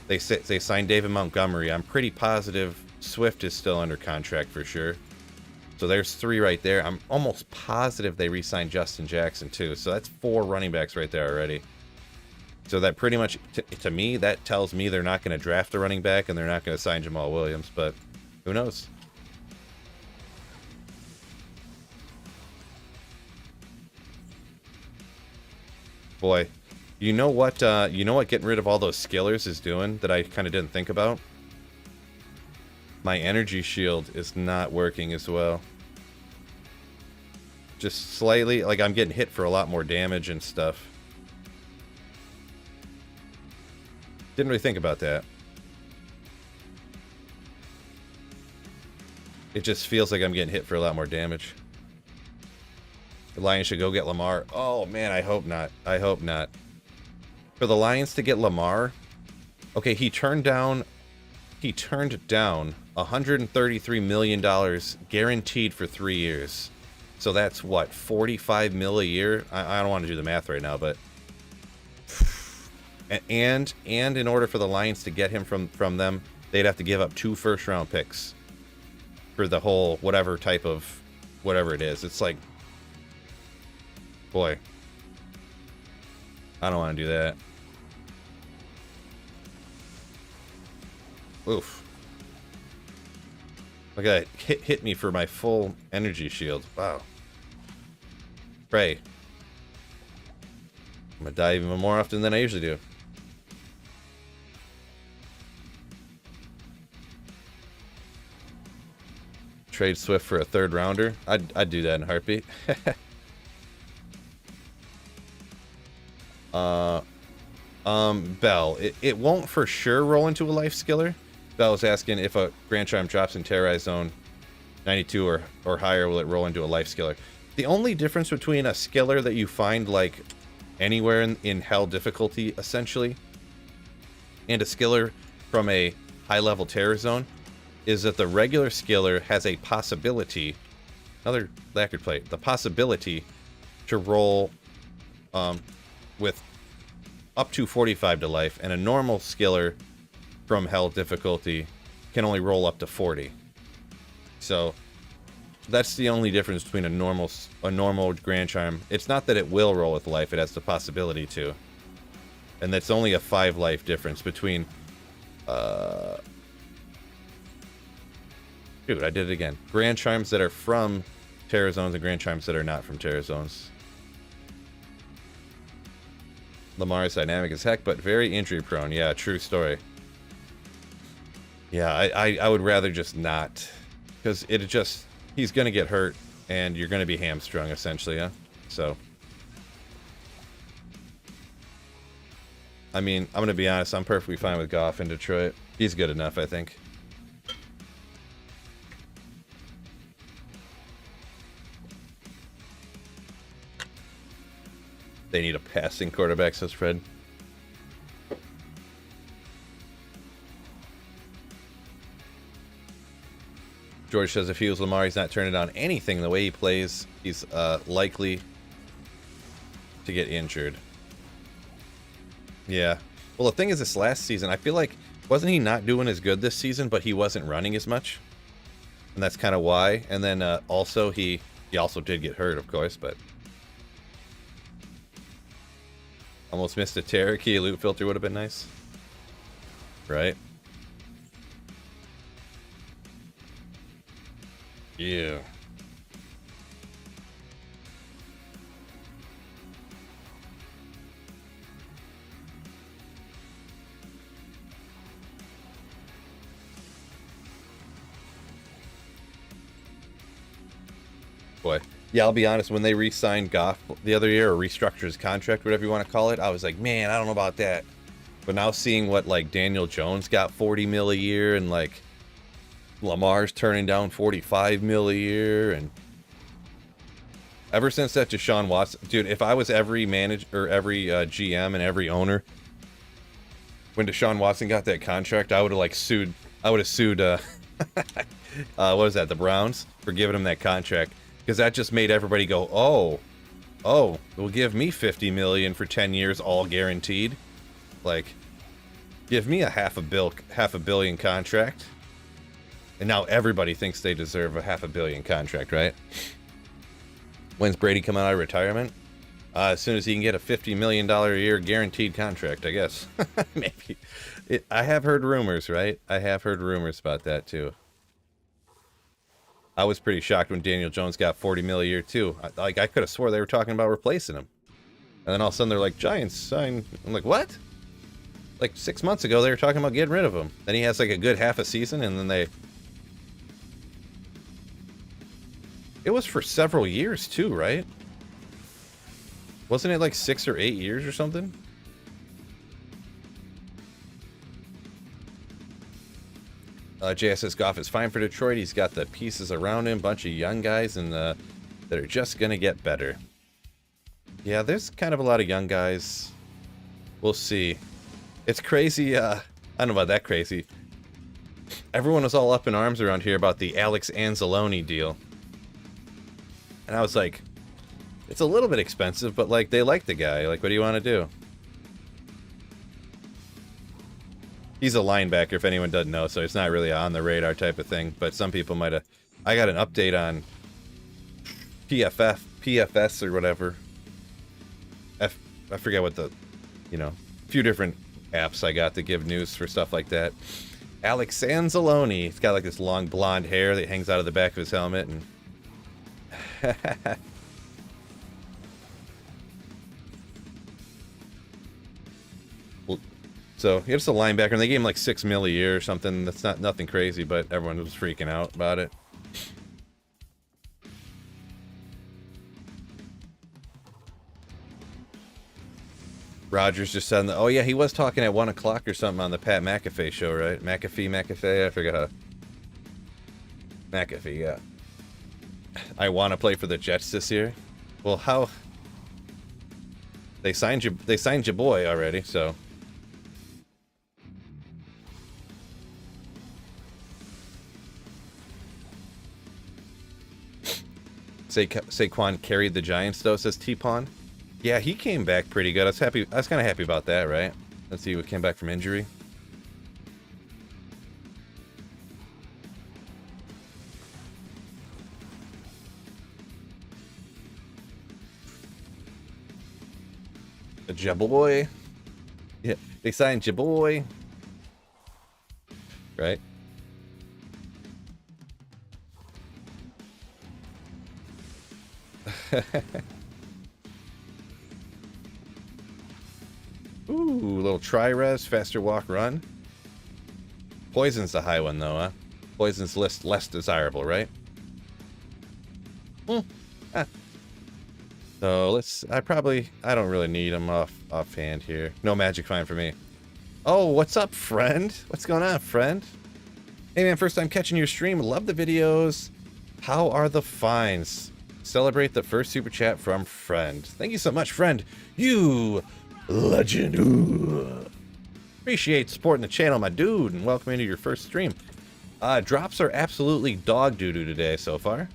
They signed David Montgomery. I'm pretty positive Swift is still under contract for sure. So there's 3 right there. I'm almost positive they re-signed Justin Jackson too. So that's 4 running backs right there already. So that pretty much, to me, that tells me they're not going to draft a running back and they're not going to sign Jamal Williams. But who knows? Boy. You know what getting rid of all those skillers is doing that I kind of didn't think about? My energy shield is not working as well. Just slightly, like I'm getting hit for a lot more damage and stuff. Didn't really think about that. It just feels like I'm getting hit for a lot more damage. The Lions should go get Lamar. Oh man, I hope not. I hope not. For the Lions to get Lamar, okay, he turned down $133 million guaranteed for 3 years. So that's what, 45 mil a year? I don't want to do the math right now, but and in order for the Lions to get him from them, they'd have to give up 2 first-round picks for the whole whatever type of whatever it is. It's like, boy, I don't want to do that. Oof. Look at that. Hit me for my full energy shield. Wow. Pray. I'm gonna die even more often than I usually do. Trade Swift for a 3rd rounder. I'd do that in a heartbeat. Bell. It won't for sure roll into a life skiller. Bell was asking if a Grand Charm drops in Terrorize Zone 92 or higher, will it roll into a life skiller? The only difference between a skiller that you find like anywhere in hell difficulty, essentially, and a skiller from a high level terror zone is that the regular skiller has a possibility another lacquered plate. The possibility to roll with up to 45 to life, and a normal skiller from hell difficulty can only roll up to 40. So that's the only difference between a normal Grand Charm. It's not that it will roll with life, it has the possibility to. And that's only a 5 life difference between dude, I did it again. Grand Charms that are from Terror Zones and Grand Charms that are not from Terror Zones. Lamar is dynamic as heck, but very injury prone. Yeah, true story. Yeah, I would rather just not. Because it just... He's going to get hurt, and you're going to be hamstrung, essentially, yeah? So... I mean, I'm going to be honest, I'm perfectly fine with Goff in Detroit. He's good enough, I think. They need a passing quarterback, says Fred. George says if he was Lamar, he's not turning down anything. The way he plays, he's likely to get injured. Yeah. Well, the thing is, this last season, I feel like, wasn't he not doing as good this season, but he wasn't running as much? And that's kind of why. And then also, he also did get hurt, of course, but... Almost missed a terror key. Loot filter would have been nice. Right? Yeah. Boy. Yeah, I'll be honest, when they re-signed Goff the other year, or restructured his contract, whatever you want to call it, I was like, man, I don't know about that. But now seeing what, like, Daniel Jones got 40 mil a year, and, like, Lamar's turning down 45 mil a year, and ever since that Deshaun Watson... Dude, if I was every manager, or every GM and every owner, when Deshaun Watson got that contract, I would have, like, sued... I would have sued, what was that, the Browns, for giving him that contract. Because that just made everybody go, oh, they'll give me $50 million for 10 years, all guaranteed. Like, give me a half a billion contract. And now everybody thinks they deserve a $500 million contract, right? When's Brady coming out of retirement? As soon as he can get a $50 million a year guaranteed contract, I guess. Maybe. I have heard rumors, right? I have heard rumors about that, too. I was pretty shocked when Daniel Jones got 40 mil a year too. I could have swore they were talking about replacing him. And then all of a sudden they're like, Giants sign. I'm like, what? Like 6 months ago they were talking about getting rid of him. Then he has like a good half a season and then they... It was for several years too, right? Wasn't it like 6 or 8 years or something? JSS Goff is fine for Detroit. He's got the pieces around him, bunch of young guys, and that are just gonna get better. Yeah, there's kind of a lot of young guys. We'll see. It's crazy. I don't know about that crazy. Everyone was all up in arms around here about the Alex Anzalone deal, and I was like, it's a little bit expensive, but like they like the guy. Like, what do you want to do? He's a linebacker, if anyone doesn't know, so it's not really on the radar type of thing. But some people might have... I got an update on PFS or whatever. I forget what the... You know, a few different apps I got to give news for stuff like that. Alex Anzalone. He's got like this long blonde hair that hangs out of the back of his helmet. And so he was a linebacker, and they gave him like $6 million a year or something. That's nothing crazy, but everyone was freaking out about it. Rogers just said, oh yeah, he was talking at 1 o'clock or something on the Pat McAfee show, right? McAfee, I forget how. McAfee, yeah. I want to play for the Jets this year. Well, how? They signed your boy already, so. Saquon carried the Giants, though, says T-Pawn. Yeah, he came back pretty good. I was happy. I was kind of happy about that, right? Let's see what came back from injury. A Jaboy. Yeah, they signed Jaboy. Right? Ooh, little tri-res, faster walk run. Poison's the high one though, huh? Poison's less desirable, right? Ah. So I don't really need them offhand here. No magic fine for me. Oh, what's up, friend? What's going on, friend? Hey man, first time catching your stream. Love the videos. How are the fines? Celebrate the first super chat from friend. Thank you so much, friend. You legend. Ooh. Appreciate supporting the channel, my dude, and welcome into your first stream. Drops are absolutely dog doo-doo today so far.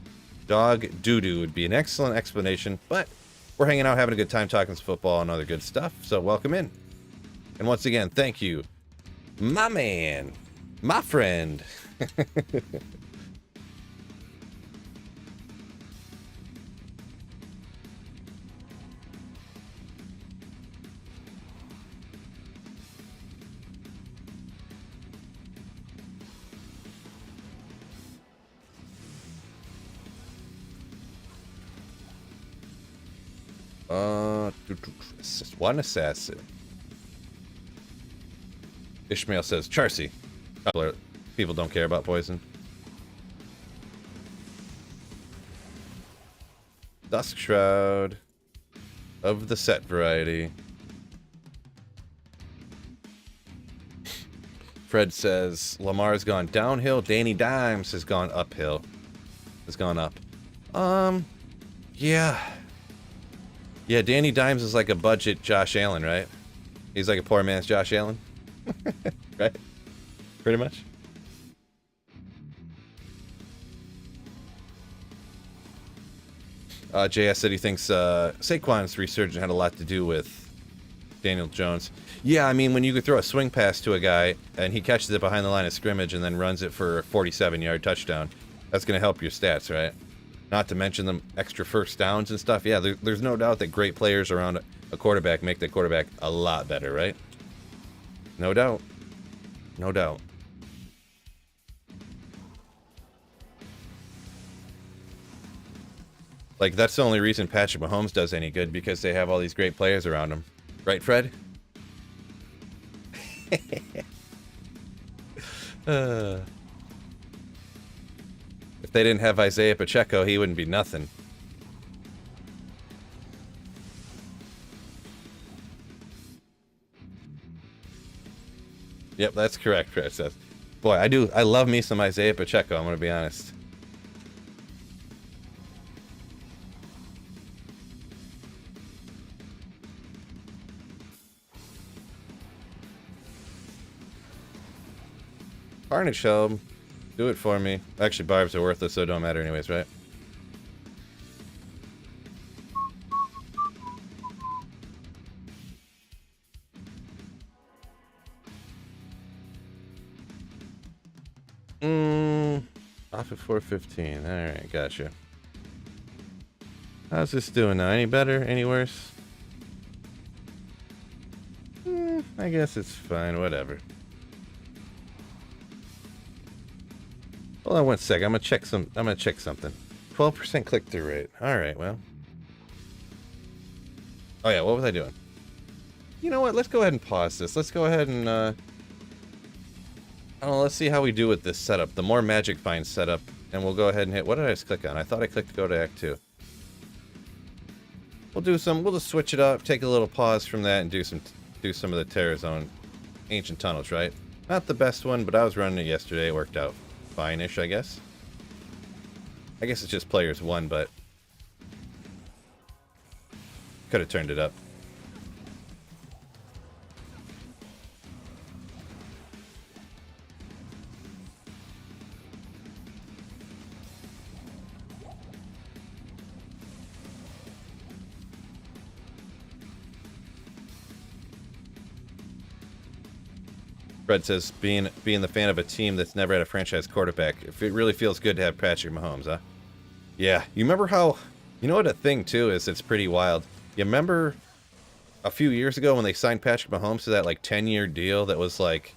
Dog doo-doo would be an excellent explanation, but we're hanging out, having a good time, talking some football and other good stuff, so welcome in. And once again, thank you, my man, my friend. One assassin. Ishmael says, Charcy. People don't care about poison. Dusk Shroud. Of the set variety. Fred says, Lamar's gone downhill. Danny Dimes has gone uphill. Has gone up. Yeah. Yeah, Danny Dimes is like a budget Josh Allen, right? He's like a poor man's Josh Allen. Right? Pretty much. JS said he thinks Saquon's resurgence had a lot to do with Daniel Jones. Yeah, I mean, when you could throw a swing pass to a guy and he catches it behind the line of scrimmage and then runs it for a 47-yard touchdown, that's going to help your stats, right? Not to mention the extra first downs and stuff. Yeah, there's no doubt that great players around a quarterback make the quarterback a lot better, right? No doubt. No doubt. Like, that's the only reason Patrick Mahomes does any good, because they have all these great players around him. Right, Fred? If they didn't have Isaiah Pacheco, he wouldn't be nothing. Yep, that's correct, Fred says. Boy, I love me some Isaiah Pacheco, I'm going to be honest. Carnage Helm. Do it for me. Actually, barbs are worthless, so it don't matter anyways, right? Off at 415. Alright, gotcha. How's this doing now? Any better? Any worse? I guess it's fine, whatever. Hold on one sec. I'm gonna check something. 12% click-through rate. Alright, well. Oh yeah, what was I doing? You know what? Let's go ahead and pause this. Let's go ahead and I don't know, let's see how we do with this setup. The more magic find setup, and we'll go ahead and hit. What did I just click on? I thought I clicked go to Act 2. We'll just switch it up, take a little pause from that, and do some of the Terror Zone Ancient Tunnels, right? Not the best one, but I was running it yesterday. It worked out fine-ish, I guess. I guess it's just players one, but could have turned it up. Fred says, being the fan of a team that's never had a franchise quarterback, if it really feels good to have Patrick Mahomes, huh? Yeah, you remember how, you know what a thing too is, it's pretty wild. You remember a few years ago when they signed Patrick Mahomes to that like 10-year deal that was like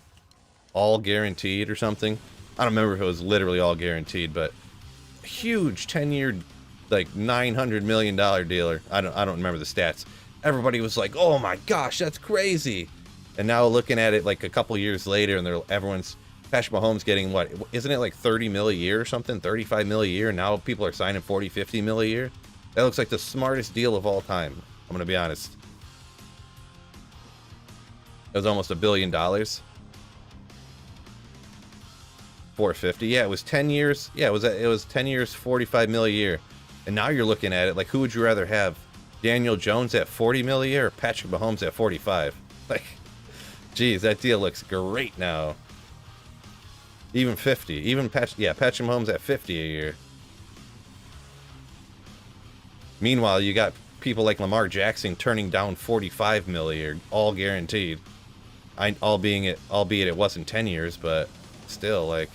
all guaranteed or something? I don't remember if it was literally all guaranteed, but huge 10-year, like $900 million deal. I don't remember the stats. Everybody was like, oh my gosh, that's crazy. And now looking at it like a couple years later, and everyone's Patrick Mahomes getting what? Isn't it like 30 mil a year or something? 35 mil a year? And now people are signing 40, 50 mil a year? That looks like the smartest deal of all time. I'm going to be honest. It was almost $1 billion. 450. Yeah, it was 10 years. Yeah, it was 10 years, 45 mil a year. And now you're looking at it like, who would you rather have? Daniel Jones at 40 mil a year or Patrick Mahomes at 45? Like, geez, that deal looks great now. Even 50. Even Patrick Mahomes at 50 a year. Meanwhile, you got people like Lamar Jackson turning down 45 mil a year, all guaranteed. Albeit it wasn't 10 years, but still, like.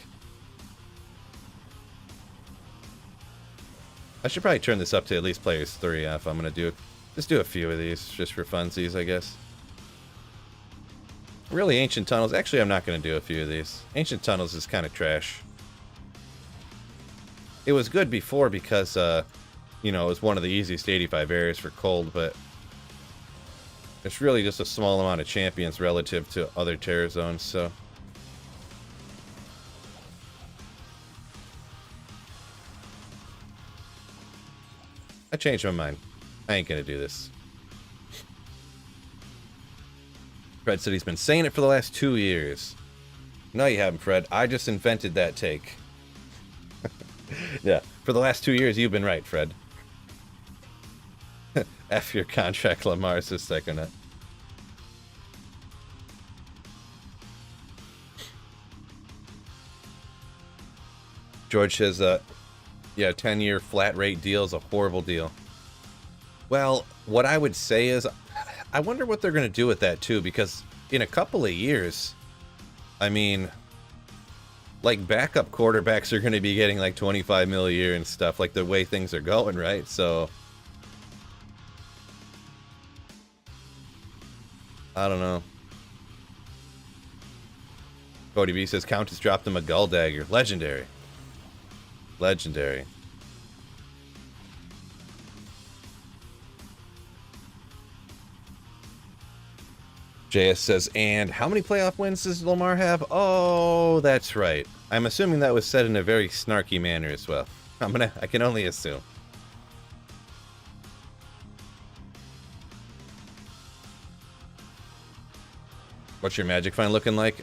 I should probably turn this up to at least players 3 if I'm gonna just do a few of these just for funsies, I guess. Really, Ancient Tunnels. Actually, I'm not going to do a few of these. Ancient Tunnels is kind of trash. It was good before because, you know, it was one of the easiest 85 areas for cold, but it's really just a small amount of champions relative to other terror zones, so. I changed my mind. I ain't going to do this. Fred said he's been saying it for the last 2 years. No, you haven't, Fred. I just invented that take. Yeah, for the last 2 years, you've been right, Fred. F your contract, Lamar, says Psychonet. George says, yeah, 10-year flat rate deal is a horrible deal. Well, what I would say is, I wonder what they're going to do with that, too, because in a couple of years, I mean, like, backup quarterbacks are going to be getting, like, 25 mil a year and stuff, like, the way things are going, right? So, I don't know. Cody B says, Countess dropped him a Gull Dagger. Legendary. Legendary. JS says, and how many playoff wins does Lamar have? Oh, that's right. I'm assuming that was said in a very snarky manner as well. I can only assume. What's your magic find looking like?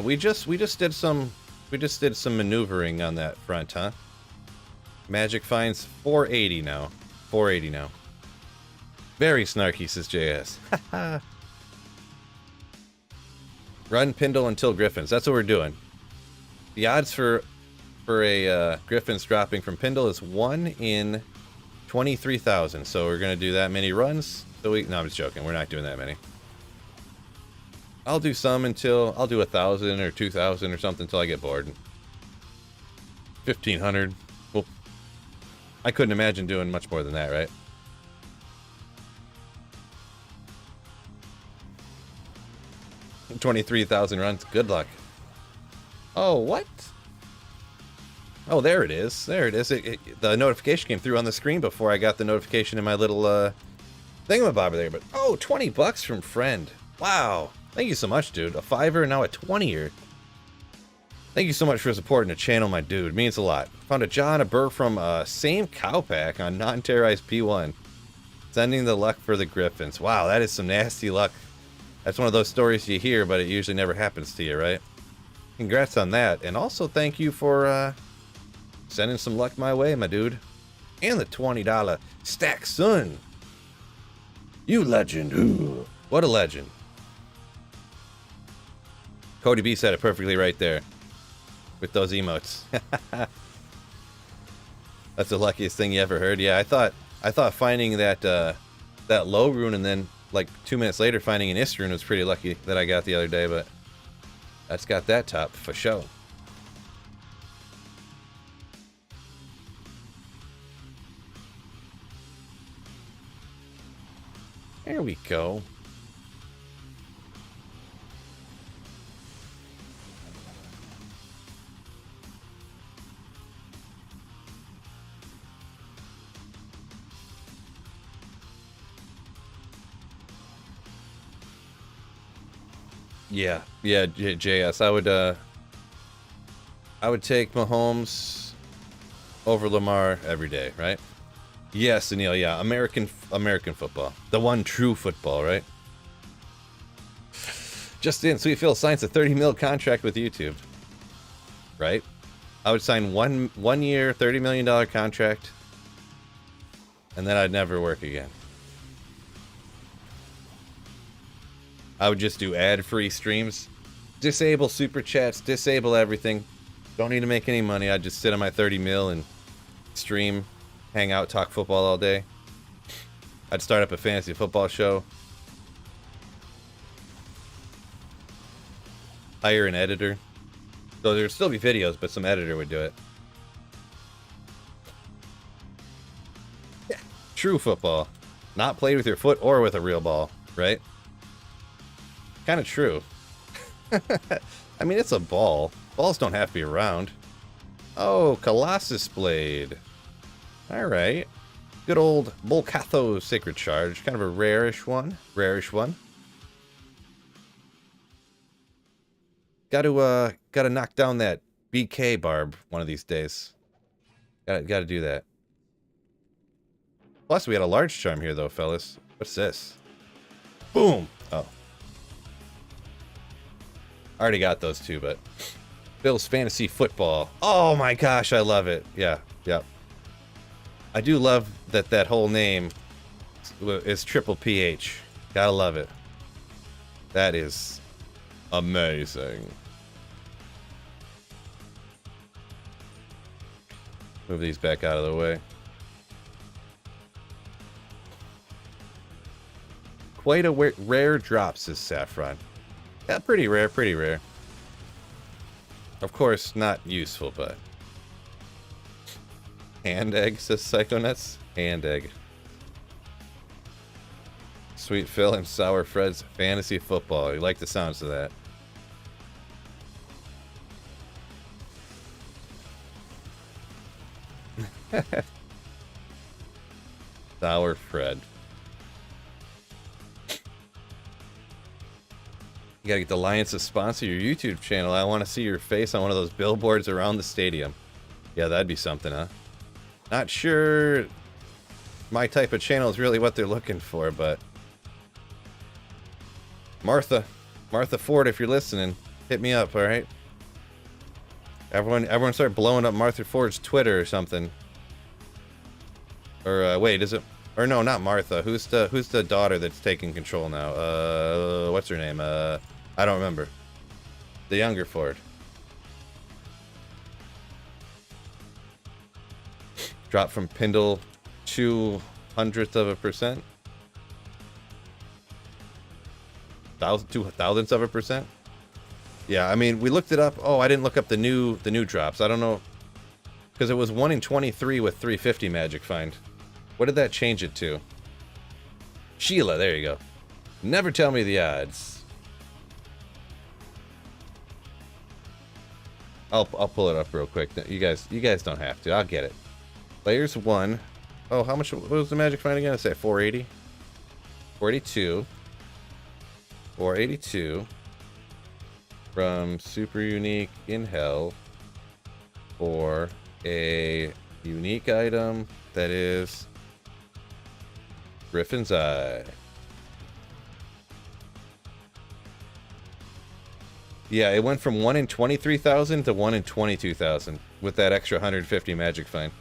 We just did some maneuvering on that front, huh? Magic finds 480 now. 480 now. Very snarky, says JS. Haha. Run Pindle until Griffins. That's what we're doing. The odds for a Griffins dropping from Pindle is 1 in 23,000. So we're gonna do that many runs. No, I'm just joking. We're not doing that many. I'll do some until I'll do 1,000 or 2,000 or something until I get bored. 1,500. Well, I couldn't imagine doing much more than that, right? $23,000 runs. Good luck. Oh, what? Oh, there it is. There it is. The notification came through on the screen before I got the notification in my little thingamabobber there. But oh, 20 bucks from friend. Wow. Thank you so much, dude. A $5er and now a 20er. Thank you so much for supporting the channel, my dude. Means a lot. Found a John, a Burr from same cow pack on non-terrorized P1. Sending the luck for the Griffins. Wow, that is some nasty luck. That's one of those stories you hear, but it usually never happens to you, right? Congrats on that. And also thank you for sending some luck my way, my dude. And the $20 stack son. You legend. Ooh, what a legend. Cody B said it perfectly right there. With those emotes. That's the luckiest thing you ever heard. Yeah, I thought finding that low rune and then like 2 minutes later finding an ist rune was pretty lucky that I got the other day, but That's got that top for show. There we go. Yeah, JS. I would take Mahomes over Lamar every day, right? Yes, Anil. Yeah, American football, the one true football, right? Just in, Sweet Phil signs a 30 mil contract with YouTube, right? I would sign one year, $30 million contract, and then I'd never work again. I would just do ad-free streams, disable super chats, disable everything. Don't need to make any money. I'd just sit on my 30 mil and stream, hang out, talk football all day. I'd start up a fantasy football show. Hire an editor. So there'd still be videos, but some editor would do it. Yeah. True football. Not played with your foot or with a real ball, right? Kind of true. I mean, it's a ball. Balls don't have to be round. Oh, Colossus Blade. Alright. Good old Bolcatho Sacred Charge. Kind of a rare-ish one. Gotta knock down that BK barb one of these days. Gotta do that. Plus, we had a large charm here, though, fellas. What's this? Boom! Oh. I already got those two, but... Bill's Fantasy Football. Oh my gosh, I love it. Yeah. I do love that whole name is Triple PH. Gotta love it. That is amazing. Move these back out of the way. Quite a rare drop, says Saffron. Yeah, pretty rare. Of course, not useful, but... Hand egg, says Psychonuts. Hand egg. Sweet Phil and Sour Fred's Fantasy Football. You like the sounds of that. Sour Fred. You gotta get the Lions to sponsor your YouTube channel. I want to see your face on one of those billboards around the stadium. Yeah, that'd be something, huh? Not sure my type of channel is really what they're looking for, but... Martha Ford, if you're listening, hit me up, alright? Everyone start blowing up Martha Ford's Twitter or something. Or, wait, is it... Or no, not Martha. Who's the daughter that's taking control now? What's her name? I don't remember. The younger Ford. Drop from Pindle 0.02%. 0.002%. Yeah, I mean, we looked it up. Oh, I didn't look up the new drops. I don't know, because it was 1 in 23 with 350 magic find. What did that change it to? Sheila, there you go. Never tell me the odds. I'll pull it up real quick. You guys don't have to. I'll get it. Players 1. Oh, how much? What was the magic find again? I say 480. 482. 482. From Super Unique in Hell for a unique item that is Griffin's Eye. Yeah, it went from 1 in 23,000 to 1 in 22,000 with that extra 150 magic find.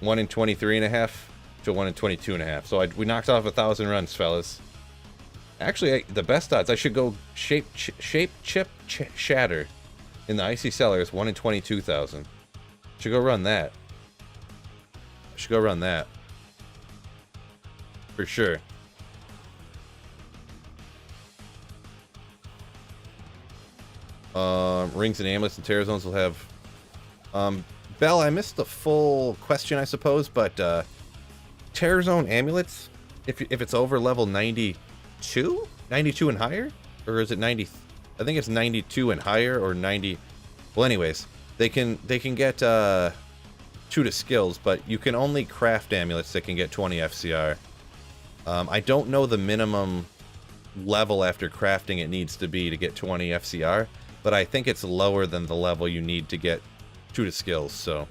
1 in 23.5 to 1 in 22.5. So we knocked off 1,000 runs, fellas. Actually, the best odds, I should go shape chip shatter in the icy cellar is 1 in 22,000. Should go run that. For sure. Rings and amulets and terror zones will have... Bell, I missed the full question, I suppose, but terror zone amulets, if it's over level 92? 92 and higher? Or is it 90? I think it's 92 and higher, or 90... Well, anyways, they can get 2 to skills, but you can only craft amulets that can get 20 FCR. I don't know the minimum level after crafting it needs to be to get 20 FCR, but I think it's lower than the level you need to get 2 to skills, so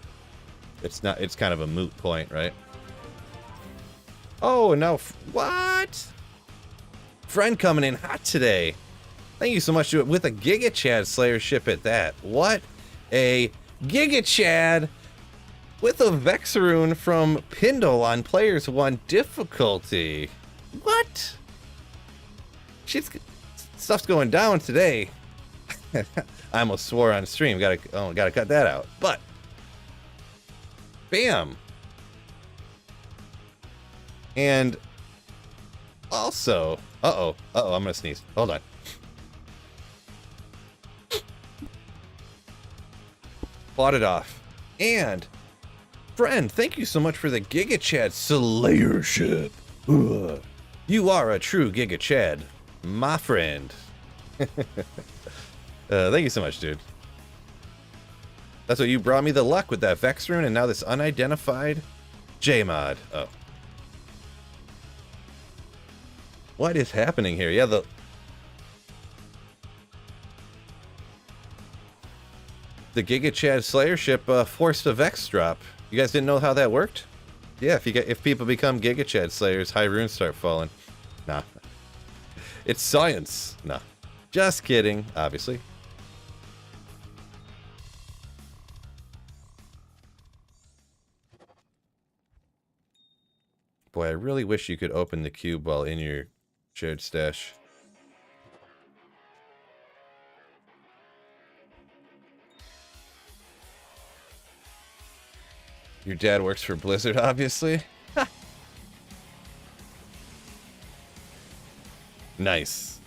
it's kind of a moot point, right? Oh, no, what? Friend coming in hot today. Thank you so much with a Giga Chad Slayer ship at that. What a Giga Chad with a Vexaroon from Pindle on Players 1 difficulty. What? Stuff's going down today. I almost swore on stream. Gotta cut that out. But bam. And also, I'm gonna sneeze. Hold on. Fought it off. And friend, thank you so much for the Giga Chad Slayer ship. Ugh. You are a true Giga Chad, my friend. Thank you so much, dude. That's what you brought me the luck with that Vexaroon, and now this unidentified J-Mod. Oh. What is happening here? Yeah, the Giga Chad Slayer ship forced a Vex drop. You guys didn't know how that worked? Yeah, if people become Giga Chad Slayers, high runes start falling. Nah. It's science. Nah. Just kidding, obviously. Boy, I really wish you could open the cube while in your shared stash. Your dad works for Blizzard, obviously. Nice.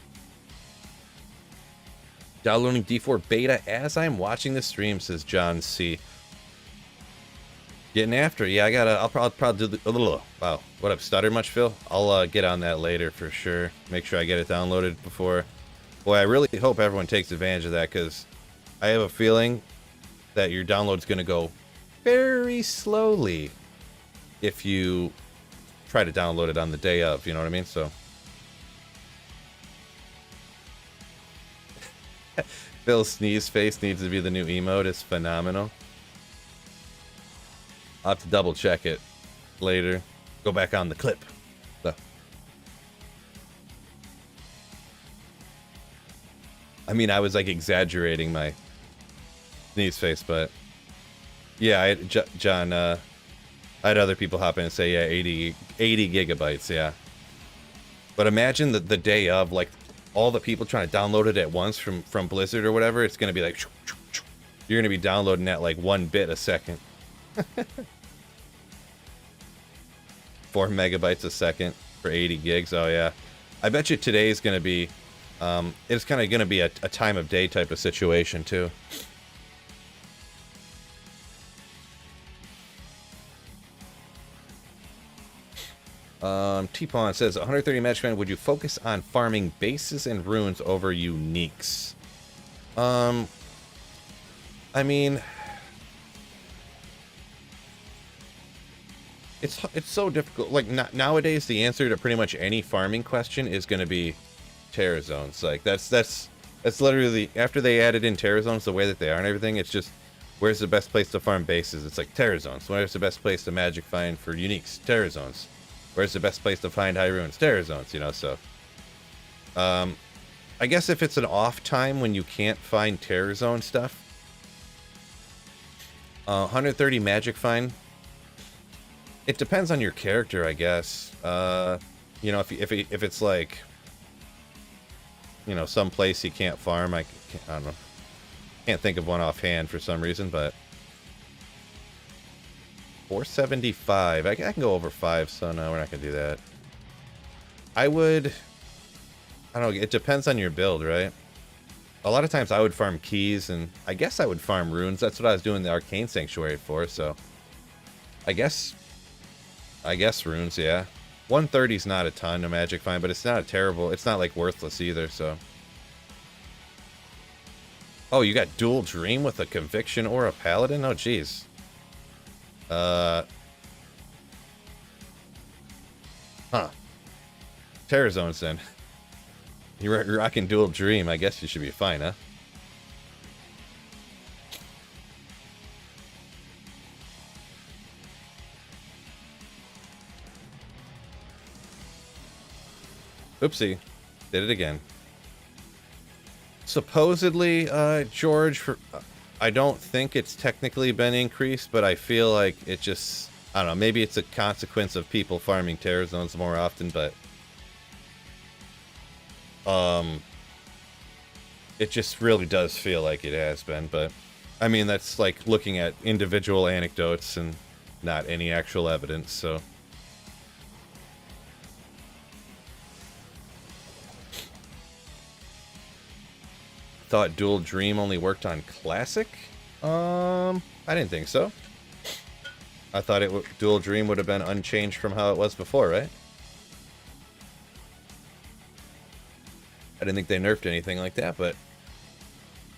Downloading D4 beta as I'm watching the stream, says John C. Getting after it. Yeah, I'll probably do the... Wow. What up, stutter much, Phil? I'll get on that later for sure. Make sure I get it downloaded before... Boy, I really hope everyone takes advantage of that, because I have a feeling that your download's going to go very slowly if you try to download it on the day of, you know what I mean? So... Phil's sneeze face needs to be the new emote. It's phenomenal. I'll have to double check it later. Go back on the clip. So. I mean, I was like exaggerating my sneeze face, but yeah, John, I had other people hop in and say, yeah, 80 gigabytes, yeah. But imagine the day of, like, all the people trying to download it at once from Blizzard or whatever. It's going to be like, you're going to be downloading at like 1 bit a second. 4 megabytes a second for 80 gigs. Oh yeah. I bet you today is going to be, it's kind of going to be a time of day type of situation too. T-Pawn says, 130 match fan, would you focus on farming bases and runes over uniques? I mean, it's so difficult. Like, nowadays, the answer to pretty much any farming question is going to be terror zones. Like, that's literally, after they added in terror zones the way that they are and everything, it's just, where's the best place to farm bases? It's like terror zones. Where's the best place to magic find for uniques? Terror zones. Where's the best place to find high runes? Terror zones, you know, so. I guess if it's an off time when you can't find terror zone stuff. 130 magic find. It depends on your character, I guess. You know, if it's like, you know, some place you can't farm, I don't know. Can't think of one offhand for some reason, but 475. I can go over 5, so no, we're not gonna do that. I don't know, it depends on your build, right? a lot of times I would farm keys, and I guess I would farm runes. That's what I was doing the Arcane Sanctuary for, so I guess runes, yeah. 130 is not a ton of magic fine, but it's not a terrible, it's not like worthless either, so. Oh, you got dual dream with a conviction or a paladin? Oh, jeez. Huh. Terror zones then. You're rocking dual dream. I guess you should be fine, huh? Oopsie. Did it again. Supposedly, George, I don't think it's technically been increased, but I feel like it just, I don't know, maybe it's a consequence of people farming terror zones more often, but it just really does feel like it has been. But I mean, that's like looking at individual anecdotes and not any actual evidence, so. Thought dual dream only worked on classic? I didn't think so. I thought dual dream would have been unchanged from how it was before, right? I didn't think they nerfed anything like that, but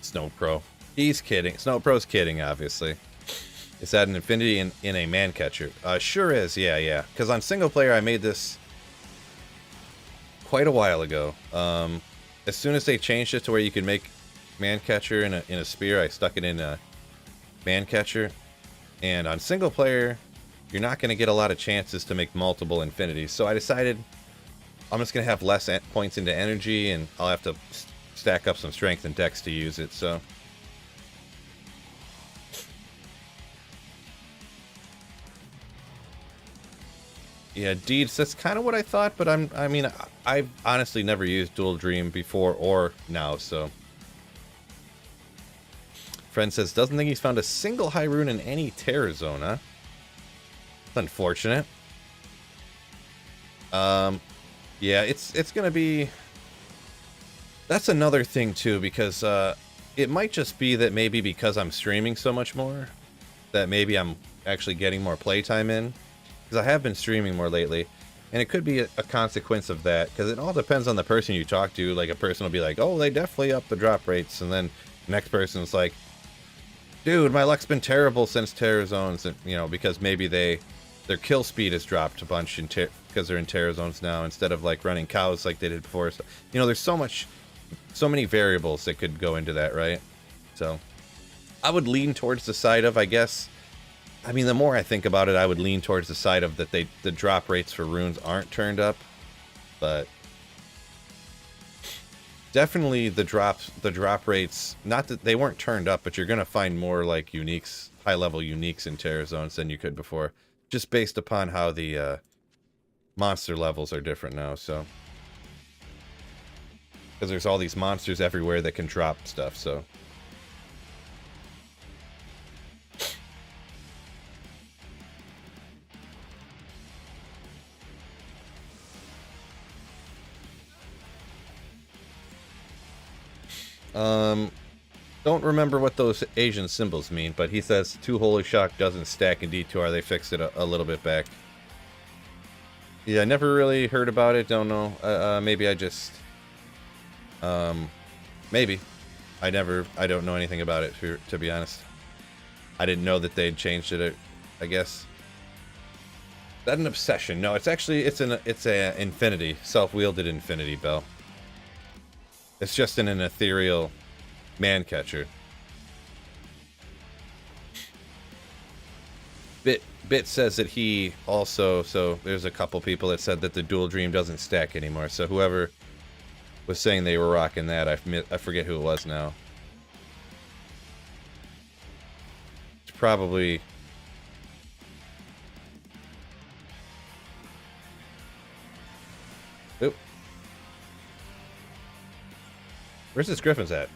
Snow Pro. He's kidding. Snow Pro's kidding, obviously. Is that an infinity in a man catcher? Sure is, yeah. Because on single player, I made this quite a while ago. As soon as they changed it to where you could make man catcher in a spear, I stuck it in a man catcher. And on single player, you're not going to get a lot of chances to make multiple infinities. So I decided I'm just going to have less points into energy, and I'll have to stack up some strength and dex to use it, so. Yeah, deeds, that's kind of what I thought, but I mean, I've honestly never used dual dream before or now, so. Friend says, doesn't think he's found a single high rune in any terror zone, huh? It's unfortunate. Yeah, it's gonna be... That's another thing, too, because it might just be that maybe because I'm streaming so much more, that maybe I'm actually getting more playtime in. Because I have been streaming more lately, and it could be a consequence of that, because it all depends on the person you talk to. Like, a person will be like, oh, they definitely upped the drop rates, and then the next person's like, dude, my luck's been terrible since terror zones, and, you know, because maybe their kill speed has dropped a bunch because they're in terror zones now, instead of, like, running cows like they did before. So, you know, there's so many variables that could go into that, right? So, I would lean towards the side of, I guess, I mean, the more I think about it, I would lean towards the side of that the drop rates for runes aren't turned up, but definitely the drop rates, not that they weren't turned up, but you're gonna find more like uniques, high level uniques in terror zones than you could before, just based upon how the monster levels are different now. So, because there's all these monsters everywhere that can drop stuff, so. Don't remember what those Asian symbols mean, but he says 2 Holy Shock doesn't stack in D2R. They fixed it a little bit back. Yeah, I never really heard about it. Don't know. Maybe I just... maybe. I don't know anything about it, to be honest. I didn't know that they'd changed it, I guess. Is that an obsession? No, it's actually, it's a infinity, self-wielded infinity bell. It's just an ethereal man catcher. Bit says that he also, so there's a couple people that said that the dual dream doesn't stack anymore. So whoever was saying they were rocking that, I forget who it was now. It's probably... Oop. Where's this Griffin's at?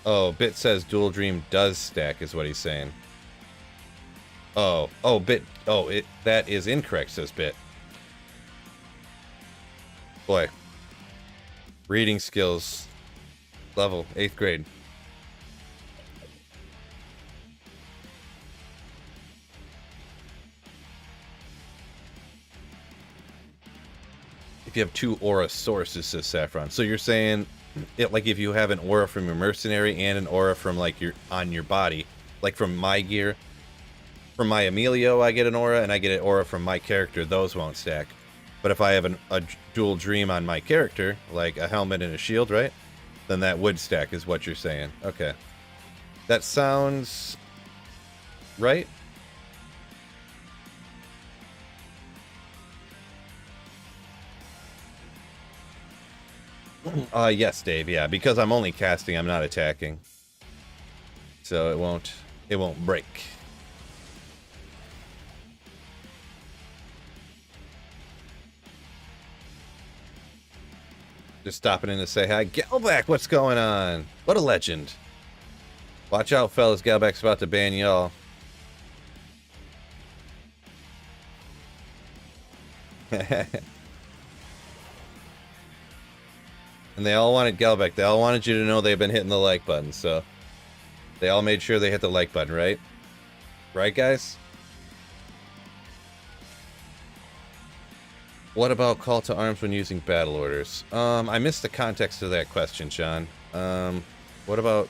Oh, Bit says Dual Dream does stack, is what he's saying. Oh, Bit. Oh, that is incorrect, says Bit. Boy, Reading skills. Level, 8th grade. If you have 2 aura sources, says Saffron. So you're saying, like if you have an aura from your mercenary and an aura from like on your body, like from my gear, from my Emilio I get an aura, and I get an aura from my character, those won't stack. But if I have a dual dream on my character, like a helmet and a shield, right? Then that would stack, is what you're saying. Okay. That sounds right. Yes, Dave, yeah, because I'm only casting, I'm not attacking. So it won't break. Just stopping in to say hi. Galback, what's going on? What a legend. Watch out, fellas, Galback's about to ban y'all. And they all wanted Galback. They all wanted you to know they've been hitting the like button, so they all made sure they hit the like button, right? Right, guys? What about call to arms when using battle orders? I missed the context of that question, Sean. What about...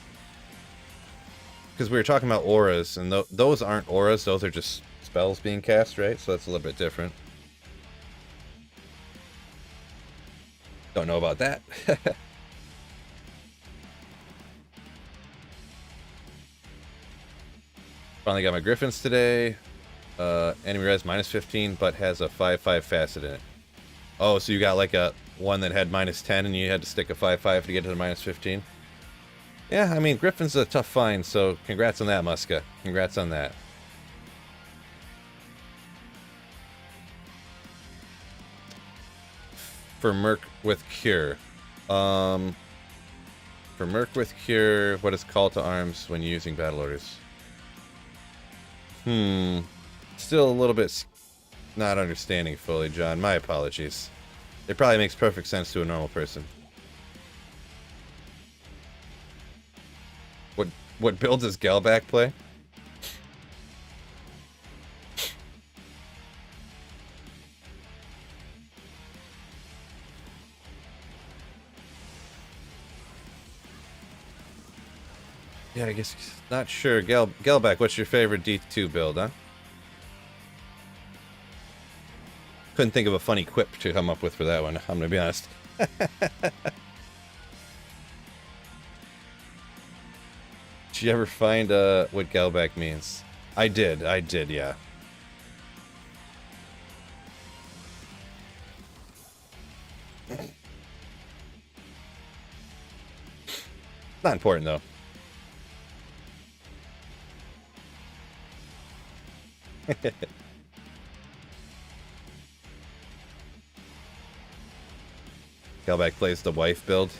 Because we were talking about auras, and those aren't auras, those are just spells being cast, right? So that's a little bit different. Don't know about that. Finally got my Griffins today. Enemy res -15, but has a 5/5 facet in it. Oh, so you got like a one that had -10 and you had to stick a 5/5 to get to the -15? Yeah, I mean, Griffin's a tough find, so congrats on that, Muska. Congrats on that. For Merc with Cure. For Merc with Cure, what is call to arms when using battle orders? Still a little bit not understanding fully, John. My apologies. It probably makes perfect sense to a normal person. What build does Galback play? Yeah, I guess not sure. Galback, what's your favorite D2 build, huh? Couldn't think of a funny quip to come up with for that one, I'm gonna be honest. Did you ever find what Galback means? I did, yeah. Not important though. Galback plays the wife build.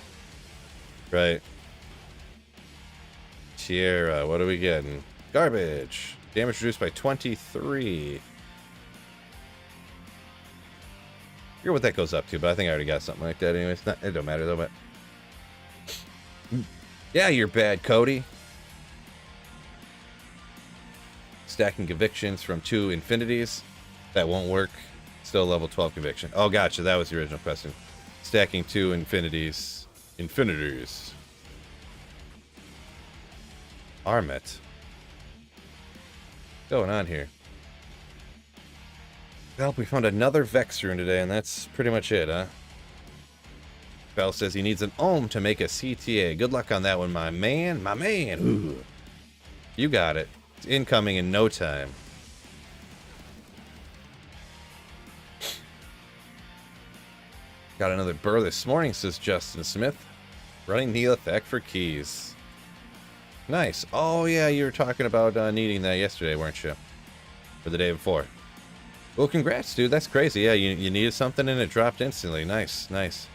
Right. Sierra, what are we getting? Garbage. Damage reduced by 23. I forget what that goes up to, but I think I already got something like that anyways. It don't matter though, but... Yeah, you're bad, Cody. Stacking convictions from 2 infinities. That won't work. Still level 12 conviction. Oh, gotcha. That was the original question. Stacking 2 infinities. Infinitors. Armet. What's going on here? Well, we found another Vex rune today, and that's pretty much it, huh? Bell says he needs an Ohm to make a CTA. Good luck on that one, my man. My man. Ooh. You got it. It's incoming in no time. Got another burr this morning, says Justin Smith. Running the effect for keys. Nice. Oh, yeah, you were talking about needing that yesterday, weren't you? Or the day before. Well, congrats, dude. That's crazy. Yeah, you needed something and it dropped instantly. Nice, nice.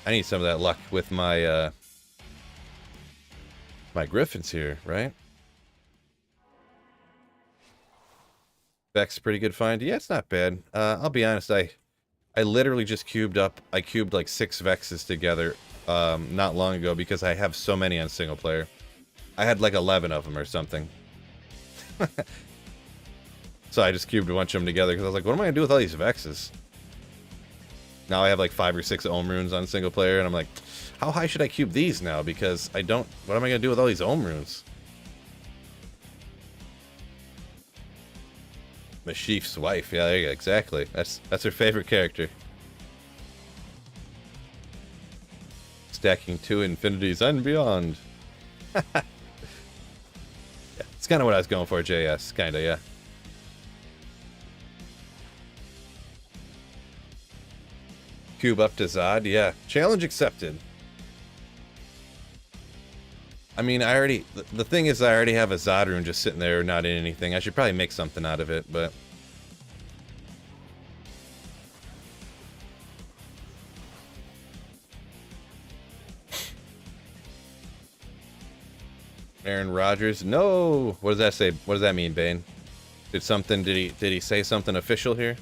I need some of that luck with my my Griffins here, right? Vex, pretty good find. Yeah, it's not bad. I'll be honest, I I literally just cubed up. I cubed like 6 Vexes together not long ago because I have so many on single player. I had like 11 of them or something. So I just cubed a bunch of them together because I was like, what am I going to do with all these Vexes? Now I have like 5 or 6 Ohm runes on single player, and I'm like, how high should I cube these now? Because I don't... What am I going to do with all these Ohm runes? Mashif's wife. Yeah, there you go. Exactly. That's her favorite character. Stacking to infinities and beyond. Yeah, it's kind of what I was going for, JS. Kind of, yeah. Cube up to Zod. Yeah. Challenge accepted. I mean, I already... The thing is, I already have a Zod rune just sitting there, not in anything. I should probably make something out of it, but... Aaron Rodgers. No! What does that say? What does that mean, Bane? Did he say something official here?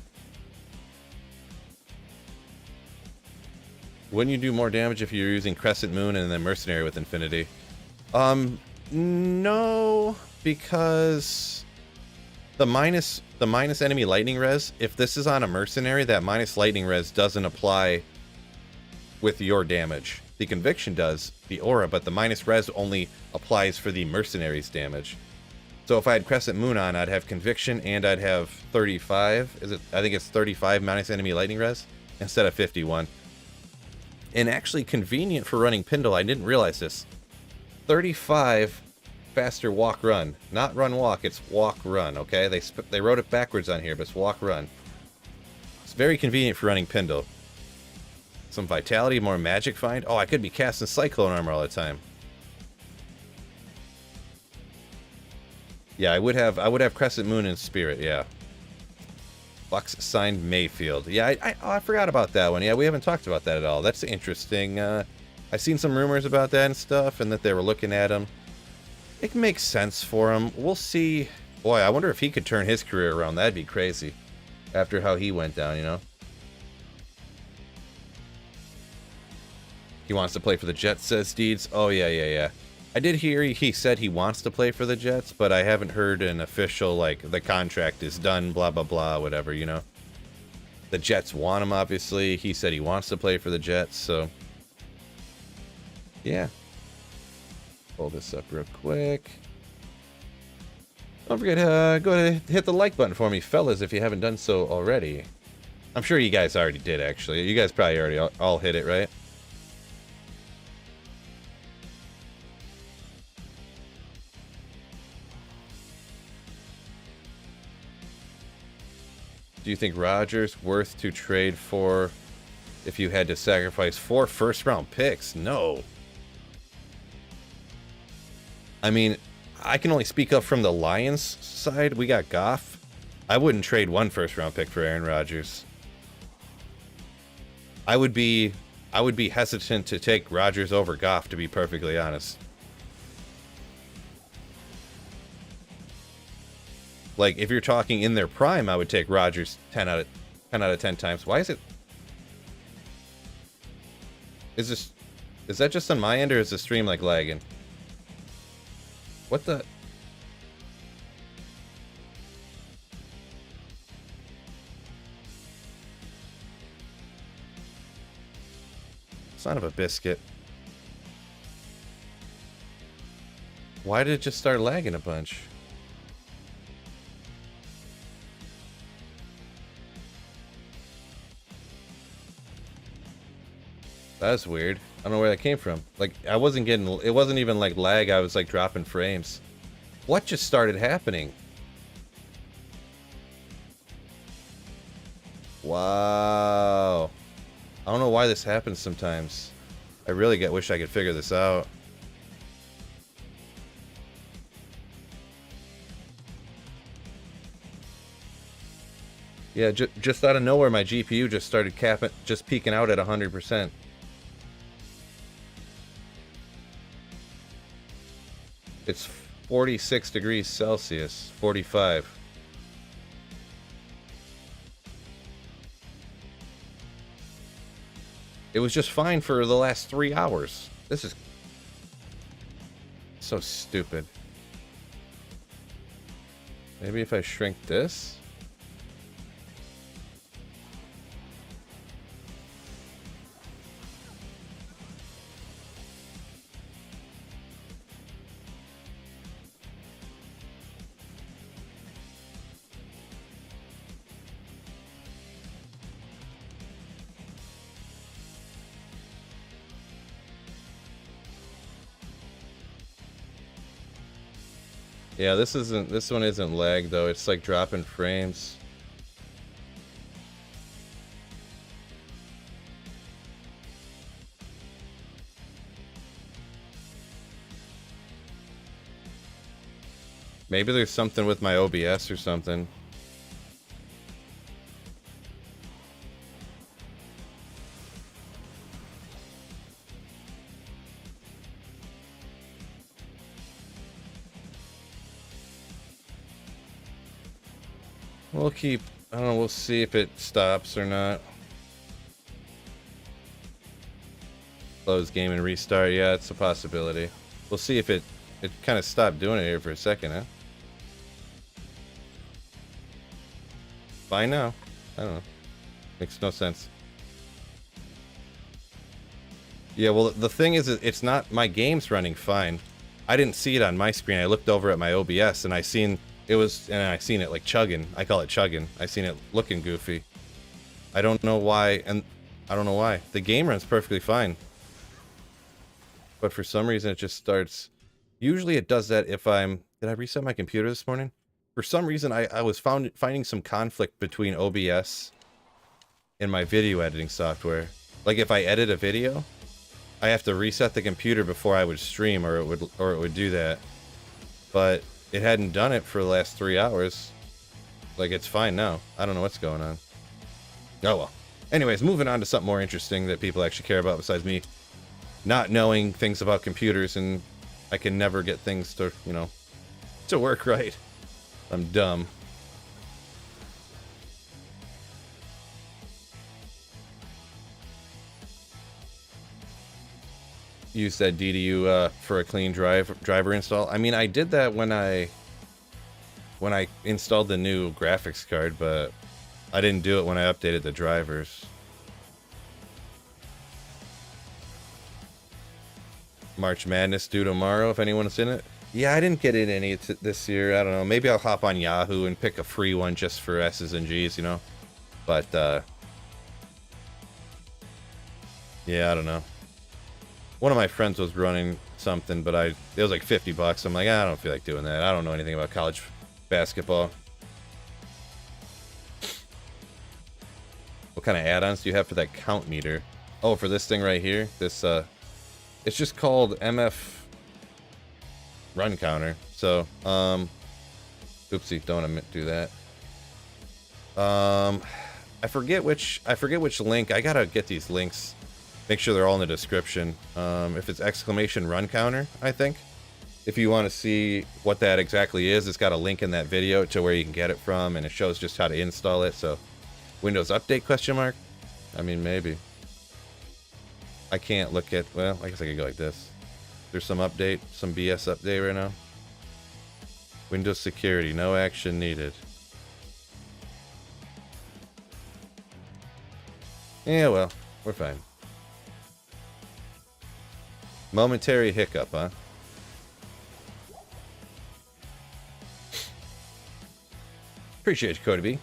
Wouldn't you do more damage if you're using Crescent Moon and then Mercenary with Infinity? No, because the minus enemy lightning res, if this is on a Mercenary, that minus lightning res doesn't apply with your damage. The Conviction does, the aura, but the minus res only applies for the Mercenary's damage. So if I had Crescent Moon on, I'd have Conviction and I'd have 35. I think it's 35 minus enemy lightning res instead of 51. And actually convenient for running Pindle. I didn't realize this. 35 faster walk run, not run walk. It's walk run. Okay, they wrote it backwards on here, but it's walk run. It's very convenient for running Pindle. Some vitality, more magic find. Oh, I could be casting Cyclone Armor all the time. Yeah, I would have Crescent Moon and Spirit. Yeah. Bucks signed Mayfield. Yeah, I forgot about that one. Yeah, we haven't talked about that at all. That's interesting. I've seen some rumors about that and stuff, and that they were looking at him. It makes sense for him. We'll see. Boy, I wonder if he could turn his career around. That'd be crazy. After how he went down, you know? He wants to play for the Jets, says Deeds. Oh, yeah. I did hear he said he wants to play for the Jets, but I haven't heard an official, like, the contract is done, blah, blah, blah, whatever, you know? The Jets want him, obviously. He said he wants to play for the Jets, so... yeah. Pull this up real quick. Don't forget, go ahead and hit the like button for me, fellas, if you haven't done so already. I'm sure you guys already did, actually. You guys probably already all hit it, right? Do you think Rodgers worth to trade for if you had to sacrifice 4 first-round picks? No. I mean, I can only speak up from the Lions side. We got Goff. I wouldn't trade 1 first-round pick for Aaron Rodgers. I would be hesitant to take Rodgers over Goff, to be perfectly honest. Like, if you're talking in their prime, I would take Rodgers 10 out of 10 times. Why is it... Is that just on my end, or is the stream, like, lagging? What the... Son of a biscuit. Why did it just start lagging a bunch? That's weird. I don't know where that came from. Like, I wasn't getting... It wasn't even, like, lag. I was, like, dropping frames. What just started happening? Wow. I don't know why this happens sometimes. I really wish I could figure this out. Yeah, just out of nowhere, my GPU just started peaking out at 100%. It's 46 degrees Celsius, 45. It was just fine for the last 3 hours. This is so stupid. Maybe if I shrink this? Yeah, this one isn't lag though. It's like dropping frames. Maybe there's something with my OBS or something. We'll keep, I don't know, we'll see if it stops or not. Close game and restart, yeah, it's a possibility. We'll see if it kind of stopped doing it here for a second, huh? Fine now. I don't know. Makes no sense. Yeah, well, the thing is, it's not, my game's running fine. I didn't see it on my screen. I looked over at my OBS and I seen it like chugging. I call it chugging. I seen it looking goofy. I don't know why, and I don't know why. The game runs perfectly fine. But for some reason it just starts. Usually it does that if I'm, did I reset my computer this morning? For some reason I was finding some conflict between OBS and my video editing software. Like if I edit a video, I have to reset the computer before I would stream, or it would do that. But it hadn't done it for the last 3 hours. Like, it's fine now. I don't know what's going on. Oh well. Anyways, moving on to something more interesting that people actually care about besides me not knowing things about computers, and I can never get things to, you know, to work right. I'm dumb. Use that DDU for a clean driver install. I mean, I did that when I installed the new graphics card, but I didn't do it when I updated the drivers. March Madness due tomorrow, if anyone's in it. Yeah, I didn't get in any this year. I don't know. Maybe I'll hop on Yahoo and pick a free one just for S's and G's, you know? But, yeah, I don't know. One of my friends was running something, but it was like $50. I'm like, I don't feel like doing that. I don't know anything about college basketball. What kind of add-ons do you have for that count meter? Oh, for this thing right here? This, it's just called MF runcounter. So, oopsie, don't want to do that. I forget which link. I gotta get these links. Make sure they're all in the description. If it's exclamation runcounter, I think. If you want to see what that exactly is, it's got a link in that video to where you can get it from, and it shows just how to install it. So, Windows Update question mark? I mean, maybe. I can't look at, well, I guess I could go like this. There's some update, some BS update right now. Windows security, no action needed. Yeah, well, we're fine. Momentary hiccup, huh? Appreciate you, Cody B.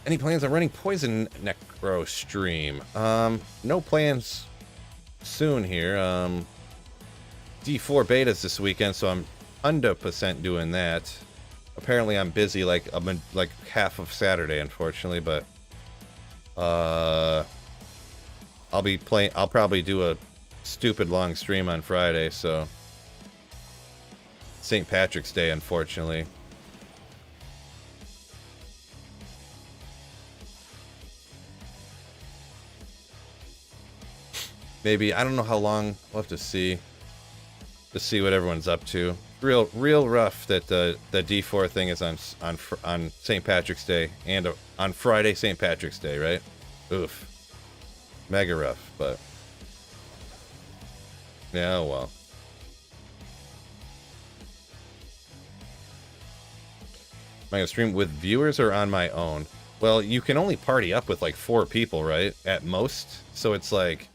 Any plans on running Poison Necro stream? No plans soon here. D4 betas this weekend, so I'm 100% doing that. Apparently I'm busy like half of Saturday, unfortunately, but I'll probably do a stupid long stream on Friday, so St. Patrick's Day, unfortunately. Maybe, I don't know how long, we'll have to see. to see what everyone's up to. Real rough that the D4 thing is on St. Patrick's Day and on Friday St. Patrick's Day, right? Oof. Mega rough, but yeah, well. Am I gonna stream with viewers or on my own? Well, you can only party up with like 4 people, right? At most. So it's like,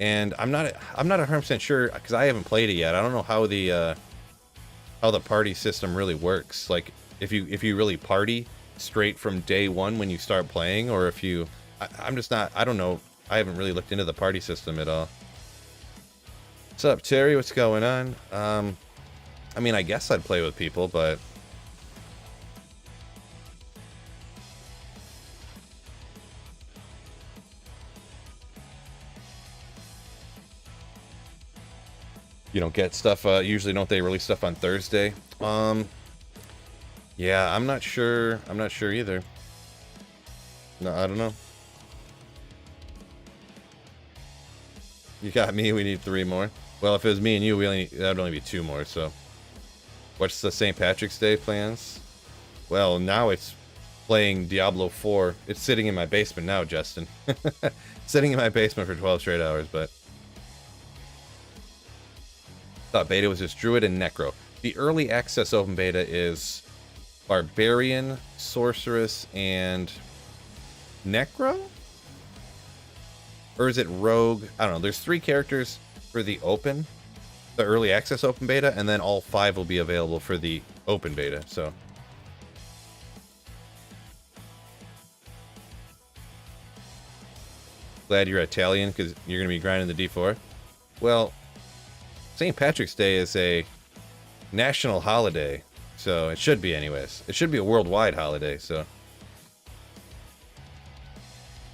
and I'm not 100% sure because I haven't played it yet. I don't know how the party system really works. Like if you really party straight from day one when you start playing, or if you, I'm just not. I don't know. I haven't really looked into the party system at all. What's up, Terry? What's going on? I mean, I guess I'd play with people, but you don't get stuff. Usually, don't they release stuff on Thursday? Yeah, I'm not sure. I'm not sure either. No, I don't know. You got me. We need 3 more. Well, if it was me and you, that'd only be 2 more. So, what's the St. Patrick's Day plans? Well, now it's playing Diablo 4. It's sitting in my basement now, Justin. Sitting in my basement for 12 straight hours, but thought beta was just Druid and Necro. The early access open beta is Barbarian, Sorceress, and Necro? Or is it Rogue? I don't know. There's 3 characters for the early access open beta, and then all 5 will be available for the open beta, so. Glad you're Italian, because you're going to be grinding the D4. Well, St. Patrick's Day is a national holiday, so it should be anyways. It should be a worldwide holiday, so.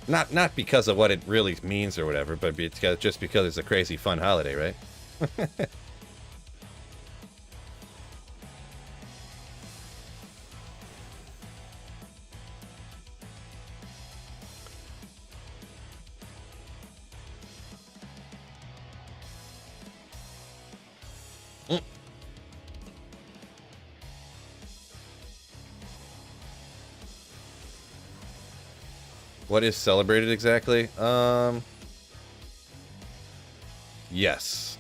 Not because of what it really means or whatever, but just because it's a crazy fun holiday, right? What is celebrated exactly? Yes.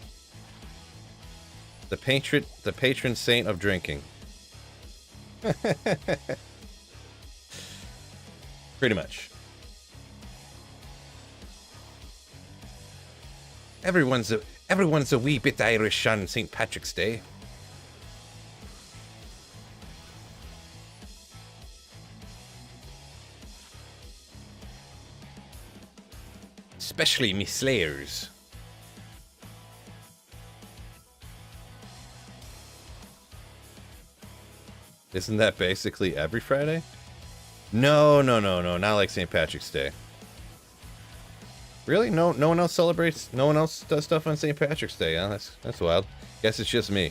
The patron saint of drinking. Pretty much. Everyone's a wee bit Irish on St. Patrick's Day. Especially me slayers. Isn't that basically every Friday? No, not like St. Patrick's Day. Really? No one else celebrates? No one else does stuff on St. Patrick's Day, huh? That's wild. Guess it's just me.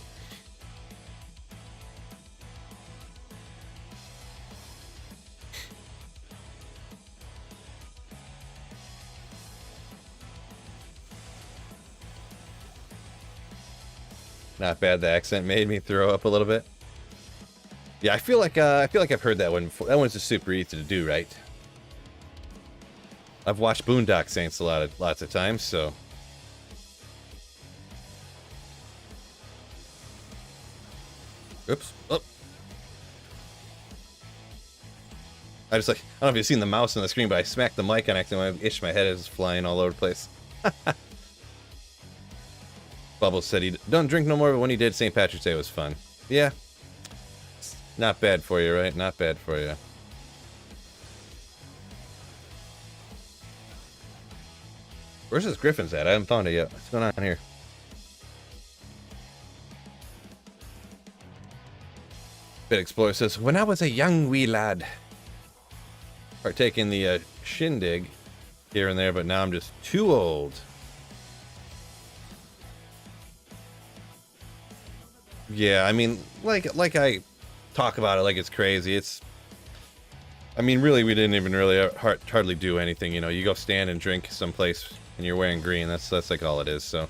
Not bad. The accent made me throw up a little bit. Yeah, I feel like I've heard that one before. That one's just super easy to do, right? I've watched Boondock Saints lots of times, so. Oops. Oh. I don't know if you've seen the mouse on the screen, but I smacked the mic on accident. I itched my head. It was flying all over the place. Bubbles said he don't drink no more, but when he did, St. Patrick's Day was fun. Yeah. Not bad for you, right? Not bad for you. Where's this Griffin's at? I haven't found it yet. What's going on here? Bit Explorer says, when I was a young wee lad, partaking the shindig here and there, but now I'm just too old. Yeah, I mean, like I talk about it like it's crazy. I mean, really, we didn't even really hardly do anything. You know, you go stand and drink someplace and you're wearing green. That's like all it is. So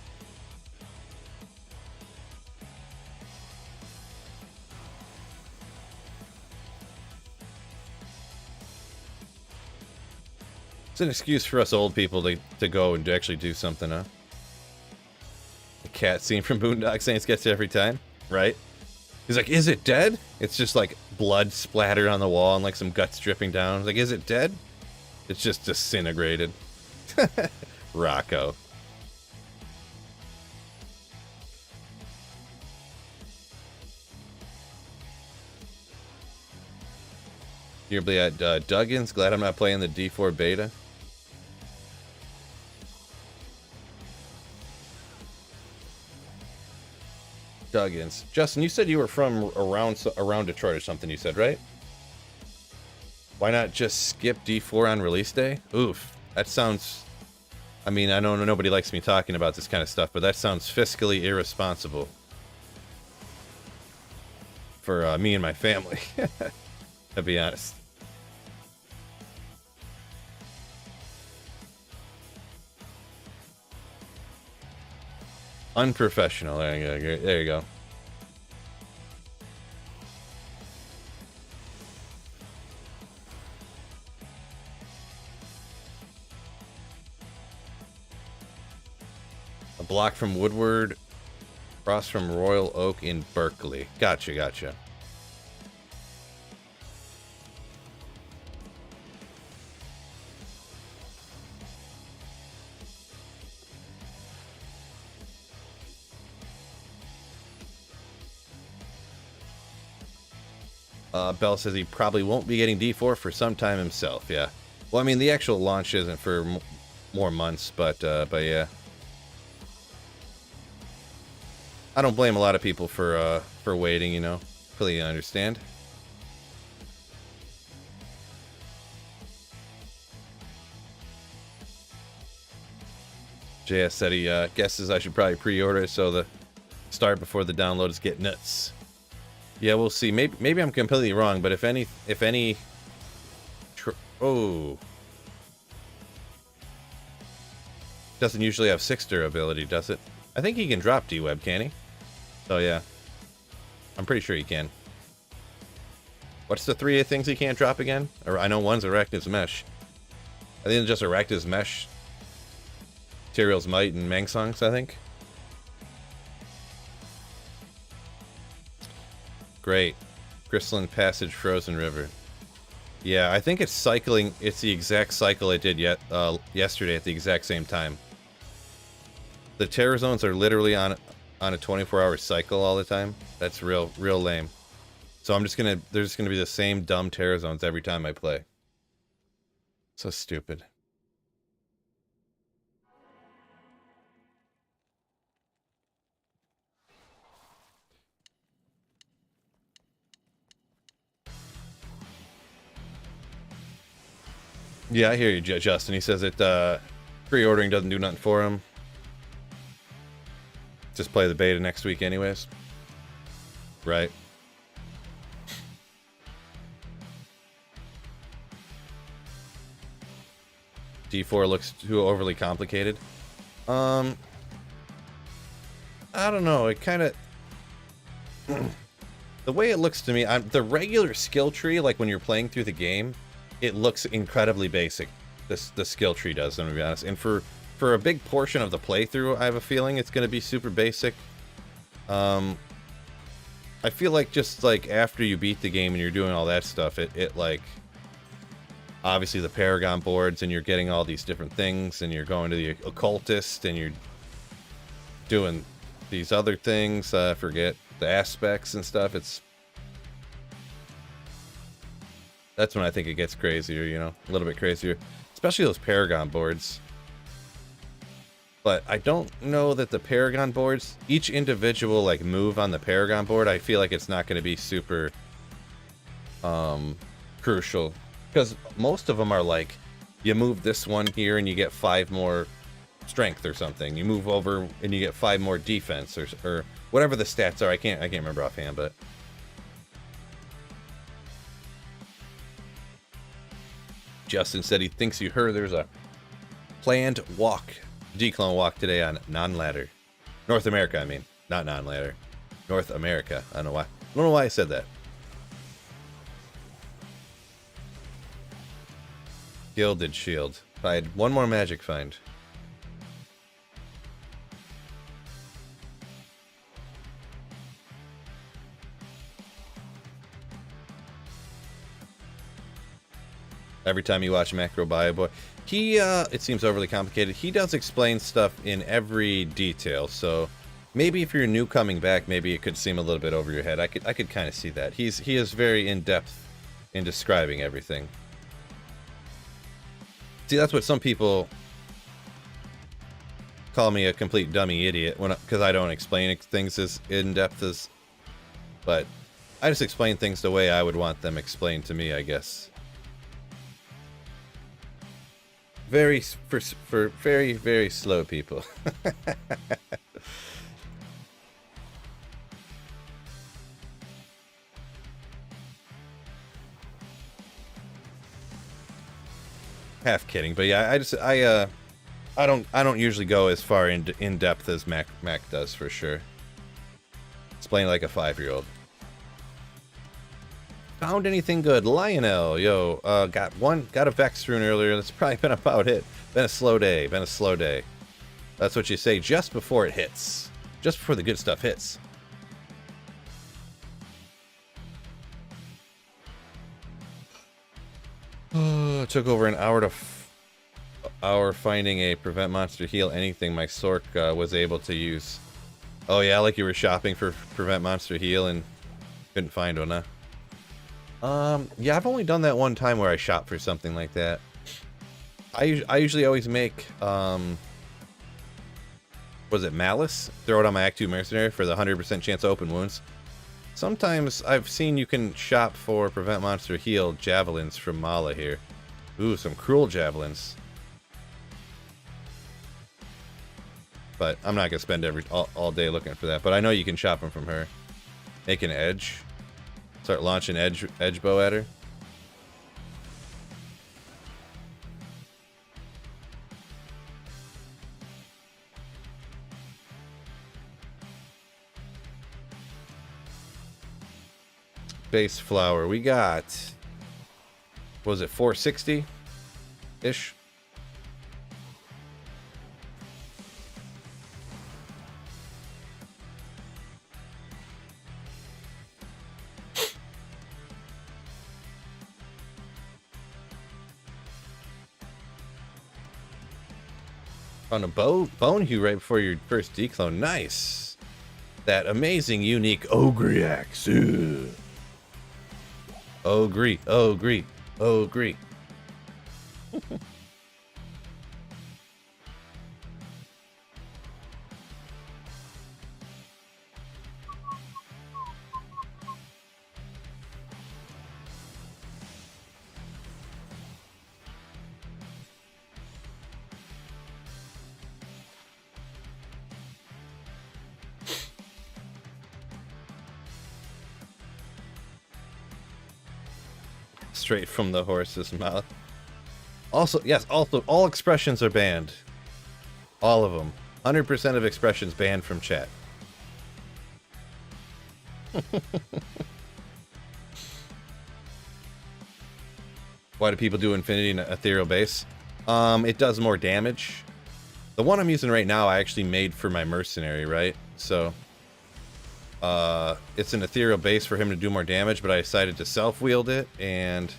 an excuse for us old people to go and actually do something, huh? The cat scene from Boondock Saints gets you every time, right? He's like, is it dead? It's just like blood splattered on the wall and like some guts dripping down. He's like, is it dead? It's just disintegrated. Rocco. You're at Duggan's. Glad I'm not playing the D4 beta. Duggan's. Justin, you said you were from around Detroit or something. You said, right? Why not just skip D4 on release day? Oof, that sounds. I mean, I know nobody likes me talking about this kind of stuff, but that sounds fiscally irresponsible for me and my family. To be honest. Unprofessional. There you go. There you go. A block from Woodward, across from Royal Oak in Berkeley. Gotcha, gotcha. Bell says he probably won't be getting D4 for some time himself. Yeah. Well, I mean, the actual launch isn't for more months, but yeah. I don't blame a lot of people for waiting. You know, completely understand. JS said he guesses I should probably pre-order it so the start before the downloads get nuts. Yeah, we'll see. Maybe I'm completely wrong, but if any, oh, doesn't usually have 6 durability, does it? I think he can drop D-Web, can he? So yeah, I'm pretty sure he can. What's the 3 things he can't drop again? Or I know one's Arachnids Mesh. I think it's just Arachnids Mesh, Tyrael's Might, and Mangsong's, I think. Great. Crystalline Passage, Frozen River. Yeah, I think it's cycling. It's the exact cycle it did yesterday at the exact same time. The Terror Zones are literally on a 24-hour cycle all the time. That's real lame. So there's just gonna be the same dumb Terror Zones every time I play. So stupid. Yeah, I hear you, Justin. He says that pre-ordering doesn't do nothing for him. Just play the beta next week anyways. Right. D4 looks too overly complicated. I don't know. It kind of... the way it looks to me, the regular skill tree, like when you're playing through the game, it looks incredibly basic. The skill tree does, I'm gonna be honest. And for a big portion of the playthrough, I have a feeling it's gonna be super basic. I feel like just like after you beat the game and you're doing all that stuff, it like obviously the Paragon boards and you're getting all these different things and you're going to the occultist and you're doing these other things. I forget the aspects and stuff. That's when I think it gets crazier, you know, a little bit crazier, especially those Paragon boards. But I don't know that the Paragon boards, each individual like move on the Paragon board, I feel like it's not going to be super crucial, because most of them are like, you move this one here and you get 5 more strength or something. You move over and you get 5 more defense or whatever the stats are. I can't remember offhand, but. Justin said he thinks you heard there's a planned declone walk today on non-ladder. North America, I mean. Not non-ladder. North America. I don't know why. I don't know why I said that. Gilded Shield. If I had one more magic find. Every time you watch Macro Bio Boy, he, it seems overly complicated. He does explain stuff in every detail, so maybe if you're new coming back, maybe it could seem a little bit over your head. I could kind of see that. He is very in-depth in describing everything. See, that's what some people call me a complete dummy idiot because I don't explain things as in-depth as... But I just explain things the way I would want them explained to me, I guess. For very, very slow people. Half kidding, but yeah, I don't usually go as far in depth as Mac does for sure. Explain like a 5-year-old. Found anything good? Lionel, yo, got a Vex rune earlier. That's probably been about it. Been a slow day. That's what you say just before it hits. Just before the good stuff hits. It took over an hour finding a prevent monster heal anything my Sork was able to use. Oh yeah, like you were shopping for prevent monster heal and couldn't find one, huh? Yeah, I've only done that one time where I shop for something like that. I usually always make, was it Malice? Throw it on my Act 2 Mercenary for the 100% chance to open wounds. Sometimes I've seen you can shop for Prevent Monster Heal Javelins from Mala here. Ooh, some cruel Javelins. But I'm not going to spend all day looking for that. But I know you can shop them from her. Make an edge. Start launching edge bow at her. Base flower. We got, what was it, 460-ish? On a bone hue right before your first declone. Nice. That amazing, unique Ogre axe. Ogre. Straight from the horse's mouth. Also, yes, all expressions are banned. All of them. 100% of expressions banned from chat. Why do people do Infinity and Ethereal Base? It does more damage. The one I'm using right now I actually made for my Mercenary, right? So, it's an Ethereal Base for him to do more damage, but I decided to self-wield it, and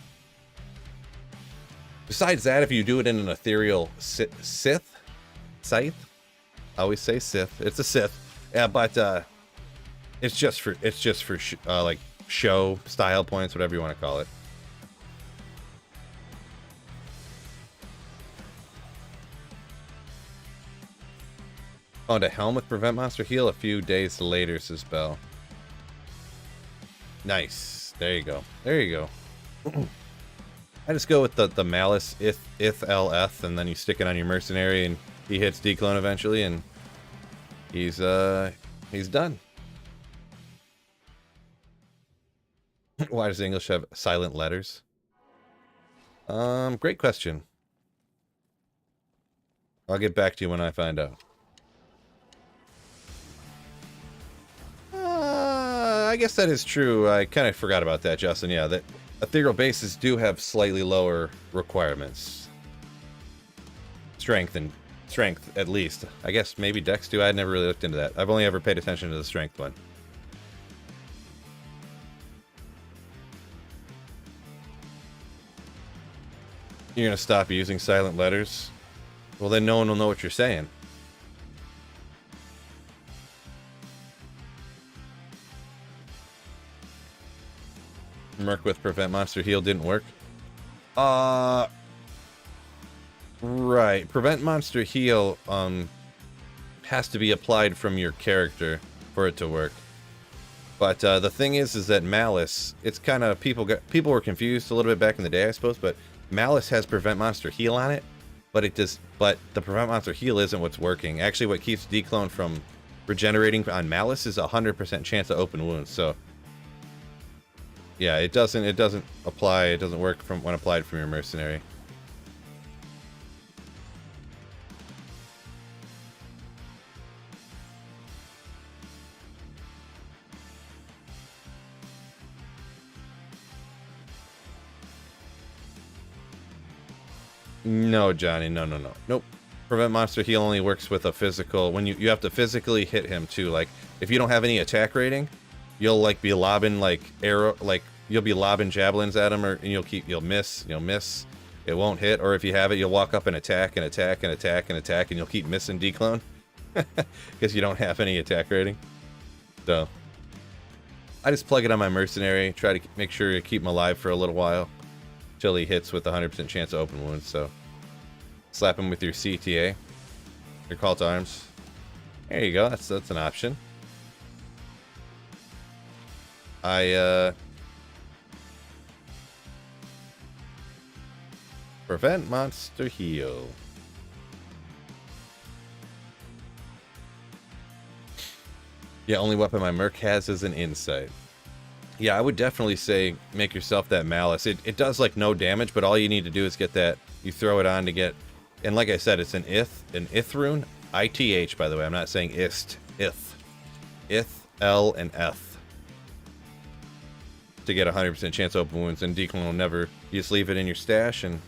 besides that, if you do it in an Ethereal Scythe? I always say Sith. It's a Sith. Yeah, but it's just for like show style points, whatever you want to call it. Found a helm with Prevent Monster Heal a few days later, says Bell. Nice. There you go. There you go. I just go with the Malice if LF, and then you stick it on your Mercenary, and he hits declone eventually, and he's done. Why does English have silent letters? Great question. I'll get back to you when I find out. I guess that is true. I kind of forgot about that, Justin. Yeah, that Ethereal bases do have slightly lower requirements. strength and strength at least. I guess maybe dex too. I had never really looked into that. I've only ever paid attention to the strength one. You're gonna stop using silent letters? Well, then no one will know what you're saying. Merc with prevent monster heal didn't work. Right. Prevent monster heal has to be applied from your character for it to work. But the thing is that Malice, it's kind of people were confused a little bit back in the day, I suppose. But Malice has prevent monster heal on it, but the prevent monster heal isn't what's working. Actually, what keeps Declone from regenerating on Malice is 100% chance of open wounds. So yeah, it doesn't apply. It doesn't work from when applied from your Mercenary. No, Johnny, no. Nope. Prevent monster heal only works with a physical, when you have to physically hit him too. Like, if you don't have any attack rating, you'll like be lobbing like arrow, like you'll be lobbing javelins at him, and you'll miss, it won't hit. Or if you have it, you'll walk up and attack and attack and attack and attack, and you'll keep missing Declone because you don't have any attack rating. So I just plug it on my Mercenary, try to make sure you keep him alive for a little while till he hits with 100% chance of open wounds. So slap him with your CTA, your call to arms. There you go. That's an option. Prevent monster heal. Yeah, only weapon my Merc has is an insight. Yeah, I would definitely say make yourself that Malice. It does like no damage, but all you need to do is get that. You throw it on to get, and like I said, it's an ith rune. ITH, by the way. I'm not saying ist. Ith, L, and F. To get 100% chance open wounds, and Declan will never. You just leave it in your stash, and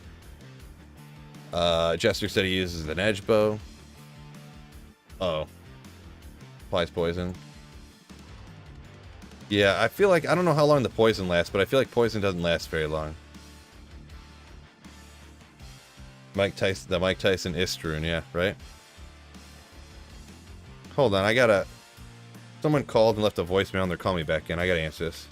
Jester said he uses an edge bow. Oh. Applies poison. Yeah, I feel like, I don't know how long the poison lasts, but I feel like poison doesn't last very long. The Mike Tyson ist rune, yeah, right? Hold on, someone called and left a voicemail and they're calling me back in. I gotta answer this.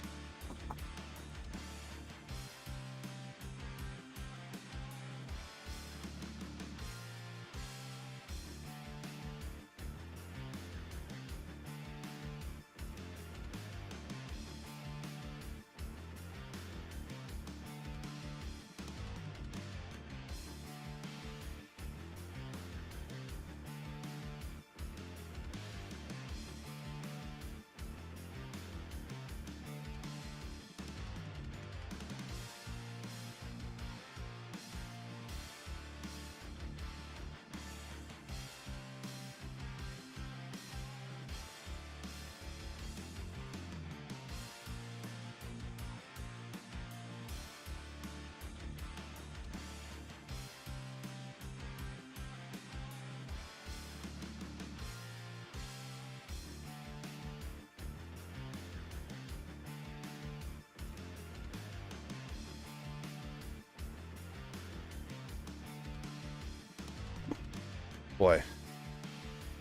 Boy,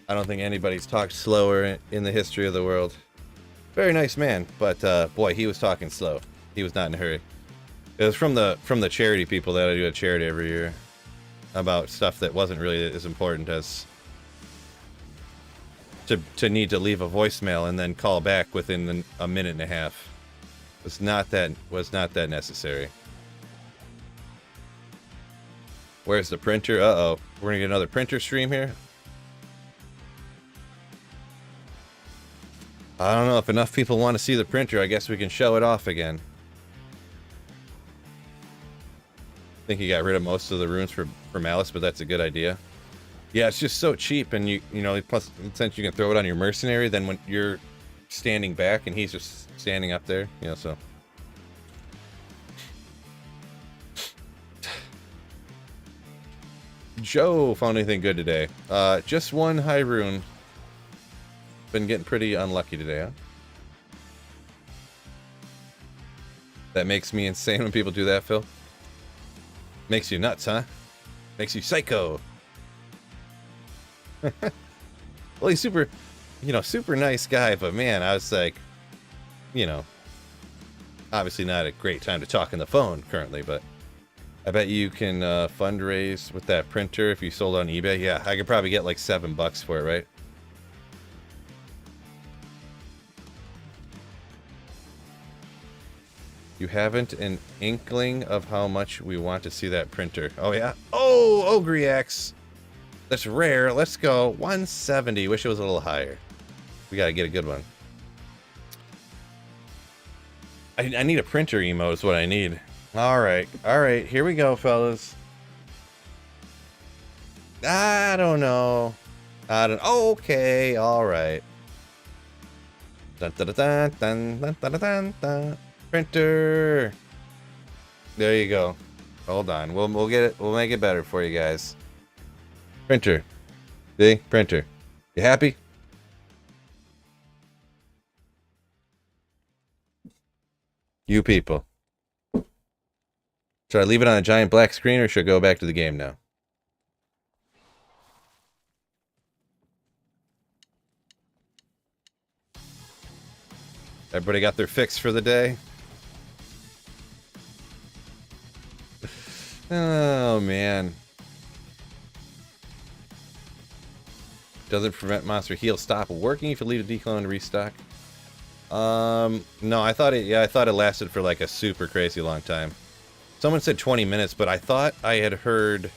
I don't think anybody's talked slower in the history of the world. Very nice man, but boy, he was talking slow. He was not in a hurry. It was from the charity people that I do a charity every year about stuff that wasn't really as important as to need to leave a voicemail and then call back within a minute and a half. Was not that necessary. Where's the printer? Uh-oh. We're gonna get another printer stream here. I don't know if enough people want to see the printer. I guess we can show it off again. I think you got rid of most of the runes for Malice, but that's a good idea. Yeah, it's just so cheap, and you know, plus since you can throw it on your Mercenary, then when you're standing back and he's just standing up there, you know, so. Joe found anything good today? Just one high rune. Been getting pretty unlucky today, huh? That makes me insane when people do that, Phil. Makes you nuts, huh? Makes you psycho. Well, he's super, super nice guy, but man, I was like, obviously not a great time to talk on the phone currently, but I bet you can fundraise with that printer if you sold on eBay. Yeah, I could probably get like $7 for it, right? You haven't an inkling of how much we want to see that printer. Oh, yeah? Oh, Ogre X. That's rare. Let's go. 170. Wish it was a little higher. We gotta get a good one. I need a printer emote is what I need. Alright. Alright. Here we go, fellas. I don't know. Okay. Alright. Dun, dun, dun, dun, dun, dun, dun, dun. Printer. There you go. Hold on. We'll get it. We'll make it better for you guys. Printer. See? Printer. You happy? You people. Should I leave it on a giant black screen or should I go back to the game now? Everybody got their fix for the day? Oh, man. Doesn't prevent monster heal stop working if you leave a declone and restock. No, I thought it lasted for like a super crazy long time. Someone said 20 minutes, but I thought I had heard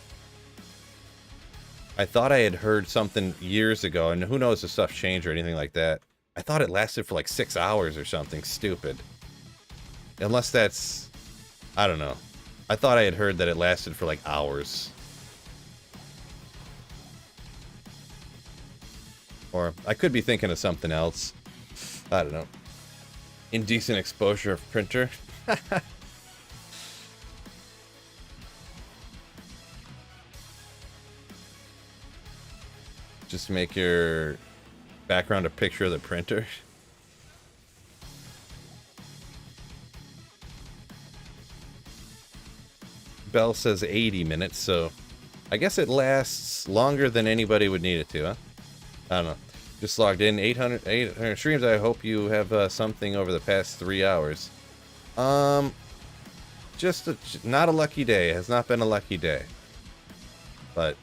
something years ago, and who knows if stuff changed or anything like that. I thought it lasted for like 6 hours or something stupid. Unless that's, I don't know. I thought I had heard that it lasted for like hours. Or I could be thinking of something else. I don't know. Indecent exposure of printer. Just make your background a picture of the printer. Bell says 80 minutes, so I guess it lasts longer than anybody would need it to, huh? I don't know. Just logged in. 800 streams. I hope you have something over the past 3 hours. Just not a lucky day. It has not been a lucky day. But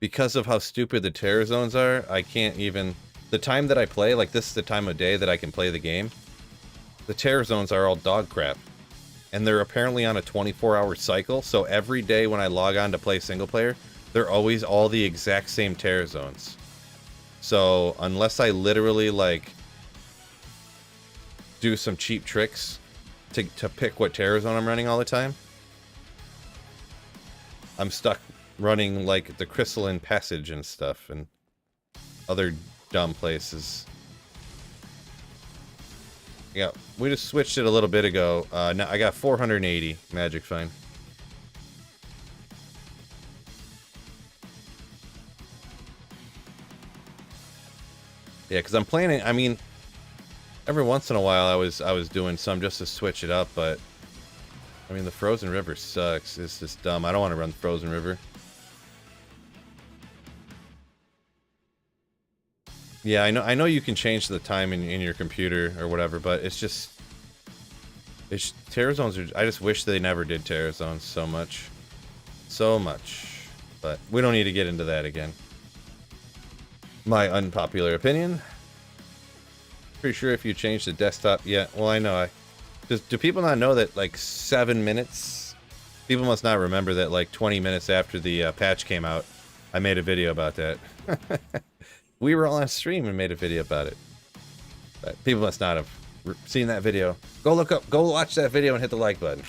because of how stupid the terror zones are, I can't even... The time that I play, like this is the time of day that I can play the game, the terror zones are all dog crap. And they're apparently on a 24-hour cycle, so every day when I log on to play single player, they're always all the exact same terror zones. So unless I literally like do some cheap tricks to pick what terror zone I'm running all the time, I'm stuck running like the Crystalline Passage and stuff and other dumb places. Yeah, we just switched it a little bit ago. Now I got 480 magic fine. Yeah, because I'm planning. I mean, every once in a while I was doing some just to switch it up, but I mean the Frozen River sucks. It's just dumb. I don't want to run the Frozen River. Yeah, I know you can change the time in your computer or whatever, but it's just... Terror zones are... I just wish they never did terror zones so much. So much. But we don't need to get into that again. My unpopular opinion. Pretty sure if you change the desktop... Yeah, well, I know. Do people not know that, like, 7 minutes... People must not remember that, like, 20 minutes after the patch came out, I made a video about that. We were all on stream and made a video about it. But people must not have seen that video. Go watch that video and hit the like button.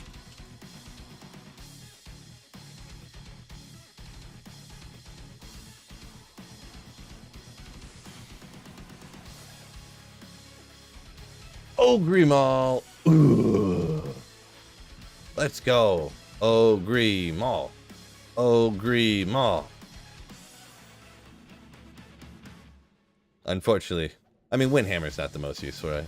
Oh, Grimal. Ooh. Let's go. Ogre Mall. Ogre Mall. Unfortunately. I mean, Windhammer's not the most useful, right?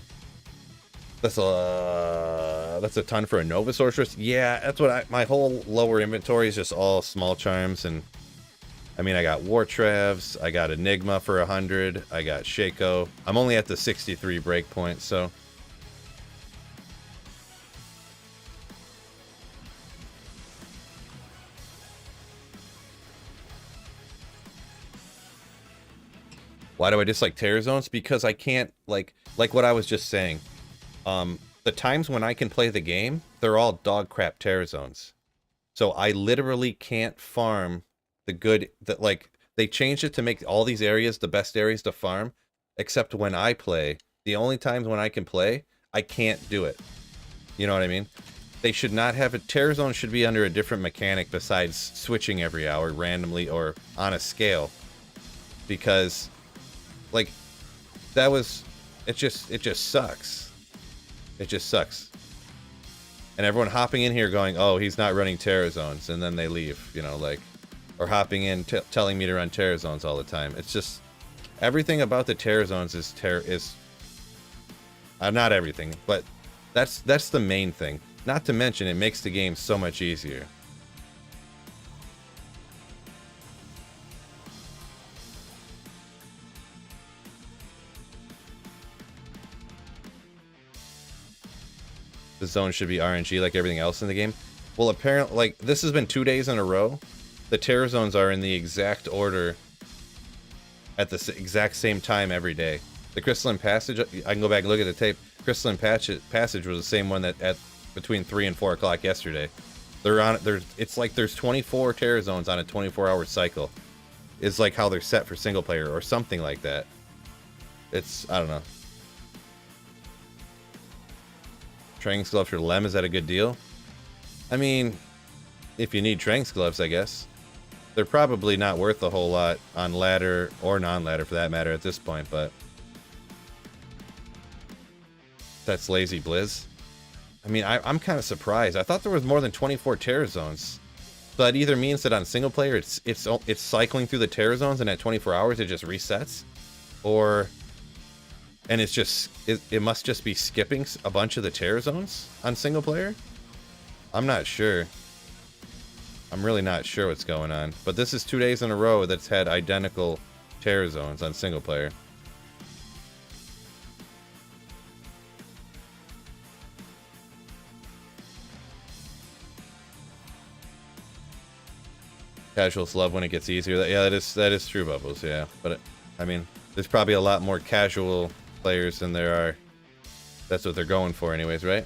That's a ton for a Nova Sorceress. Yeah, that's what my whole lower inventory is just all small charms. And I mean, I got War Travs, I got Enigma for 100, I got Shaco. I'm only at the 63 breakpoint, so. Why do I dislike Terror Zones? Because I can't, like what I was just saying. The times when I can play the game, they're all dog crap Terror Zones. So I literally can't farm the good, that like, they changed it to make all these areas the best areas to farm, except when I play. The only times when I can play, I can't do it. You know what I mean? They should not have it. Terror Zone should be under a different mechanic besides switching every hour randomly or on a scale. Because, like, that was, it just sucks. It just sucks. And everyone hopping in here going, oh, he's not running Terror Zones, and then they leave, you know, like, or hopping in telling me to run Terror Zones all the time. It's just, everything about the Terror Zones is not everything, but that's the main thing. Not to mention, it makes the game so much easier. The zone should be RNG like everything else in the game. Well, apparently, like, this has been 2 days in a row. The Terror Zones are in the exact order at the exact same time every day. The Crystalline Passage, I can go back and look at the tape. Crystalline Passage was the same one that at between 3 and 4 o'clock yesterday. They're on. It's like there's 24 Terror Zones on a 24-hour cycle. Is like how they're set for single player or something like that. It's, I don't know. Tranks gloves for Lem, is that a good deal? I mean, if you need Tranks gloves, I guess. They're probably not worth a whole lot on ladder or non-ladder for that matter at this point, but that's lazy Blizz. I mean, I'm kind of surprised. I thought there was more than 24 Terror Zones. So that either means that on single player it's cycling through the Terror Zones and at 24 hours it just resets, or and it's just it must just be skipping a bunch of the Terror Zones on single player. I'm not sure. I'm really not sure what's going on. But this is 2 days in a row that's had identical Terror Zones on single player. Casuals love when it gets easier. Yeah, that is true, Bubbles. Yeah, but I mean, there's probably a lot more casual players than there are. That's what they're going for, anyways, right?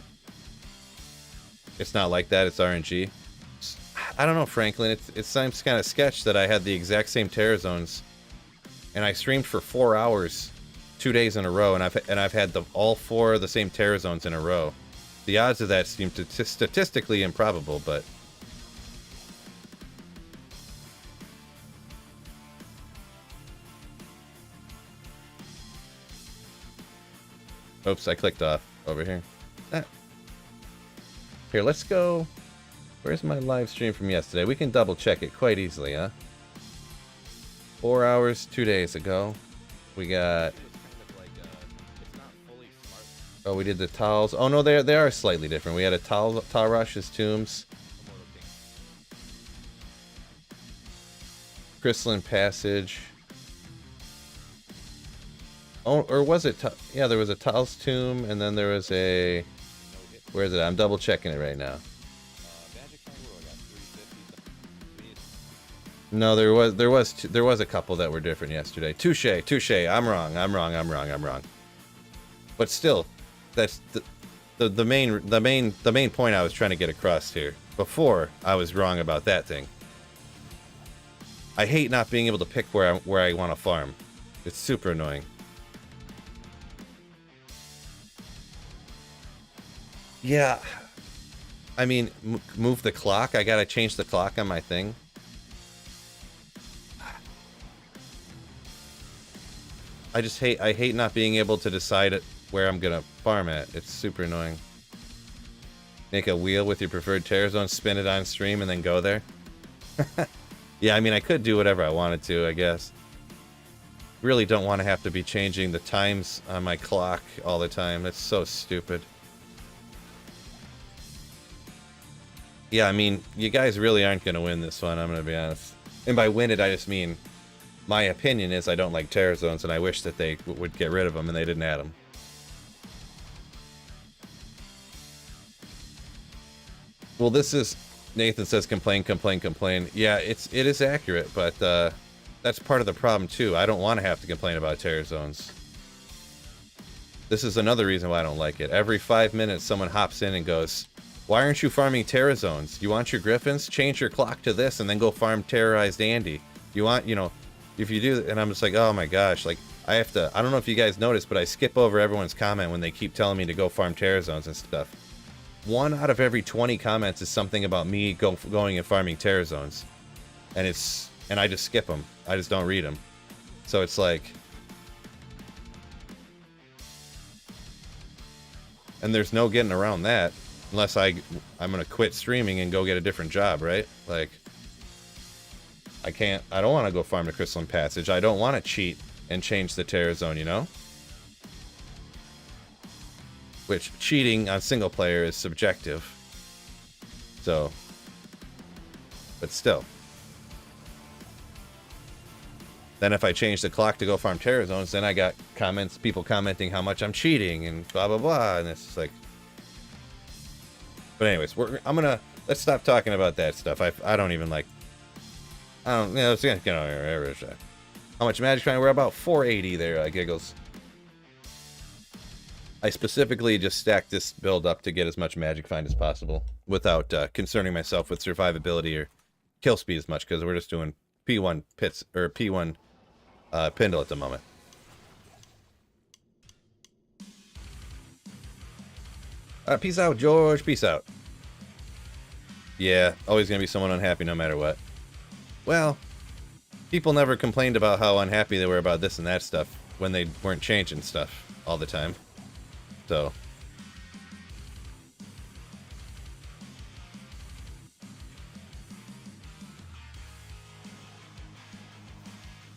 It's not like that. It's RNG. I don't know, Franklin. It seems kind of sketch that I had the exact same Terror Zones, and I streamed for 4 hours, 2 days in a row, and I've had all 4 of the same Terror Zones in a row. The odds of that seem statistically improbable, but. Oops, I clicked off over here. Here, let's go. Where's my live stream from yesterday? We can double check it quite easily, huh? 4 hours, 2 days ago. We got. Oh, we did the Tals. Oh no, they are slightly different. We had a Rush's Tombs. Crystalline Passage. Oh, or was it? Yeah, there was a Tal's Tomb, and then there was a. Where is it? I'm double checking it right now. No, there was a couple that were different yesterday. Touche. I'm wrong. But still, that's the main point I was trying to get across here. Before I was wrong about that thing. I hate not being able to pick where I want to farm. It's super annoying. Yeah, I mean, move the clock. I gotta change the clock on my thing. I hate not being able to decide where I'm gonna farm at. It's super annoying. Make a wheel with your preferred terror zone, spin it on stream, and then go there. Yeah, I mean, I could do whatever I wanted to, I guess. Really don't want to have to be changing the times on my clock all the time. That's so stupid. Yeah, I mean, you guys really aren't going to win this one, I'm going to be honest. And by win it, I just mean, my opinion is I don't like terror zones, and I wish that they would get rid of them, and they didn't add them. Well, this is... Nathan says complain, complain, complain. Yeah, it is accurate, but that's part of the problem, too. I don't want to have to complain about terror zones. This is another reason why I don't like it. Every 5 minutes, someone hops in and goes... Why aren't you farming terror zones? You want your Griffins? Change your clock to this and then go farm terrorized Andy. You want, you know, if you do, and I'm just like, oh my gosh, like, I have to, I don't know if you guys noticed, but I skip over everyone's comment when they keep telling me to go farm terror zones and stuff. 1 out of every 20 comments is something about me going and farming terror zones. And I just skip them. I just don't read them. So it's like... And there's no getting around that. Unless I'm gonna quit streaming and go get a different job, right? Like, I don't want to go farm the Crystalline Passage. I don't want to cheat and change the terror zone, you know? Which, cheating on single player is subjective. So, but still. Then if I change the clock to go farm terror zones, then I got comments, people commenting how much I'm cheating and blah, blah, blah. And it's just like... But anyways, let's stop talking about that stuff. I don't even like... I don't... let's get on here. How much magic trying? We're about 480 there, Giggles. I specifically just stacked this build up to get as much magic find as possible without concerning myself with survivability or kill speed as much, because we're just doing P1 pits or P1 Pindle at the moment. Peace out, George. Peace out. Yeah, always gonna be someone unhappy no matter what. Well, people never complained about how unhappy they were about this and that stuff when they weren't changing stuff all the time. So.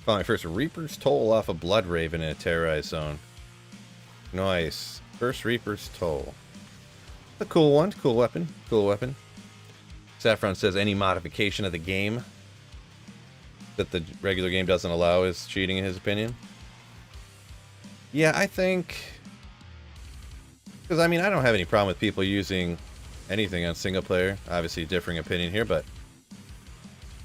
Found my first Reaper's Toll off a Blood Raven in a terrorized zone. Nice. First Reaper's Toll. A cool one. Cool weapon. Cool weapon. Saffron says any modification of the game that the regular game doesn't allow is cheating in his opinion. Yeah, I think... Because, I mean, I don't have any problem with people using anything on single player. Obviously, differing opinion here, but...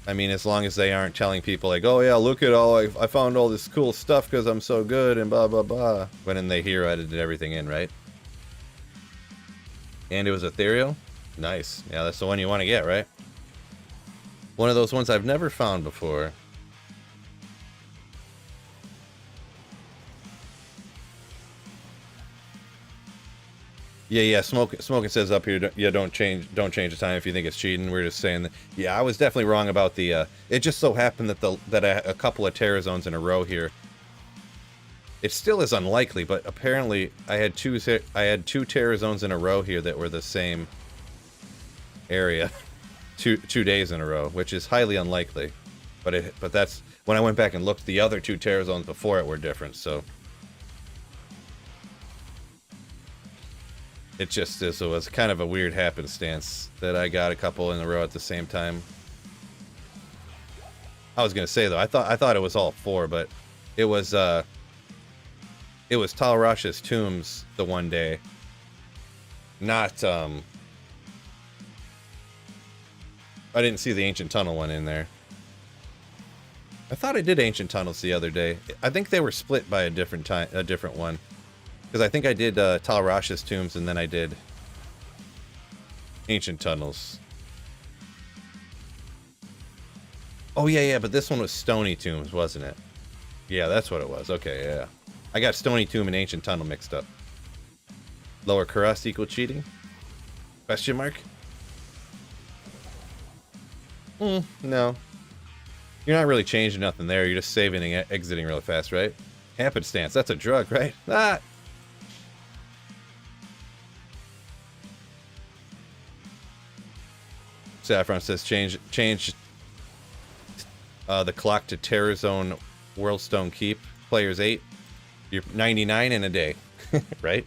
I mean, as long as they aren't telling people like, oh yeah, look at all, I found all this cool stuff because I'm so good and blah, blah, blah. When in they hero edited everything in, right? And it was ethereal? Nice. Yeah, that's the one you want to get, right? One of those ones I've never found before. Yeah. Smoking says up here, don't change the time if you think it's cheating. We're just saying that. Yeah, I was definitely wrong about the. It just so happened that a couple of terror zones in a row here. It still is unlikely, but apparently I had two terror zones in a row here that were the same area, two days in a row, which is highly unlikely. But that's when I went back and looked. The other 2 terror zones before it were different, so. It was kind of a weird happenstance that I got a couple in a row at the same time. I was gonna say though, I thought it was all 4, but it was Tal Rasha's tombs the one day. Not I didn't see the Ancient Tunnel one in there. I thought I did Ancient Tunnels the other day. I think they were split by a different one. Because I think I did Tal Rasha's tombs and then I did Ancient Tunnels. Oh yeah, but this one was Stony Tombs, wasn't it? Yeah, that's what it was. Okay, yeah. I got Stony Tomb and Ancient Tunnel mixed up. Lower crust equal cheating? Question mark? No. You're not really changing nothing there. You're just saving and exiting really fast, right? Happenstance. That's a drug, right? Ah! Saffron says change the clock to Terror Zone Worldstone Keep. Players 8. You're 99 in a day. Right?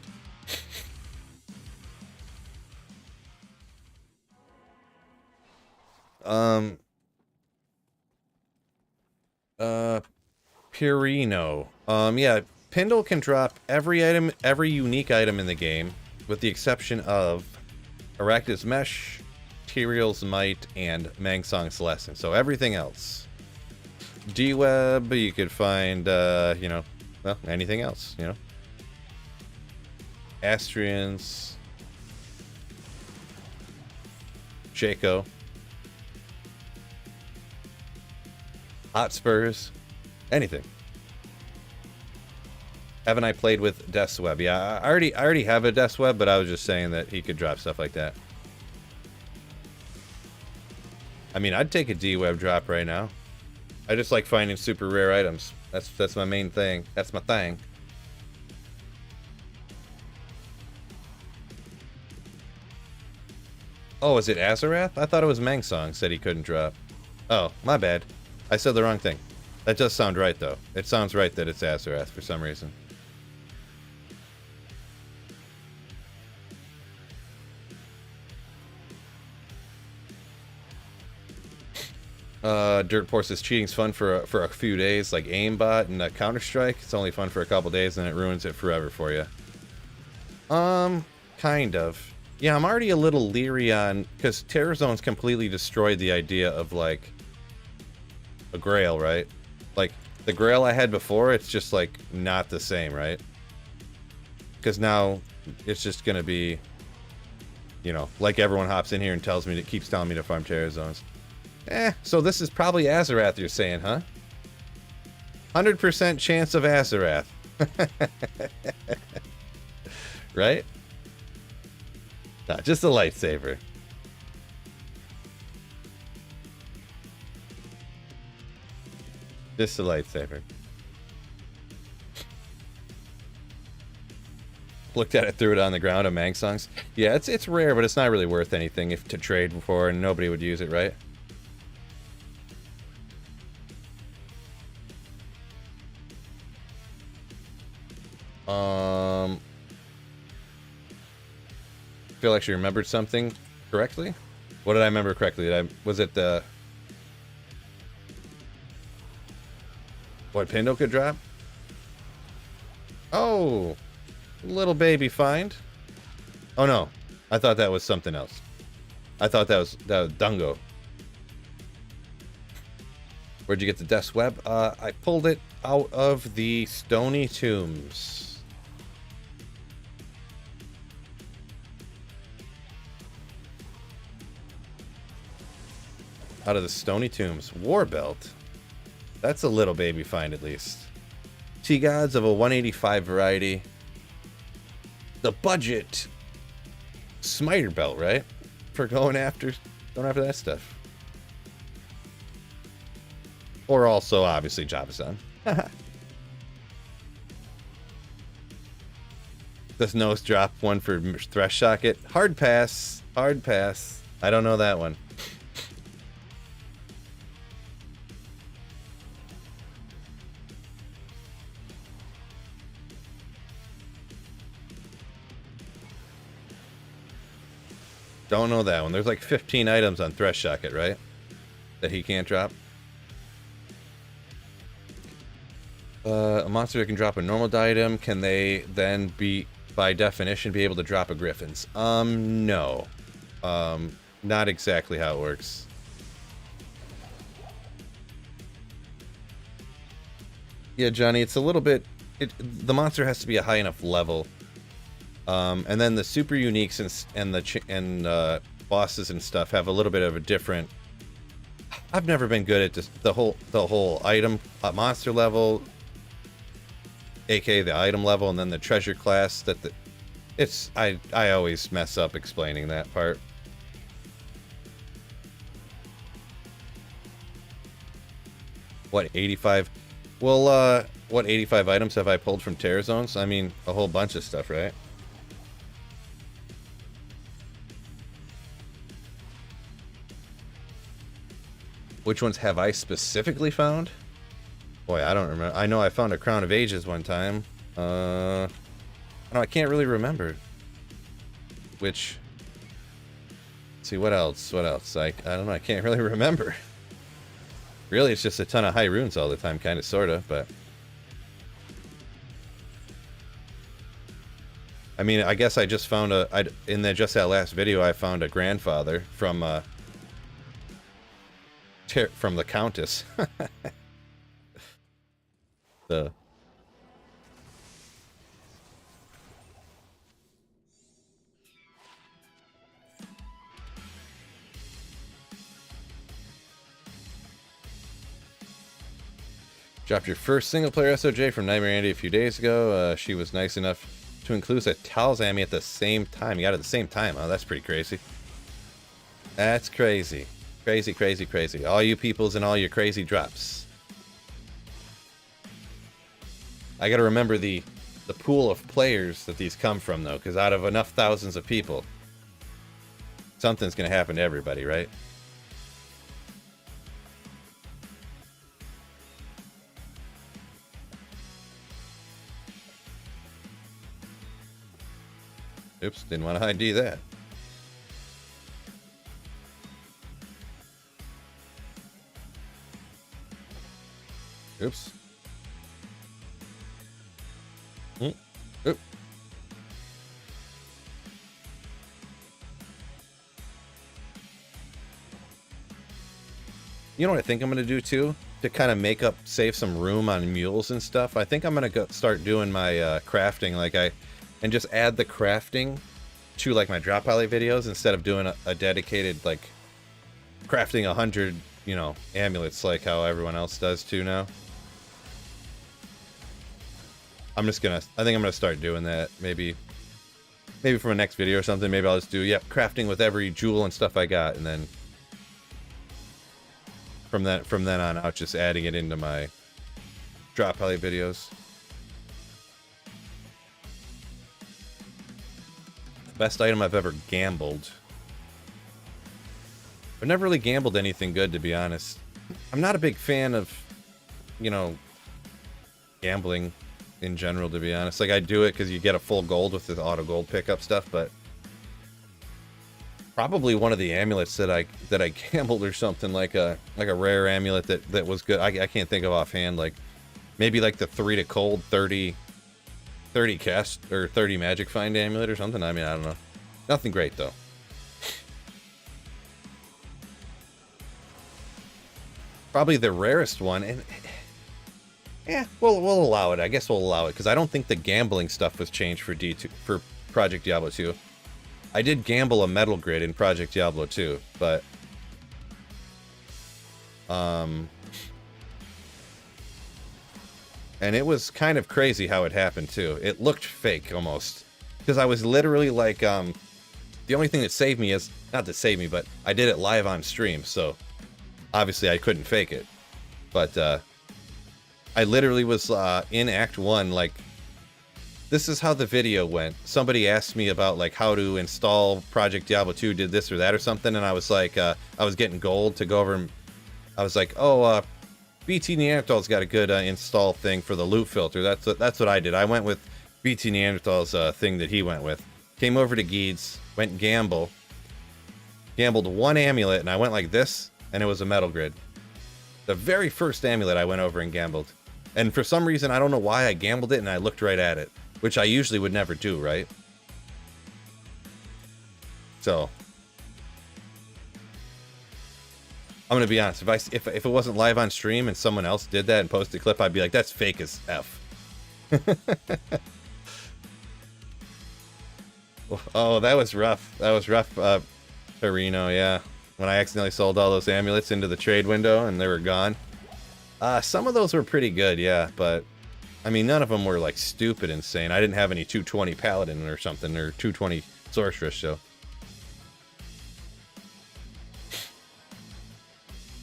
Purino. Yeah, Pindle can drop every item, every unique item in the game, with the exception of Arachnid's Mesh, Tyrael's Might, and Mangsong Celestin. So everything else. D-Web, you could find, you know, well, anything else, you know. Astrians. Shaco. Hotspurs. Anything. Haven't I played with Death's Web? Yeah, I already have a Death's Web, but I was just saying that he could drop stuff like that. I mean, I'd take a D-Web drop right now. I just like finding super rare items. That's my main thing. That's my thing. Oh, is it Azarath? I thought it was Mangsong said he couldn't drop. Oh, my bad. I said the wrong thing. That does sound right, though. It sounds right that it's Azarath for some reason. Dirt Poor says cheating's fun for a few days, like aimbot and Counter-Strike. It's only fun for a couple days, and it ruins it forever for you. Kind of. Yeah, I'm already a little leery on, because Terror Zone's completely destroyed the idea of, like, a Grail, right? Like, the Grail I had before, it's just, like, not the same, right? Because now, it's just gonna be, you know, like everyone hops in here and keeps telling me to farm Terror Zones. So this is probably Azarath you're saying, huh? 100% chance of Azarath. Right? No, just a lightsaber. Just a lightsaber. Looked at it, threw it on the ground of Mangsong's. Yeah, it's rare, but it's not really worth anything to trade for, and nobody would use it, right? I feel like she remembered something correctly. What did I remember correctly? Was it the what Pindle could drop? Oh, little baby find. Oh no, I thought that was something else. I thought that was Dungo. Where'd you get the Death's Web? I pulled it out of the Stony Tombs. Out of the Stony Tombs. War Belt. That's a little baby find, at least. T-Gods of a 185 variety. The budget Smiter Belt, right? For going after that stuff. Or also, obviously, Jabba-san. Does Nose drop one for Thresh Socket? Hard pass. Hard pass. I don't know that one. Don't know that one. There's like 15 items on Thresh Socket, right? That he can't drop. A monster that can drop a normal item, can they then be, by definition, be able to drop a Griffin's? No. Not exactly how it works. Yeah, Johnny, it's a little bit... the monster has to be a high enough level. And then the super uniques and bosses and stuff have a little bit of a different... I've never been good at just the whole item monster level, aka the item level, and then the treasure class. I always mess up explaining that part. What, 85? Well, what 85 items have I pulled from Terror Zones? I mean, a whole bunch of stuff, right? Which ones have I specifically found? Boy, I don't remember. I know I found a Crown of Ages one time. No, I can't really remember. Which... Let's see, what else? What else? I don't know, I can't really remember. Really, it's just a ton of high runes all the time, kind of, sort of, but... I mean, I guess I just found just that last video, I found a grandfather from the Countess. The... Dropped your first single-player SOJ from Nightmare Andy a few days ago. She was nice enough to include a Talzami at the same time. You got it at the same time. Oh, that's pretty crazy. That's crazy. Crazy, crazy, crazy. All you peoples and all your crazy drops. I gotta remember the pool of players that these come from, though, because out of enough thousands of people, something's gonna happen to everybody, right? Oops, didn't want to ID that. Oops. Oop. You know what I think I'm going to do too? To kind of save some room on mules and stuff. I think I'm going to start doing my crafting and just add the crafting to like my drop alley videos instead of doing a dedicated like crafting 100, you know, amulets like how everyone else does too now. I think I'm gonna start doing that. Maybe from a next video or something. Maybe I'll just do crafting with every jewel and stuff I got, and then from then on out, just adding it into my drop alley videos. Best item I've ever gambled. I've never really gambled anything good, to be honest. I'm not a big fan of, you know, gambling in general, to be honest. Like, I do it because you get a full gold with the auto gold pickup stuff, but probably one of the amulets that I gambled or something, like a rare amulet that was good. I can't think of offhand. Like maybe like the 3 to cold 30 cast or 30 magic find amulet or something. I mean, I don't know. Nothing great though. Probably the rarest one, and yeah, we'll allow it. I guess we'll allow it because I don't think the gambling stuff was changed for for Project Diablo 2. I did gamble a metal grid in Project Diablo 2, but and it was kind of crazy how it happened too. It looked fake almost, because I was literally like, the only thing that saved me is, not to save me, but I did it live on stream, so obviously I couldn't fake it. But I literally was in Act 1, like, this is how the video went. Somebody asked me about like how to install Project Diablo 2, did this or that or something, and I was like, I was getting gold to go over, and I was like, oh, BT Neanderthal's got a good install thing for the loot filter. That's what I did. I went with BT Neanderthal's thing that he went with. Came over to Geeds, went gambled one amulet, and I went like this, and it was a metal grid. The very first amulet I went over and gambled. And for some reason, I don't know why I gambled it, and I looked right at it, which I usually would never do, right? So I'm gonna be honest. If it wasn't live on stream and someone else did that and posted a clip, I'd be like, that's fake as F. Oh, that was rough. That was rough, Torino, yeah. When I accidentally sold all those amulets into the trade window and they were gone. Some of those were pretty good, yeah, but I mean, none of them were like stupid insane. I didn't have any 220 Paladin or something, or 220 Sorceress, so.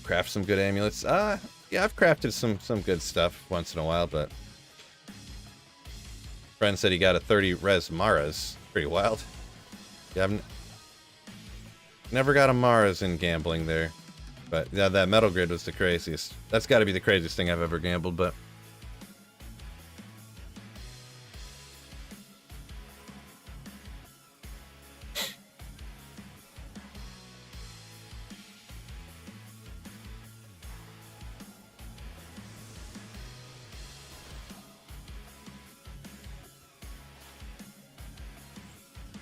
Craft some good amulets. Yeah, I've crafted some good stuff once in a while, but friend said he got a 30 res Maras. Pretty wild. Yeah, I've never got a Maras in gambling there. But yeah, that metal grid was the craziest. That's got to be the craziest thing I've ever gambled, but...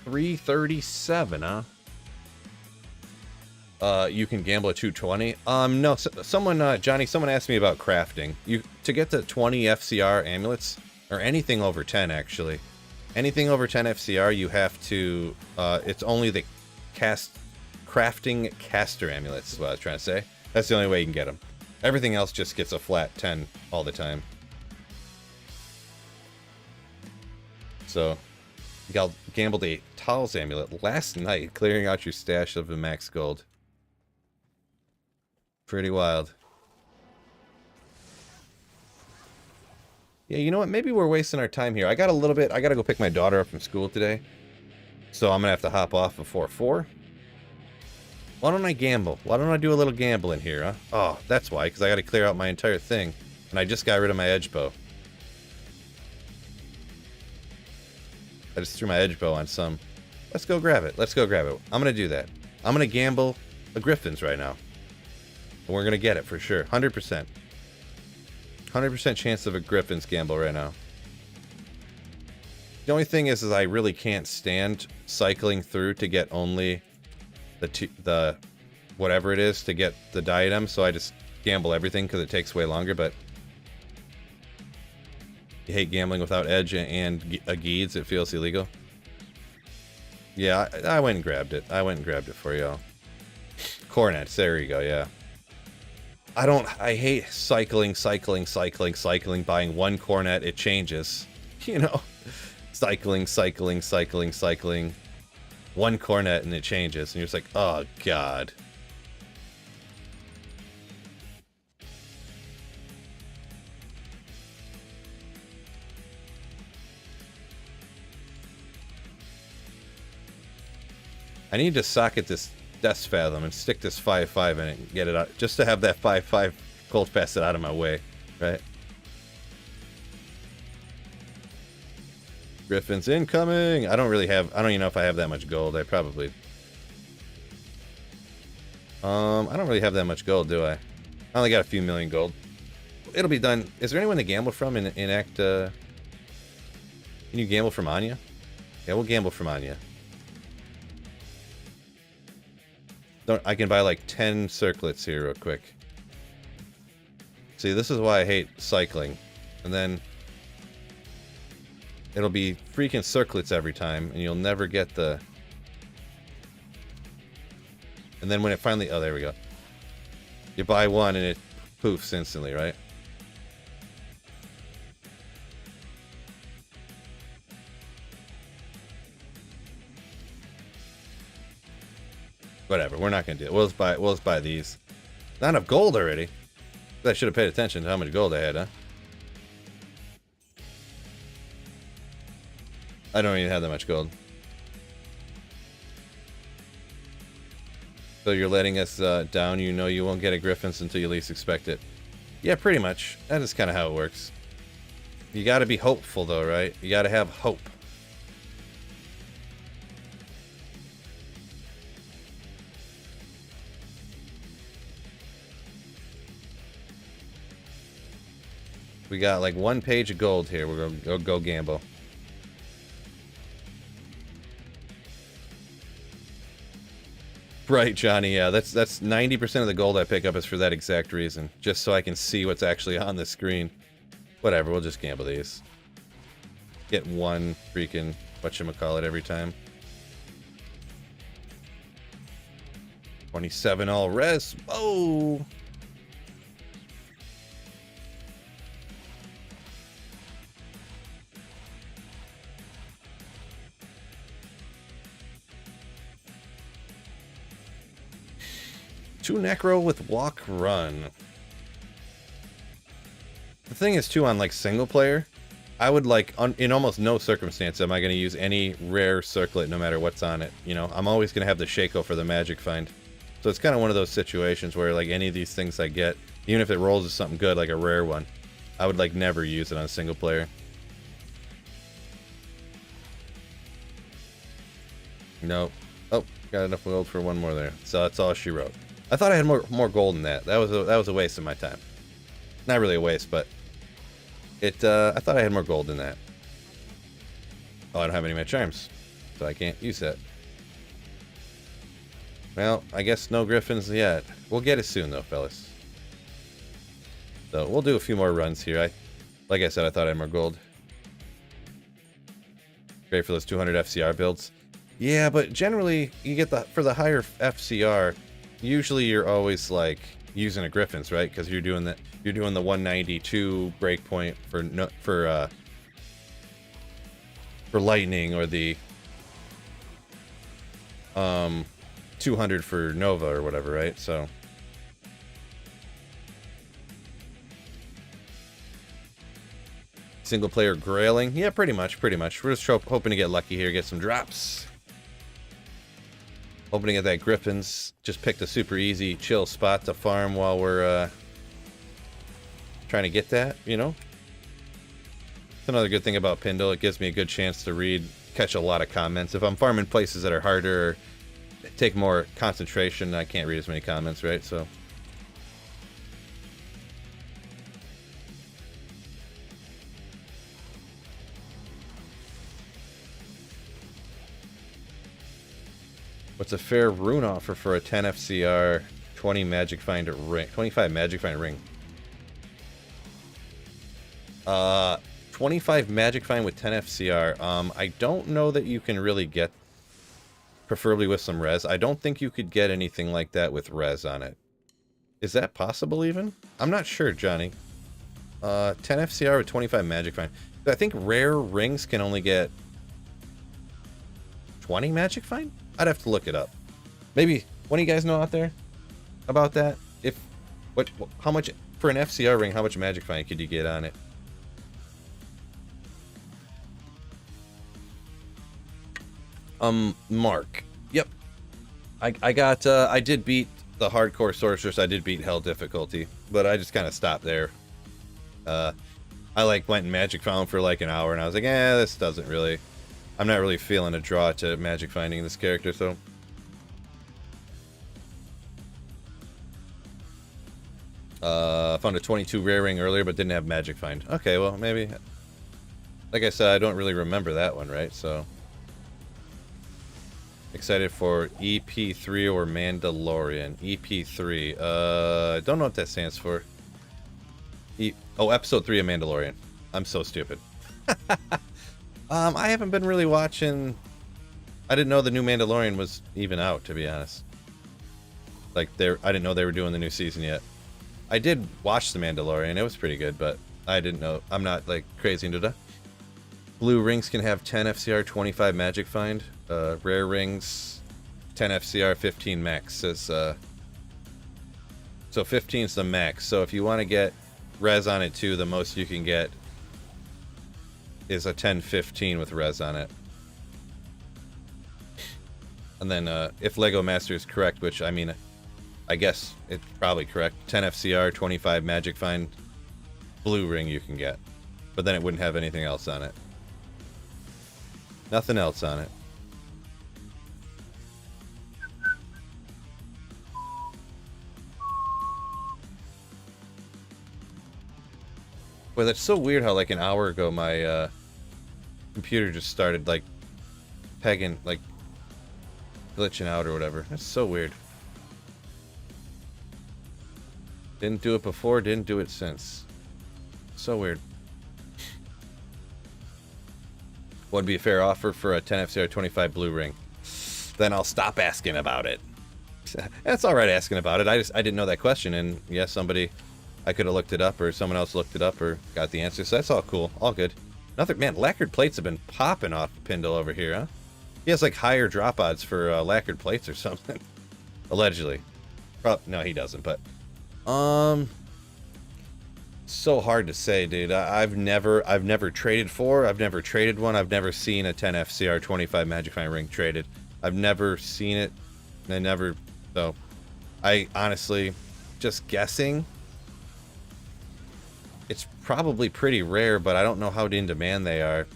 $337, huh? You can gamble at 220. No, someone, Johnny, someone asked me about crafting. To get the 20 FCR amulets, or anything over 10, actually. Anything over 10 FCR, you have to, it's only the crafting caster amulets, is what I was trying to say. That's the only way you can get them. Everything else just gets a flat 10 all the time. So, you gambled a Tal's amulet last night, clearing out your stash of the max gold. Pretty wild. Yeah, you know what? Maybe we're wasting our time here. I got to go pick my daughter up from school today. So I'm going to have to hop off before 4. Why don't I gamble? Why don't I do a little gambling here, huh? Oh, that's why, because I got to clear out my entire thing. And I just got rid of my edge bow. I just threw my edge bow on some. Let's go grab it. Let's go grab it. I'm going to do that. I'm going to gamble a Griffin's right now. And we're going to get it for sure. 100%. 100% chance of a Griffin's gamble right now. The only thing is I really can't stand cycling through to get only the whatever it is to get the diadem, so I just gamble everything because it takes way longer, but you hate gambling without edge and a Geeds, it feels illegal. Yeah, I went and grabbed it. I went and grabbed it for y'all. Cornets, there you go, yeah. I hate cycling, buying one cornet, it changes. You know? Cycling. One cornet and it changes. And you're just like, oh, God. I need to socket this Death Fathom and stick this 5-5 in it and get it out. Just to have that 5-5 Cold Pass it out of my way. Right? Griffin's incoming! I don't even know if I have that much gold. I probably... I don't really have that much gold, do I? I only got a few million gold. It'll be done. Is there anyone to gamble from in Act, Can you gamble from Anya? Yeah, we'll gamble from Anya. I can buy like 10 circlets here real quick. See, this is why I hate cycling. And then it'll be freaking circlets every time, and you'll never get the... And then when it finally... Oh, there we go. You buy one and it poofs instantly, right? Whatever, we're not gonna do it. We'll just buy these. Not enough gold already. I should have paid attention to how much gold I had, huh? I don't even have that much gold. So you're letting us down. You know you won't get a Griffin's until you least expect it. Yeah, pretty much. That is kind of how it works. You gotta be hopeful though, right? You gotta have hope. We got like 1 page of gold here. We're gonna go gamble. Right, Johnny. Yeah, that's 90% of the gold I pick up is for that exact reason, just so I can see what's actually on the screen. Whatever, we'll just gamble these. Get one freaking whatchamacallit every time. 27 all res. Whoa. Two necro with walk run. The thing is too, on like single player, I would like in almost no circumstance am I going to use any rare circlet no matter what's on it. You know, I'm always going to have the Shaco for the magic find. So it's kind of one of those situations where like any of these things I get, even if it rolls as something good, like a rare one, I would like never use it on a single player. Nope. Oh, got enough gold for one more there. So that's all she wrote. I thought I had more gold than that. That was a waste of my time. Not really a waste, but it. I thought I had more gold than that. Oh, I don't have any of my charms, so I can't use that. Well, I guess no Griffins yet. We'll get it soon, though, fellas. So we'll do a few more runs here. Like I said, I thought I had more gold. Great for those 200 FCR builds. Yeah, but generally, you get for the higher FCR. Usually, you're always like using a Griffins, right? Because you're doing the 192 breakpoint for lightning, or the 200 for Nova or whatever, right? So single player grailing, yeah, pretty much. We're just hoping to get lucky here, get some drops. Hoping to get that Griffins. Just picked a super easy, chill spot to farm while we're trying to get that, you know? It's another good thing about Pindle. It gives me a good chance to catch a lot of comments. If I'm farming places that are harder, or take more concentration, I can't read as many comments, right? So what's a fair rune offer for a 10 FCR, 20 magic find ring, 25 magic find ring? 25 magic find with 10 FCR. I don't know that you can really get, preferably with some res. I don't think you could get anything like that with res on it. Is that possible even? I'm not sure, Johnny. 10 FCR with 25 magic find. I think rare rings can only get 20 magic find? I'd have to look it up. Maybe one of you guys know out there about that? How much for an FCR ring, how much magic find could you get on it? Mark. Yep. I did beat the hardcore sorceress. I did beat hell difficulty, but I just kind of stopped there. I like went and magic found for like an hour, and I was like, this doesn't really. I'm not really feeling a draw to magic finding this character, so. Found a 22 rare ring earlier, but didn't have magic find. Okay, well maybe. Like I said, I don't really remember that one, right? So. Excited for EP3 or Mandalorian. EP3. I don't know what that stands for. Episode 3 of Mandalorian. I'm so stupid. I haven't been really watching. I didn't know the new Mandalorian was even out, to be honest. Like, I didn't know they were doing the new season yet. I did watch the Mandalorian. It was pretty good, but I didn't know. I'm not like crazy into that. Blue rings can have 10 FCR, 25 magic find. Rare rings, 10 FCR, 15 max. So 15 is the max. So if you want to get res on it too, the most you can get is a 10-15 with res on it. And then if Lego Master is correct, which I mean, I guess it's probably correct, 10 FCR, 25 magic find, blue ring you can get. But then it wouldn't have anything else on it. Nothing else on it. Well, that's so weird how like an hour ago my computer just started like pegging, like glitching out or whatever. That's so weird. Didn't do it before, didn't do it since. So weird. What would be a fair offer for a 10 FCR 25 blue ring? Then I'll stop asking about it. That's all right asking about it. I didn't know that question, and yes, I could have looked it up, or someone else looked it up, or got the answer. So that's all cool, all good. Nothing, man. Lacquered plates have been popping off Pindle over here, huh? He has like higher drop odds for lacquered plates or something, allegedly. No, he doesn't. But so hard to say, dude. I've never traded for. I've never traded one. I've never seen a 10 FCR 25 Magic Find ring traded. I've never seen it. I never. So I honestly, just guessing, it's probably pretty rare, but I don't know how in demand they are.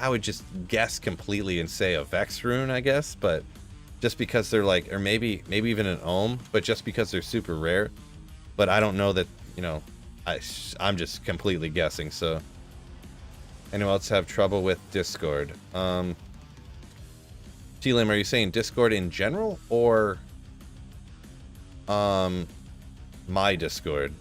I would just guess completely and say a Vex rune, I guess, but just because they're like, or maybe even an Ohm, but just because they're super rare. But I don't know that, you know, I'm just completely guessing, so. Anyone else have trouble with Discord? T-Lim, are you saying Discord in general, or my Discord?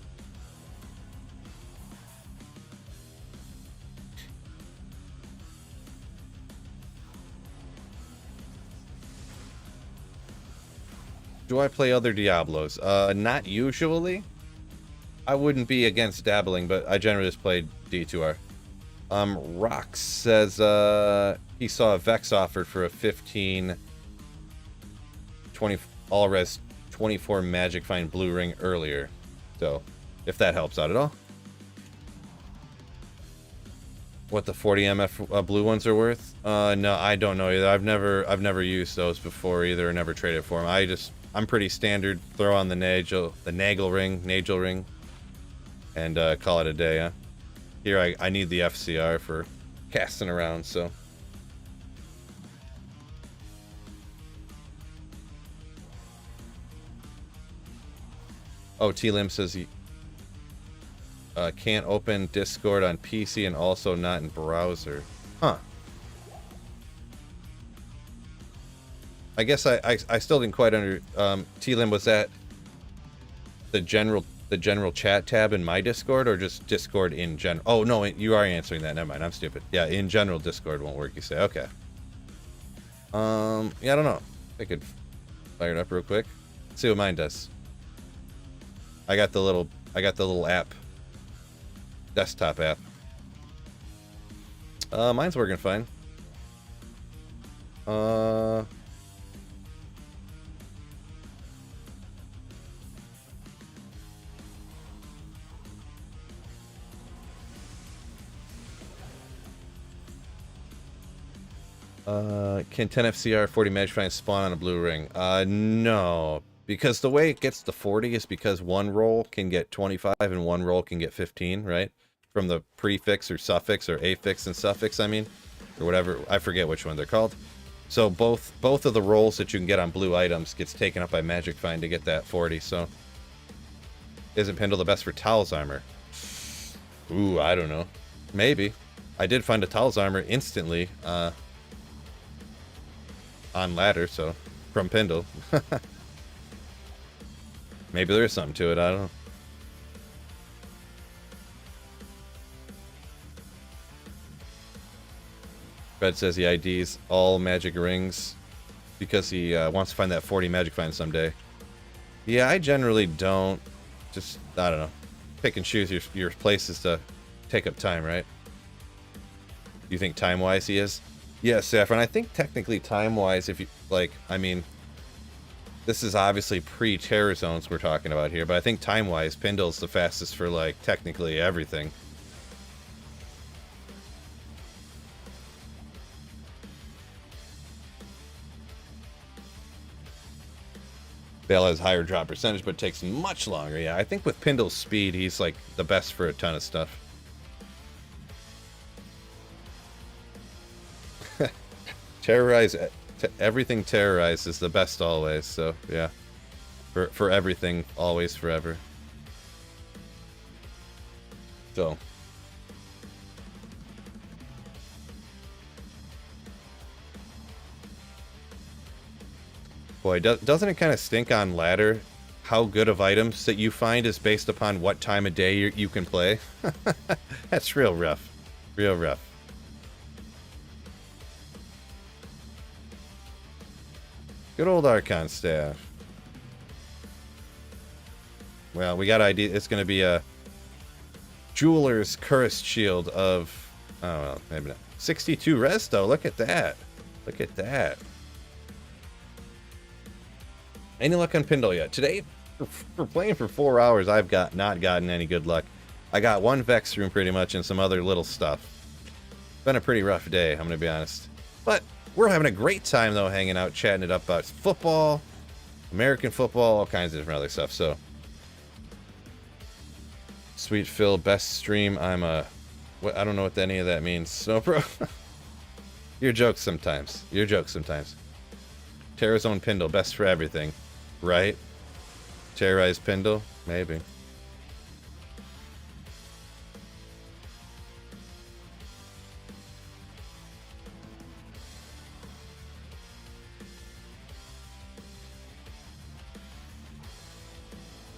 Do I play other Diablos? Not usually. I wouldn't be against dabbling, but I generally just play D2R. Rox says he saw a Vex offered for a 15 20 all res 24 magic find blue ring earlier. So, if that helps out at all. What the 40 MF blue ones are worth? No, I don't know either. I've never used those before either, or never traded for them. I'm pretty standard. Throw on the nagel ring, and call it a day. Huh? Here, I need the FCR for casting around, so. Oh, T-Lim says he can't open Discord on PC and also not in browser. Huh. I guess I still didn't quite T-Lim, was that the general chat tab in my Discord, or just Discord in general? Oh, no, you are answering that. Never mind, I'm stupid. Yeah, in general, Discord won't work, you say. Okay. Yeah, I don't know. I could fire it up real quick. See what mine does. I got the little app. Desktop app. Mine's working fine. Can 10 FCR 40 magic find spawn on a blue ring? No. Because the way it gets to 40 is because one roll can get 25 and one roll can get 15, right? From the prefix or suffix, or affix and suffix, I mean. Or whatever, I forget which one they're called. So both of the rolls that you can get on blue items gets taken up by magic find to get that 40, so. Isn't Pindle the best for Tal's armor? Ooh, I don't know. Maybe. I did find a Tal's armor instantly, on ladder, so. From Pindle. Maybe there's something to it, I don't know. Fred says he IDs all magic rings because he wants to find that 40 magic find someday. Yeah, I generally don't. Just, I don't know. Pick and choose your places to take up time, right? You think time-wise he is? Yeah, Saffron, I think technically time-wise, if you, like, I mean, this is obviously pre-terror zones we're talking about here, but I think time-wise, Pindle's the fastest for, like, technically everything. Bale has higher drop percentage, but takes much longer. Yeah, I think with Pindle's speed, he's, like, the best for a ton of stuff. Terrorize... Everything terrorized is the best always, so yeah. For everything, always, forever. So. Boy, doesn't it kind of stink on ladder how good of items that you find is based upon what time of day you can play? That's real rough. Real rough. Good old Archon staff. Well, we got idea. It's going to be a Jeweler's Cursed Shield of, oh, well, maybe not. 62 res, though. Look at that. Look at that. Any luck on Pindle yet? Today, for playing for 4 hours, I've not gotten any good luck. I got one Vex room pretty much and some other little stuff. Been a pretty rough day, I'm going to be honest. But we're having a great time, though, hanging out, chatting it up about football, American football, all kinds of different other stuff. So, Sweet Phil, best stream. I'm a... What, I don't know what any of that means. Snowpro? Your jokes sometimes. Your jokes sometimes. Terrorzone Pindle, best for everything. Right? Terrorize Pindle? Maybe.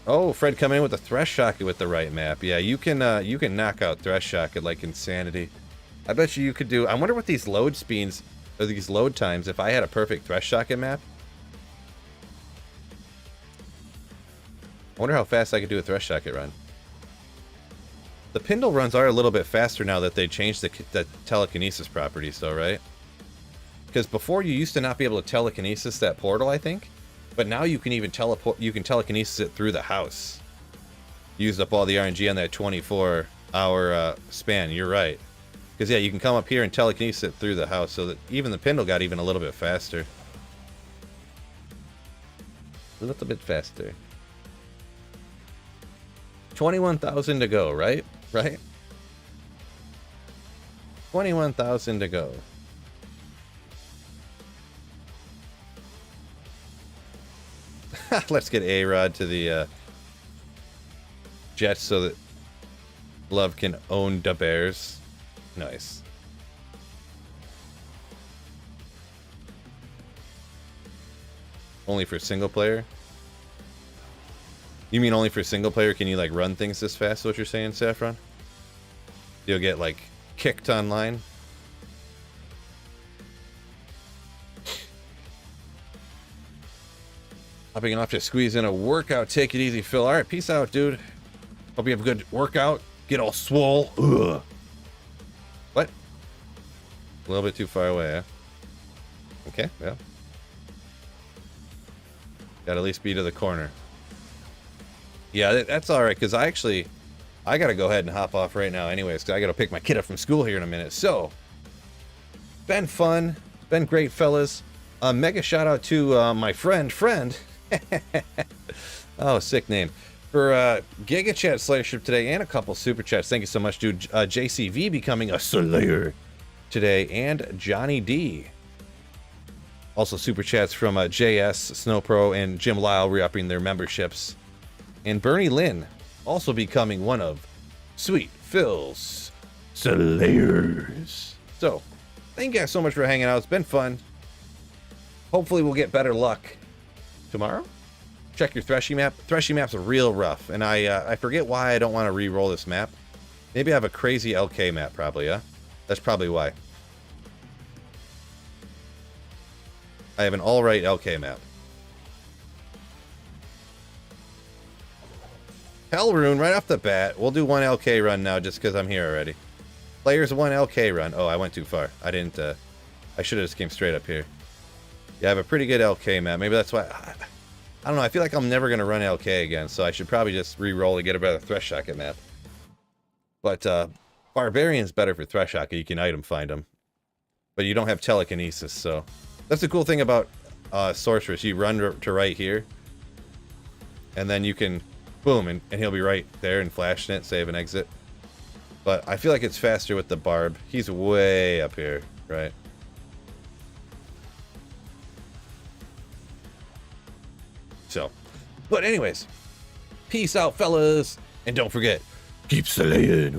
Oh, Fred coming in with a Thresh Shocket with the right map. Yeah, you can knock out Thresh Shocket like insanity. I bet you could do... I wonder what these load speeds, or these load times, if I had a perfect Thresh Shocket map. I wonder how fast I could do a Thresh Shocket run. The Pindle runs are a little bit faster now that they changed the telekinesis properties though, right? Because before you used to not be able to telekinesis that portal, I think. But now you can even teleport, you can telekinesis it through the house. Used up all the RNG on that 24-hour span, you're right. Because yeah, you can come up here and telekinesis it through the house, so that even the Pindle got even a little bit faster. A little bit faster. 21,000 to go, right? Right? 21,000 to go. Let's get A-Rod to the Jets so that Love can own the Bears. Nice. Only for single player? You mean only for single player can you like run things this fast, what you're saying, Saffron? You'll get like kicked online? Hopping off to squeeze in a workout. Take it easy, Phil. Alright, peace out, dude. Hope you have a good workout. Get all swole. Ugh. What? A little bit too far away, huh? Okay, well. Gotta at least be to the corner. Yeah, that's alright, because I gotta go ahead and hop off right now anyways, because I gotta pick my kid up from school here in a minute. So, been fun. Been great, fellas. Mega shout out to my friend. Oh, sick name. For Giga Chat Slayership today and a couple super chats. Thank you so much, dude. JCV becoming a Slayer today, and Johnny D. Also super chats from JS, Snowpro, and Jim Lyle re-upping their memberships. And Bernie Lynn also becoming one of Sweet Phil's Slayers. So, thank you guys so much for hanging out. It's been fun. Hopefully we'll get better luck tomorrow. Check your Threshy map. Threshy map's real rough, and I forget why I don't want to re-roll this map. Maybe I have a crazy LK map, probably, huh? That's probably why. I have an alright LK map. Hellrune, right off the bat. We'll do one LK run now, just because I'm here already. Players one LK run. Oh, I went too far. I didn't, I should have just came straight up here. Yeah, I have a pretty good LK map. Maybe that's why... I don't know. I feel like I'm never going to run LK again, so I should probably just re-roll to get a better Thresh Shocket map. But Barbarian's better for Thresh Shocket. You can item find them. But you don't have telekinesis, so... That's the cool thing about Sorceress. You run to right here, and then you can... Boom, and he'll be right there and flashing it, save and exit. But I feel like it's faster with the Barb. He's way up here, right? So, but anyways, peace out, fellas, and don't forget, keep slaying.